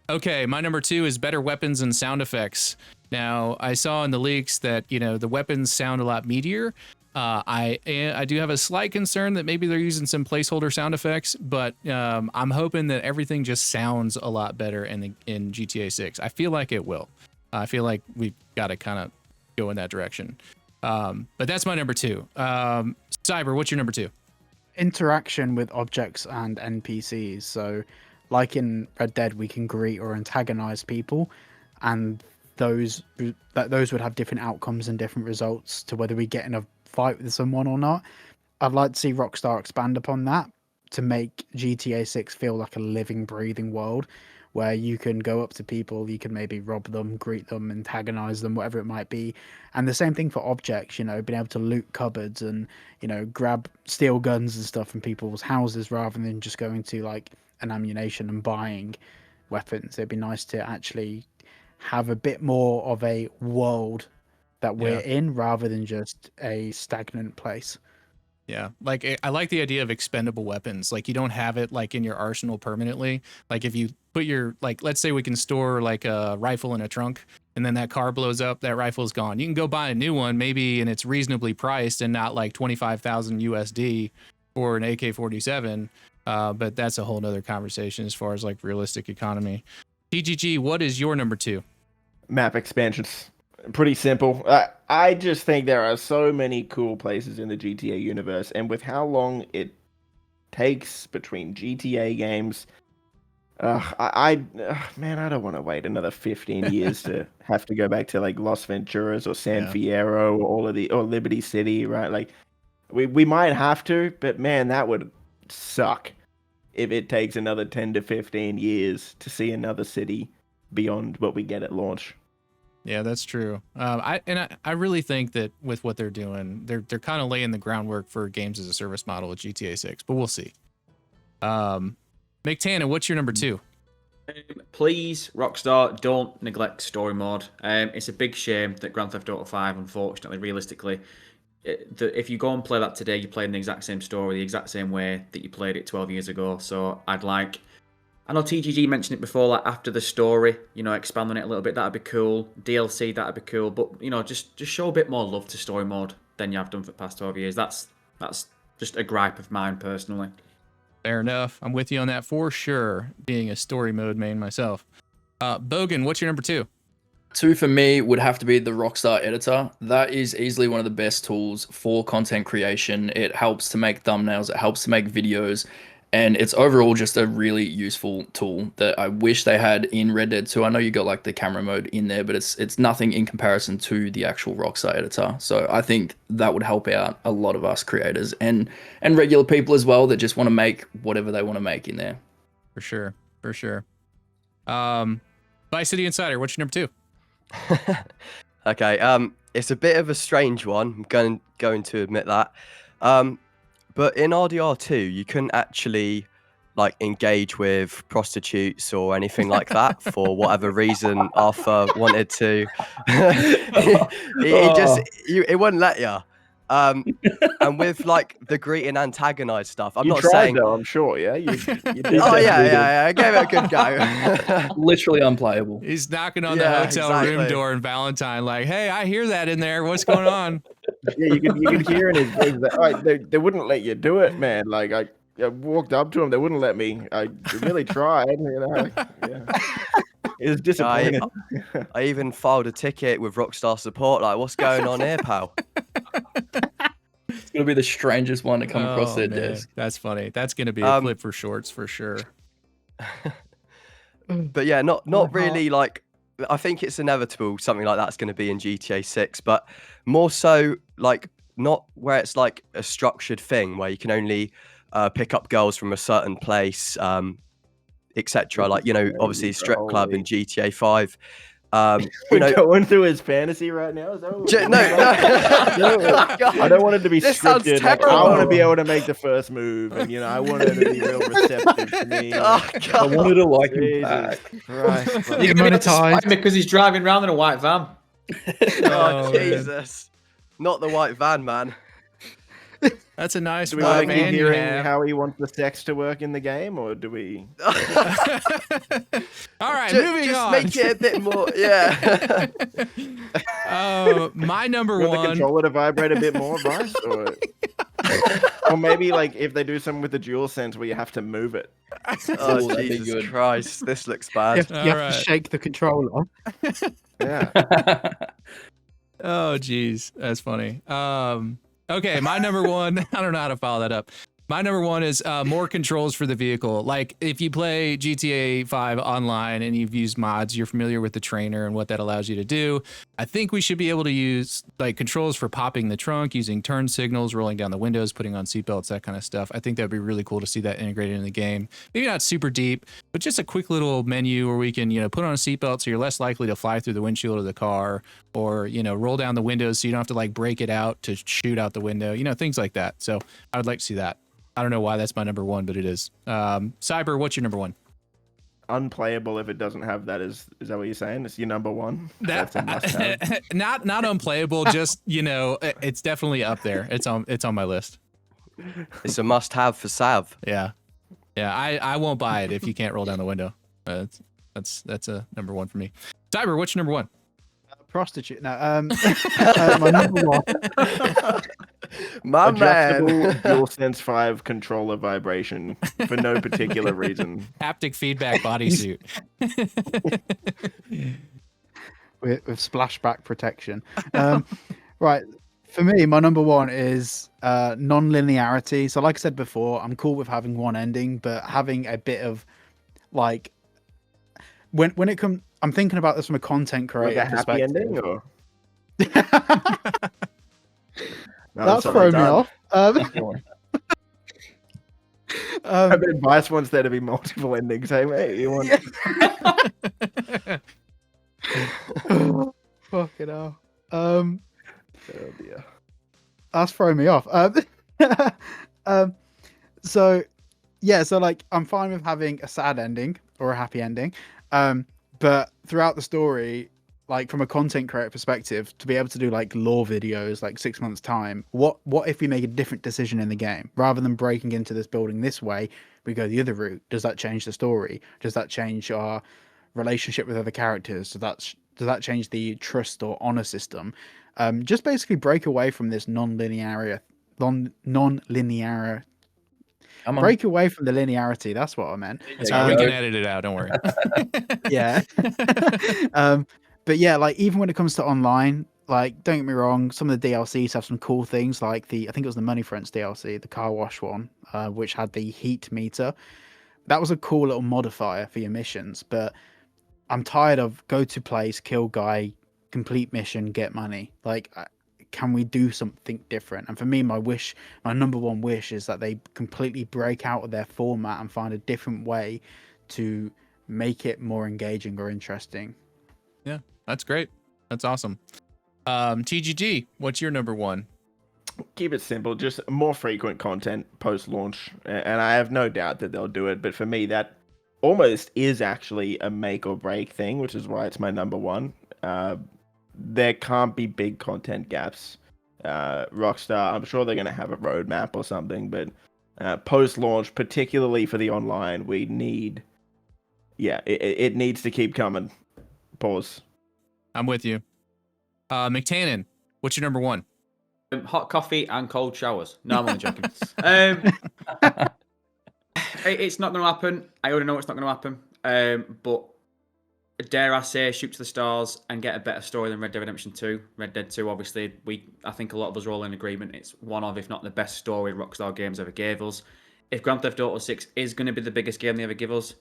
Okay, my number 2 is better weapons and sound effects. Now, I saw in the leaks that, the weapons sound a lot meatier. I do have a slight concern that maybe they're using some placeholder sound effects, but I'm hoping that everything just sounds a lot better in GTA 6. I feel like it will. I feel like we've got to kind of go in that direction. But that's my number 2. Cyber, what's your number 2? Interaction with objects and NPCs. So like in Red Dead, we can greet or antagonize people, and those would have different outcomes and different results to whether we get in a fight with someone or not. I'd like to see Rockstar expand upon that to make GTA 6 feel like a living, breathing world where you can go up to people, you can maybe rob them, greet them, antagonize them, whatever it might be. And the same thing for objects, being able to loot cupboards and, grab steel guns and stuff from people's houses rather than just going to like an ammunition and buying weapons. It'd be nice to actually have a bit more of a world that we're in rather than just a stagnant place. Yeah, like I like the idea of expendable weapons. Like you don't have it like in your arsenal permanently. Like if you put your like, let's say we can store like a rifle in a trunk, and then that car blows up, that rifle is gone. You can go buy a new one maybe, and it's reasonably priced and not like 25,000 USD for an AK-47. But that's a whole nother conversation as far as like realistic economy. TGG, what is your number 2? Map expansions. Pretty simple. I just think there are so many cool places in the GTA universe, and with how long it takes between GTA games, man, I don't want to wait another 15 years to have to go back to like Los Venturas or San Fierro or Liberty City, right? Like, we might have to, but man, that would suck if it takes another 10 to 15 years to see another city beyond what we get at launch. Yeah, that's true. I really think that with what they're doing, they're kind of laying the groundwork for games as a service model at GTA 6, but we'll see. McTannen, what's your number 2? Please, Rockstar, don't neglect story mode. It's a big shame that Grand Theft Auto 5, unfortunately, realistically, if you go and play that today, you're playing the exact same story, the exact same way that you played it 12 years ago. So I know TGG mentioned it before, like after the story, expand on it a little bit, that'd be cool. DLC, that'd be cool. But, just show a bit more love to story mode than you have done for the past 12 years. That's just a gripe of mine, personally. Fair enough. I'm with you on that for sure, being a story mode main myself. Bogan, what's your number 2? 2 for me would have to be the Rockstar editor. That is easily one of the best tools for content creation. It helps to make thumbnails, it helps to make videos, and it's overall just a really useful tool that I wish they had in Red Dead 2. I know you got like the camera mode in there, but it's nothing in comparison to the actual Rockstar editor. So I think that would help out a lot of us creators and regular people as well that just want to make whatever they want to make in there. For sure. Vice City Insider, what's your number 2? Okay, it's a bit of a strange one. I'm going to admit that. But in RDR2, you couldn't actually like engage with prostitutes or anything like that for whatever reason. Arthur wanted to. It wouldn't let you. And with like the greet and antagonize stuff, I'm not saying though, I'm sure. Yeah, you did I gave it a good go. Literally unplayable. He's knocking on the hotel room door in Valentine, like, "Hey, I hear that in there. What's going on?" Yeah, you could hear in his voice that they wouldn't let you do it, man. Like I walked up to him, they wouldn't let me. I really tried, Yeah. It was disappointing. I even filed a ticket with Rockstar support. Like, what's going on here, pal? It's gonna be the strangest one to come across their desk. That's funny. That's gonna be a clip for shorts for sure. But yeah, not really like. I think it's inevitable something like that's going to be in GTA 6, but more so like not where it's like a structured thing where you can only pick up girls from a certain place, etc. Like, obviously strip club in GTA 5. Going through his fantasy right now. Is that what no. I don't want it to be This sounds scripted. Like, I terrible. want to be able to make the first move, and I want it to be real receptive to me. Oh, I God. wanted to like him Jesus back. Christ, bro. You're gonna have to spite him because he's driving around in a white van. Oh, man. Jesus. Not the white van, man. That's a nice Do we want to keep man you hearing have. how he wants the sex to work in the game, or do we? All right, moving just on. make it a bit more, yeah. My number You want the one. controller to vibrate a bit more, Vice? Or maybe like if they do something with the dual sense where you have to move it. Oh, Ooh, that'd be Jesus good. Christ, this looks You bad. have, you have Alright. to shake the controller. Yeah. Oh, geez, that's funny. Okay, my number one. I don't know how to follow that up. My number one is more controls for the vehicle. Like if you play GTA 5 online and you've used mods, you're familiar with the trainer and what that allows you to do. I think we should be able to use like controls for popping the trunk, using turn signals, rolling down the windows, putting on seatbelts, that kind of stuff. I think that'd be really cool to see that integrated in the game. Maybe not super deep, but just a quick little menu where we can, put on a seatbelt so you're less likely to fly through the windshield of the car, or, roll down the windows so you don't have to like break it out to shoot out the window, things like that. So I would like to see that. I don't know why that's my number one, but it is. Cyber, what's your number one? Unplayable if it doesn't have that. Is that what you're saying? It's your number one? That's a must-have. Not unplayable, just, it's definitely up there. It's on my list. It's a must-have for Sav. Yeah. I won't buy it if you can't roll down the window. That's a number one for me. Cyber, what's your number one? Prostitute. No, my number one. My Adjustable man. DualSense 5 controller vibration for no particular reason. Haptic feedback bodysuit. with splashback protection. Right. For me, my number one is non-linearity. So like I said before, I'm cool with having one ending, but having a bit of like when it comes, I'm thinking about this from a content creator Like a happy perspective. ending, or That's throwing me off. I've been advice wants there to be multiple endings. Hey mate, you want? Fucking hell. Oh dear. That's throwing me off. So like I'm fine with having a sad ending or a happy ending. But throughout the story, like from a content creator perspective, to be able to do like lore videos like 6 months time, what if we make a different decision in the game rather than breaking into this building this way, we go the other route? Does that change the story? Does that change our relationship with other characters? Does that change the trust or honor system? Just basically break away from this non-linear. Break away from the linearity. That's what I meant. We can edit it out. Don't worry. Yeah. But yeah, like even when it comes to online, like don't get me wrong, some of the DLCs have some cool things, like I think it was the Money Fronts DLC, the car wash one, which had the heat meter. That was a cool little modifier for your missions, but I'm tired of go to place, kill guy, complete mission, get money. Like, can we do something different? And for me, my number one wish is that they completely break out of their format and find a different way to make it more engaging or interesting. Yeah, that's great. That's awesome. TGG, what's your number one? Keep it simple, just more frequent content post-launch, and I have no doubt that they'll do it. But for me, that almost is actually a make or break thing, which is why it's my number one. There can't be big content gaps. Rockstar, I'm sure they're going to have a roadmap or something, but post-launch, particularly for the online, we need, it needs to keep coming. Pause. I'm with you. McTannen, what's your number one? Hot coffee and cold showers. No, I'm only joking. It's not going to happen. I already know it's not going to happen. But dare I say, shoot to the stars and get a better story than Red Dead Redemption 2. Red Dead 2, obviously, I think a lot of us are all in agreement. It's one of, if not the best story Rockstar games ever gave us. If Grand Theft Auto 6 is going to be the biggest game they ever give us,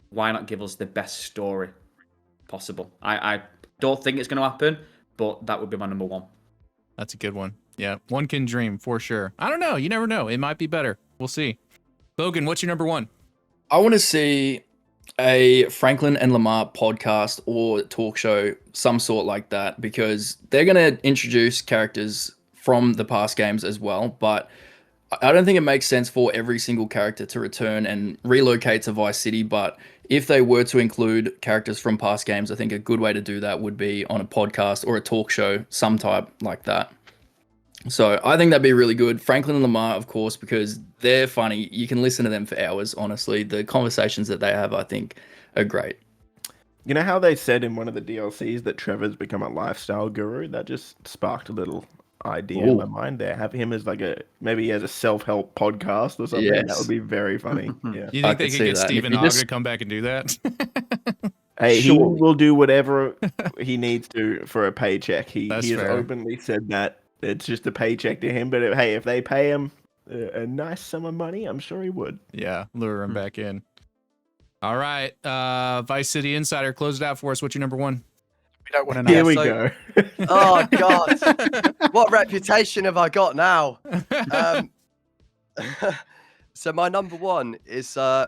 why not give us the best story possible? I don't think it's going to happen, but that would be my number one. That's a good one. Yeah, one can dream for sure. I don't know. You never know. It might be better. We'll see. Bogan, what's your number one? I want to see a Franklin and Lamar podcast or talk show, some sort like that, because they're going to introduce characters from the past games as well. But I don't think it makes sense for every single character to return and relocate to Vice City. But if they were to include characters from past games, I think a good way to do that would be on a podcast or a talk show, some type like that. So I think that'd be really good. Franklin and Lamar, of course, because they're funny. You can listen to them for hours, honestly. The conversations that they have, I think, are great. You know how they said in one of the DLCs that Trevor's become a lifestyle guru? That just sparked a little idea in my mind there. Have him as maybe he has a self-help podcast or something. Yes. That would be very funny. Yeah. You think they could get Stephen Ogg to come back and do that? Hey, Surely. he will do whatever he needs to for a paycheck. He has fair. openly said that. It's just a paycheck to him, but if they pay him a nice sum of money, I'm sure he would. Yeah, lure him back in. All right, Vice City Insider, close it out for us. What's your number one? We don't want to know. Here we so- go. Oh God, what reputation have I got now? So my number one is I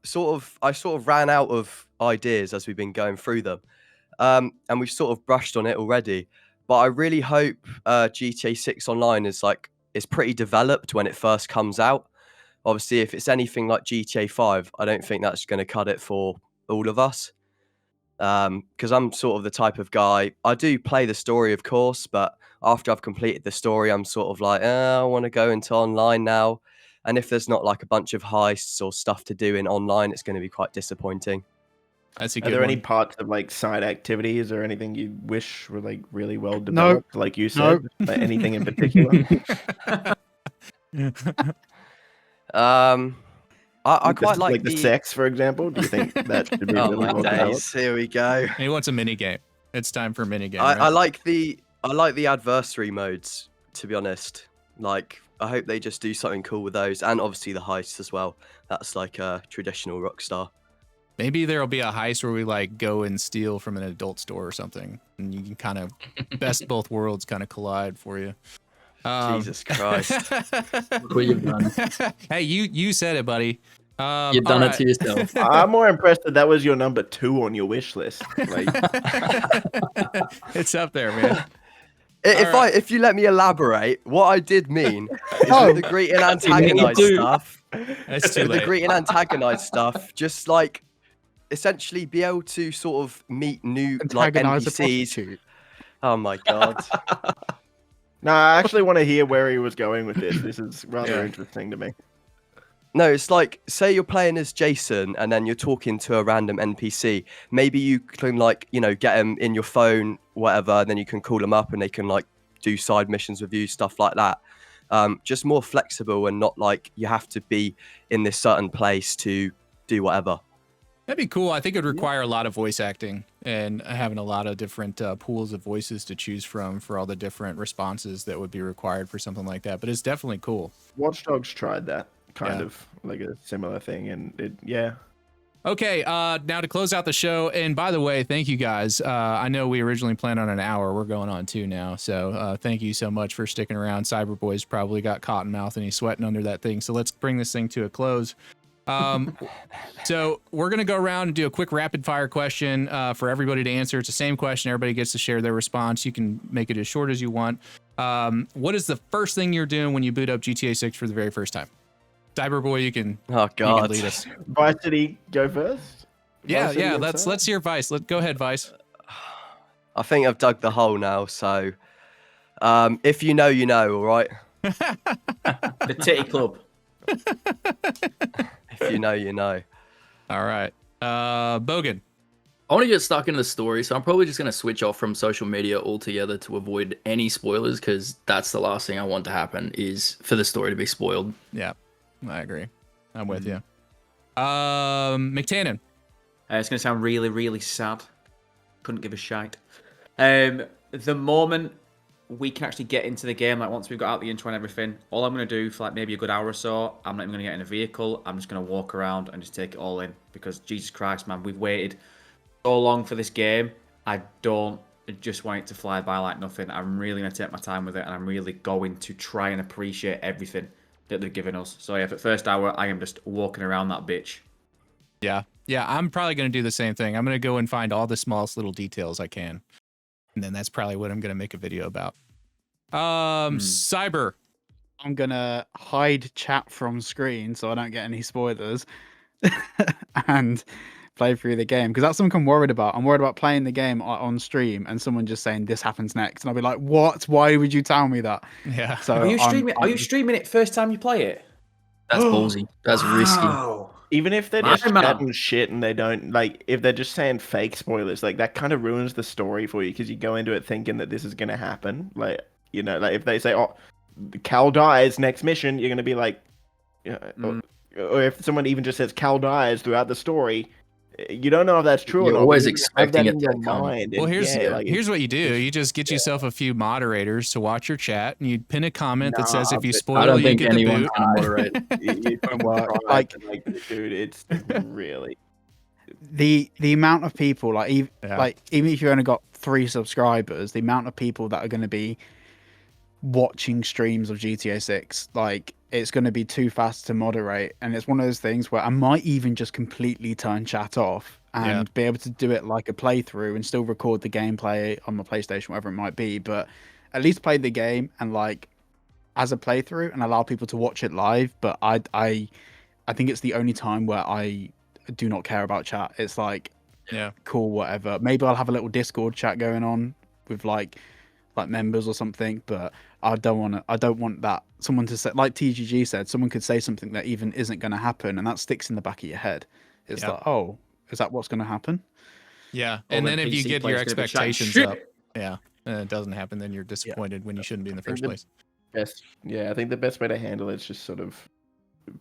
sort of ran out of ideas as we've been going through them, and we've sort of brushed on it already. But I really hope GTA 6 Online is pretty developed when it first comes out. Obviously, if it's anything like GTA 5, I don't think that's going to cut it for all of us. because I'm sort of the type of guy. I do play the story, of course, but after I've completed the story, I'm sort of like, I want to go into online now. And if there's not like a bunch of heists or stuff to do in online, it's going to be quite disappointing. That's a Are good there one. any parts of like side activities or anything you wish were like really well developed, like you said? Like, anything in particular? I quite like the sex, for example. Do you think that should be Oh really my well developed? days! Here we go. He wants a mini game. It's time for a mini game. I Right? like the adversary modes. To be honest, like I hope they just do something cool with those, and obviously the heists as well. That's like a traditional Rockstar. Maybe there'll be a heist where we like go and steal from an adult store or something, and you can kind of best both worlds kind of collide for you. Jesus Christ! Look what you've done. Hey, you said it, buddy. You've done it to yourself. I'm more impressed that was your number 2 on your wish list. Like, It's up there, man. If you let me elaborate, what I did mean is with the greet and antagonize stuff. It's too With the late. greet and antagonize stuff, just like essentially be able to sort of meet new like Antagonize a NPCs. prostitute. Oh my god! no, I actually want to hear where he was going with this. This is rather Yeah. interesting to me. No, it's like say you're playing as Jason and then you're talking to a random NPC. Maybe you can like get them in your phone, whatever, and then you can call them up and they can like do side missions with you, stuff like that. Just more flexible and not like you have to be in this certain place to do whatever. That'd be cool. I think it'd require a lot of voice acting and having a lot of different pools of voices to choose from for all the different responses that would be required for something like that. But it's definitely cool. Watch Dogs tried that kind Yeah. of like a similar thing, and yeah. Okay, now to close out the show, and by the way, thank you guys. I know we originally planned on an hour. We're going on 2 now, so thank you so much for sticking around. CyberBoi's probably got cotton mouth and he's sweating under that thing, so let's bring this thing to a close. So we're going to go around and do a quick rapid fire question for everybody to answer. It's the same question. Everybody gets to share their response. You can make it as short as you want. What is the first thing you're doing when you boot up GTA 6 for the very first time? CyberBoi, you can Oh god! lead us. Vice, did he go first? Yeah, Vice, did he yeah. go Let's first? hear Vice. Go ahead, Vice. I think I've dug the hole now. So, if you know, you know. All right. The Titty Club. If you know, you know. All right. Bogan. I want to get stuck into the story, so I'm probably just going to switch off from social media altogether to avoid any spoilers, because that's the last thing I want to happen, is for the story to be spoiled. Yeah, I agree. I'm with you. McTannen. It's going to sound really, really sad. Couldn't give a shite. The moment we can actually get into the game, like once we've got out the intro and everything, all I'm going to do for like maybe a good hour or so, I'm not even going to get in a vehicle. I'm just going to walk around and just take it all in, because Jesus Christ, man, we've waited so long for this game. I don't just want it to fly by like nothing. I'm really going to take my time with it, and I'm really going to try and appreciate everything that they've given us. So yeah, for the first hour, I am just walking around that bitch. Yeah, I'm probably going to do the same thing. I'm going to go and find all the smallest little details I can. And then that's probably what I'm going to make a video about. Cyber. I'm gonna hide chat from screen so I don't get any spoilers, and play through the game, because that's something I'm worried about. I'm worried about playing the game on stream and someone just saying this happens next, and I'll be like, "What? Why would you tell me that?" Yeah. So Are you I'm- streaming? Are you streaming it first time you play it? That's ballsy. That's risky. Wow. Even if they're My just man. chatting shit and they don't like, if they're just saying fake spoilers, like that kind of ruins the story for you, because you go into it thinking that this is gonna happen. Like, like if they say, "Oh, Cal dies next mission," you're gonna be like, or if someone even just says Cal dies throughout the story, you don't know if that's true. You're or not, always but you have that expecting in it your to come. mind. Well, and here's what you do. You just get yourself a few moderators to watch your chat, and you pin a comment that says, Nah, if you but spoil, I don't you think get the anyone's boot. going to moderate. you Don't work. try, Like- but, like, dude, it's really. the amount of people like even Yeah. if you only got 3 subscribers, the amount of people that are going to be watching streams of GTA 6, like it's going to be too fast to moderate, and it's one of those things where I might even just completely turn chat off and be able to do it like a playthrough and still record the gameplay on my PlayStation, whatever it might be, but at least play the game and like as a playthrough and allow people to watch it live. But I think it's the only time where I do not care about chat. It's like Yeah. cool, whatever. Maybe I'll have a little Discord chat going on with like members or something, but I don't want that someone to say, like TGG said, someone could say something that even isn't going to happen, and that sticks in the back of your head. It's like, oh, is that what's going to happen? Yeah. All And the then if you PC get your players gonna be chatting expectations shit. up, and it doesn't happen, then you're disappointed when you shouldn't be in the first place. I think the best way to handle it is just sort of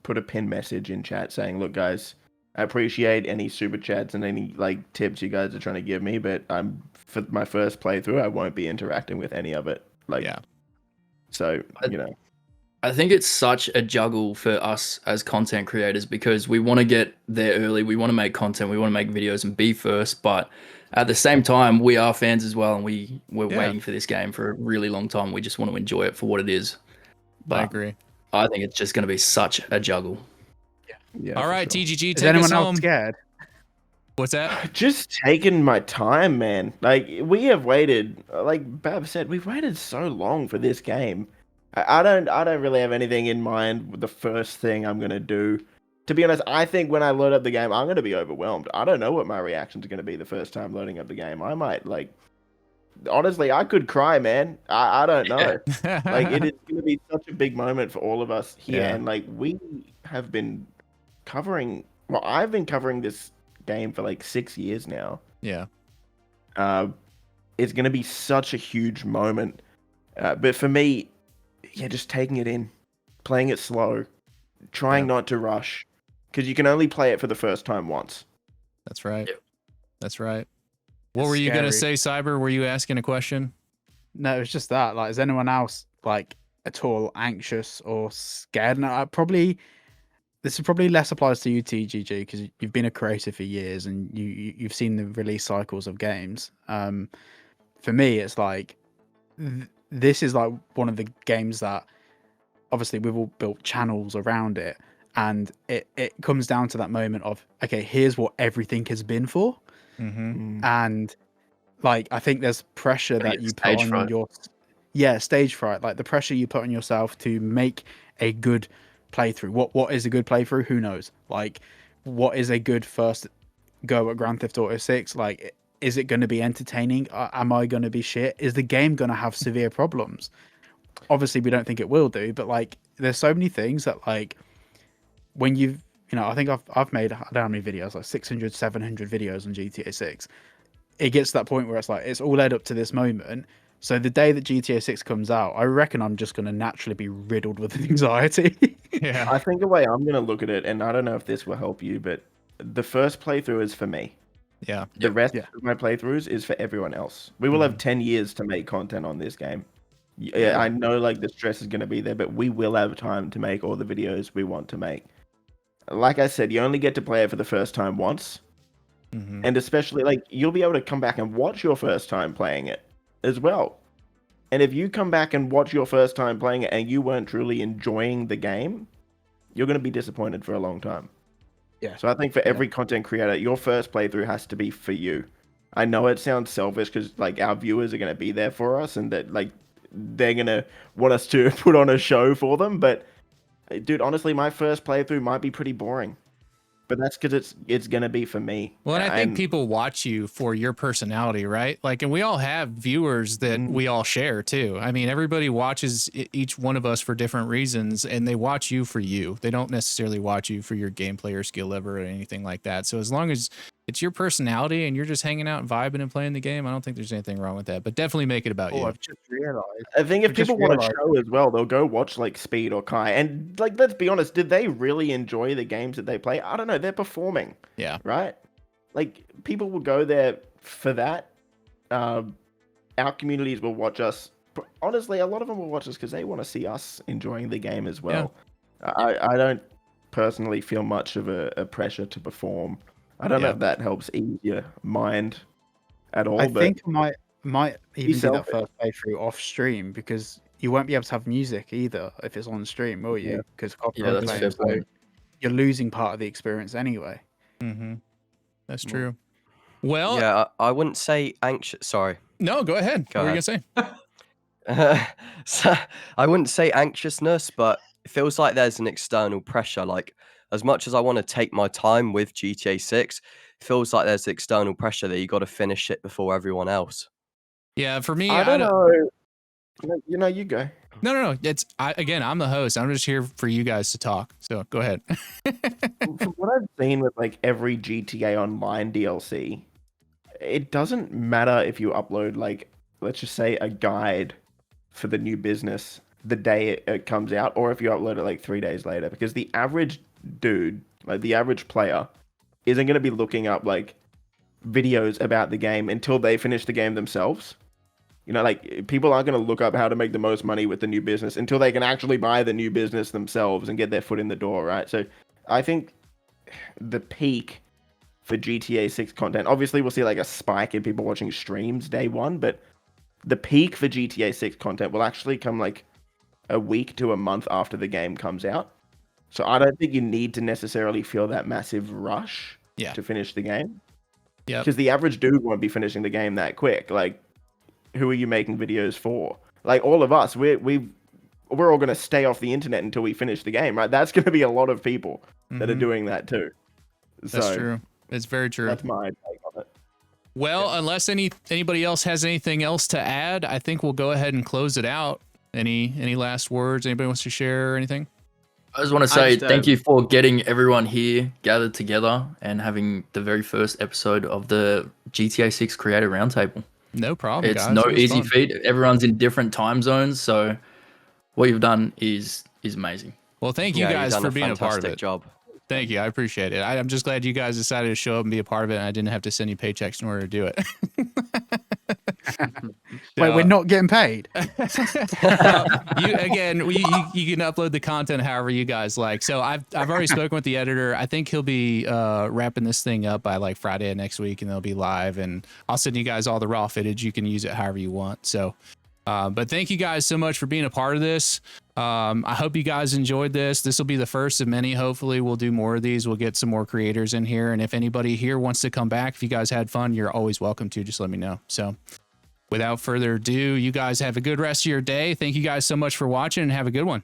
put a pinned message in chat saying, look, guys, I appreciate any super chats and any like tips you guys are trying to give me, but for my first playthrough, I won't be interacting with any of it. Like, so, you know. I think it's such a juggle for us as content creators because we want to get there early. We want to make content. We want to make videos and be first. But at the same time, we are fans as well. And we're waiting for this game for a really long time. We just want to enjoy it for what it is. But I agree. I think it's just going to be such a juggle. Yeah. All right, sure. TGG, Is take us anyone else home. scared? What's that? Just taking my time, man. Like, we have waited, like Bav said, we've waited so long for this game. I don't really have anything in mind with the first thing I'm going to do. To be honest, I think when I load up the game, I'm going to be overwhelmed. I don't know what my reactions are going to be the first time loading up the game. I might, like, honestly, I could cry, man. I don't know. Like, it is going to be such a big moment for all of us here. Yeah. And, like, we have been covering, well, I've been covering this game for, like, 6 years now. Yeah. It's going to be such a huge moment. But for me, yeah, just taking it in, playing it slow, trying not to rush, because you can only play it for the first time once. That's right. Yep. That's right. What were you going to say, Cyber? Were you asking a question? No, it was just that. Like, is anyone else like at all anxious or scared? No, this is probably less applies to you, TGG, because you've been a creator for years and you've seen the release cycles of games. For me, it's like this is like one of the games that obviously we've all built channels around it, and it comes down to that moment of, okay, here's what everything has been for. And like, I think there's pressure that you put on stage fright, like the pressure you put on yourself to make a good playthrough. What is a good playthrough? Who knows? Like, what is a good first go at Grand Theft Auto 6? Like, is it going to be entertaining? Am I going to be shit? Is the game going to have severe problems? Obviously, we don't think it will do, but like, there's so many things that, like, when I think I've made, I don't know how many videos, like 600, 700 videos on GTA 6. It gets to that point where it's like, it's all led up to this moment. So the day that GTA 6 comes out, I reckon I'm just going to naturally be riddled with anxiety. Yeah. I think the way I'm going to look at it, and I don't know if this will help you, but the first playthrough is for me. Yeah. The rest of my playthroughs is for everyone else. We will have 10 years to make content on this game. Yeah, I know, like, the stress is going to be there, but we will have time to make all the videos we want to make. Like I said, you only get to play it for the first time once. And especially, like, you'll be able to come back and watch your first time playing it as well. And if you come back and watch your first time playing it and you weren't truly enjoying the game, you're going to be disappointed for a long time. Yeah. So I think for every content creator, your first playthrough has to be for you. I know it sounds selfish because, like, our viewers are going to be there for us and that, like, they're going to want us to put on a show for them. But, dude, honestly, my first playthrough might be pretty boring. But that's because it's going to be for me. Well, and I think people watch you for your personality, right? Like, and we all have viewers that we all share too. I mean, everybody watches each one of us for different reasons, and they watch you for you. They don't necessarily watch you for your gameplay or skill level or anything like that. So as long as it's your personality and you're just hanging out and vibing and playing the game, I don't think there's anything wrong with that. But definitely make it about you. I've just realized. I think if people want to show as well, they'll go watch like Speed or Kai. And like, let's be honest, did they really enjoy the games that they play? I don't know. They're performing. Yeah. Right? Like, people will go there for that. Our communities will watch us. But honestly, a lot of them will watch us because they want to see us enjoying the game as well. Yeah. I don't personally feel much of a pressure to perform. I don't know if that helps ease your mind at all. I think I might even do that first playthrough off stream, because you won't be able to have music either if it's on stream, will you? Because copyright claims, so you're losing part of the experience anyway. That's true. Well, yeah, I wouldn't say anxious. Sorry. No, go ahead. What were you gonna say? So, I wouldn't say anxiousness, but it feels like there's an external pressure. Like, as much as I want to take my time with GTA 6, feels like there's external pressure that you got to finish it before everyone else. Yeah, for me, I don't know. You know, you go. No. Again, I'm the host. I'm just here for you guys to talk. So go ahead. From what I've seen with like every GTA Online DLC, it doesn't matter if you upload like, let's just say, a guide for the new business the day it comes out, or if you upload it like 3 days later, because the average dude, like the average player, isn't going to be looking up like videos about the game until they finish the game themselves. You know, like people aren't going to look up how to make the most money with the new business until they can actually buy the new business themselves and get their foot in the door, right? So I think the peak for GTA 6 content, obviously we'll see like a spike in people watching streams day one, but the peak for GTA 6 content will actually come like a week to a month after the game comes out. So I don't think you need to necessarily feel that massive rush to finish the game. Yeah. Because the average dude won't be finishing the game that quick. Like, who are you making videos for? Like all of us, we're all going to stay off the internet until we finish the game, right? That's going to be a lot of people that are doing that too. That's true. It's very true. That's my take on it. Well, unless anybody else has anything else to add, I think we'll go ahead and close it out. Any last words? Anybody wants to share or anything? I just want to say thank you for getting everyone here gathered together and having the very first episode of the GTA 6 Creator Roundtable. No problem, It's guys. no It was easy fun. feat. Everyone's in different time zones, so what you've done is amazing. Well, thank you Yeah, guys you've done for a being a part of fantastic it. job. Thank you. I appreciate it. I'm just glad you guys decided to show up and be a part of it, and I didn't have to send you paychecks in order to do it. Wait, we're not getting paid. You can upload the content however you guys like. So I've already spoken with the editor. I think he'll be wrapping this thing up by like Friday of next week, and they'll be live. And I'll send you guys all the raw footage. You can use it however you want. So, but thank you guys so much for being a part of this. I hope you guys enjoyed this. This will be the first of many. Hopefully we'll do more of these. We'll get some more creators in here. And if anybody here wants to come back, if you guys had fun, you're always welcome to. Just let me know. So without further ado, you guys have a good rest of your day. Thank you guys so much for watching and have a good one.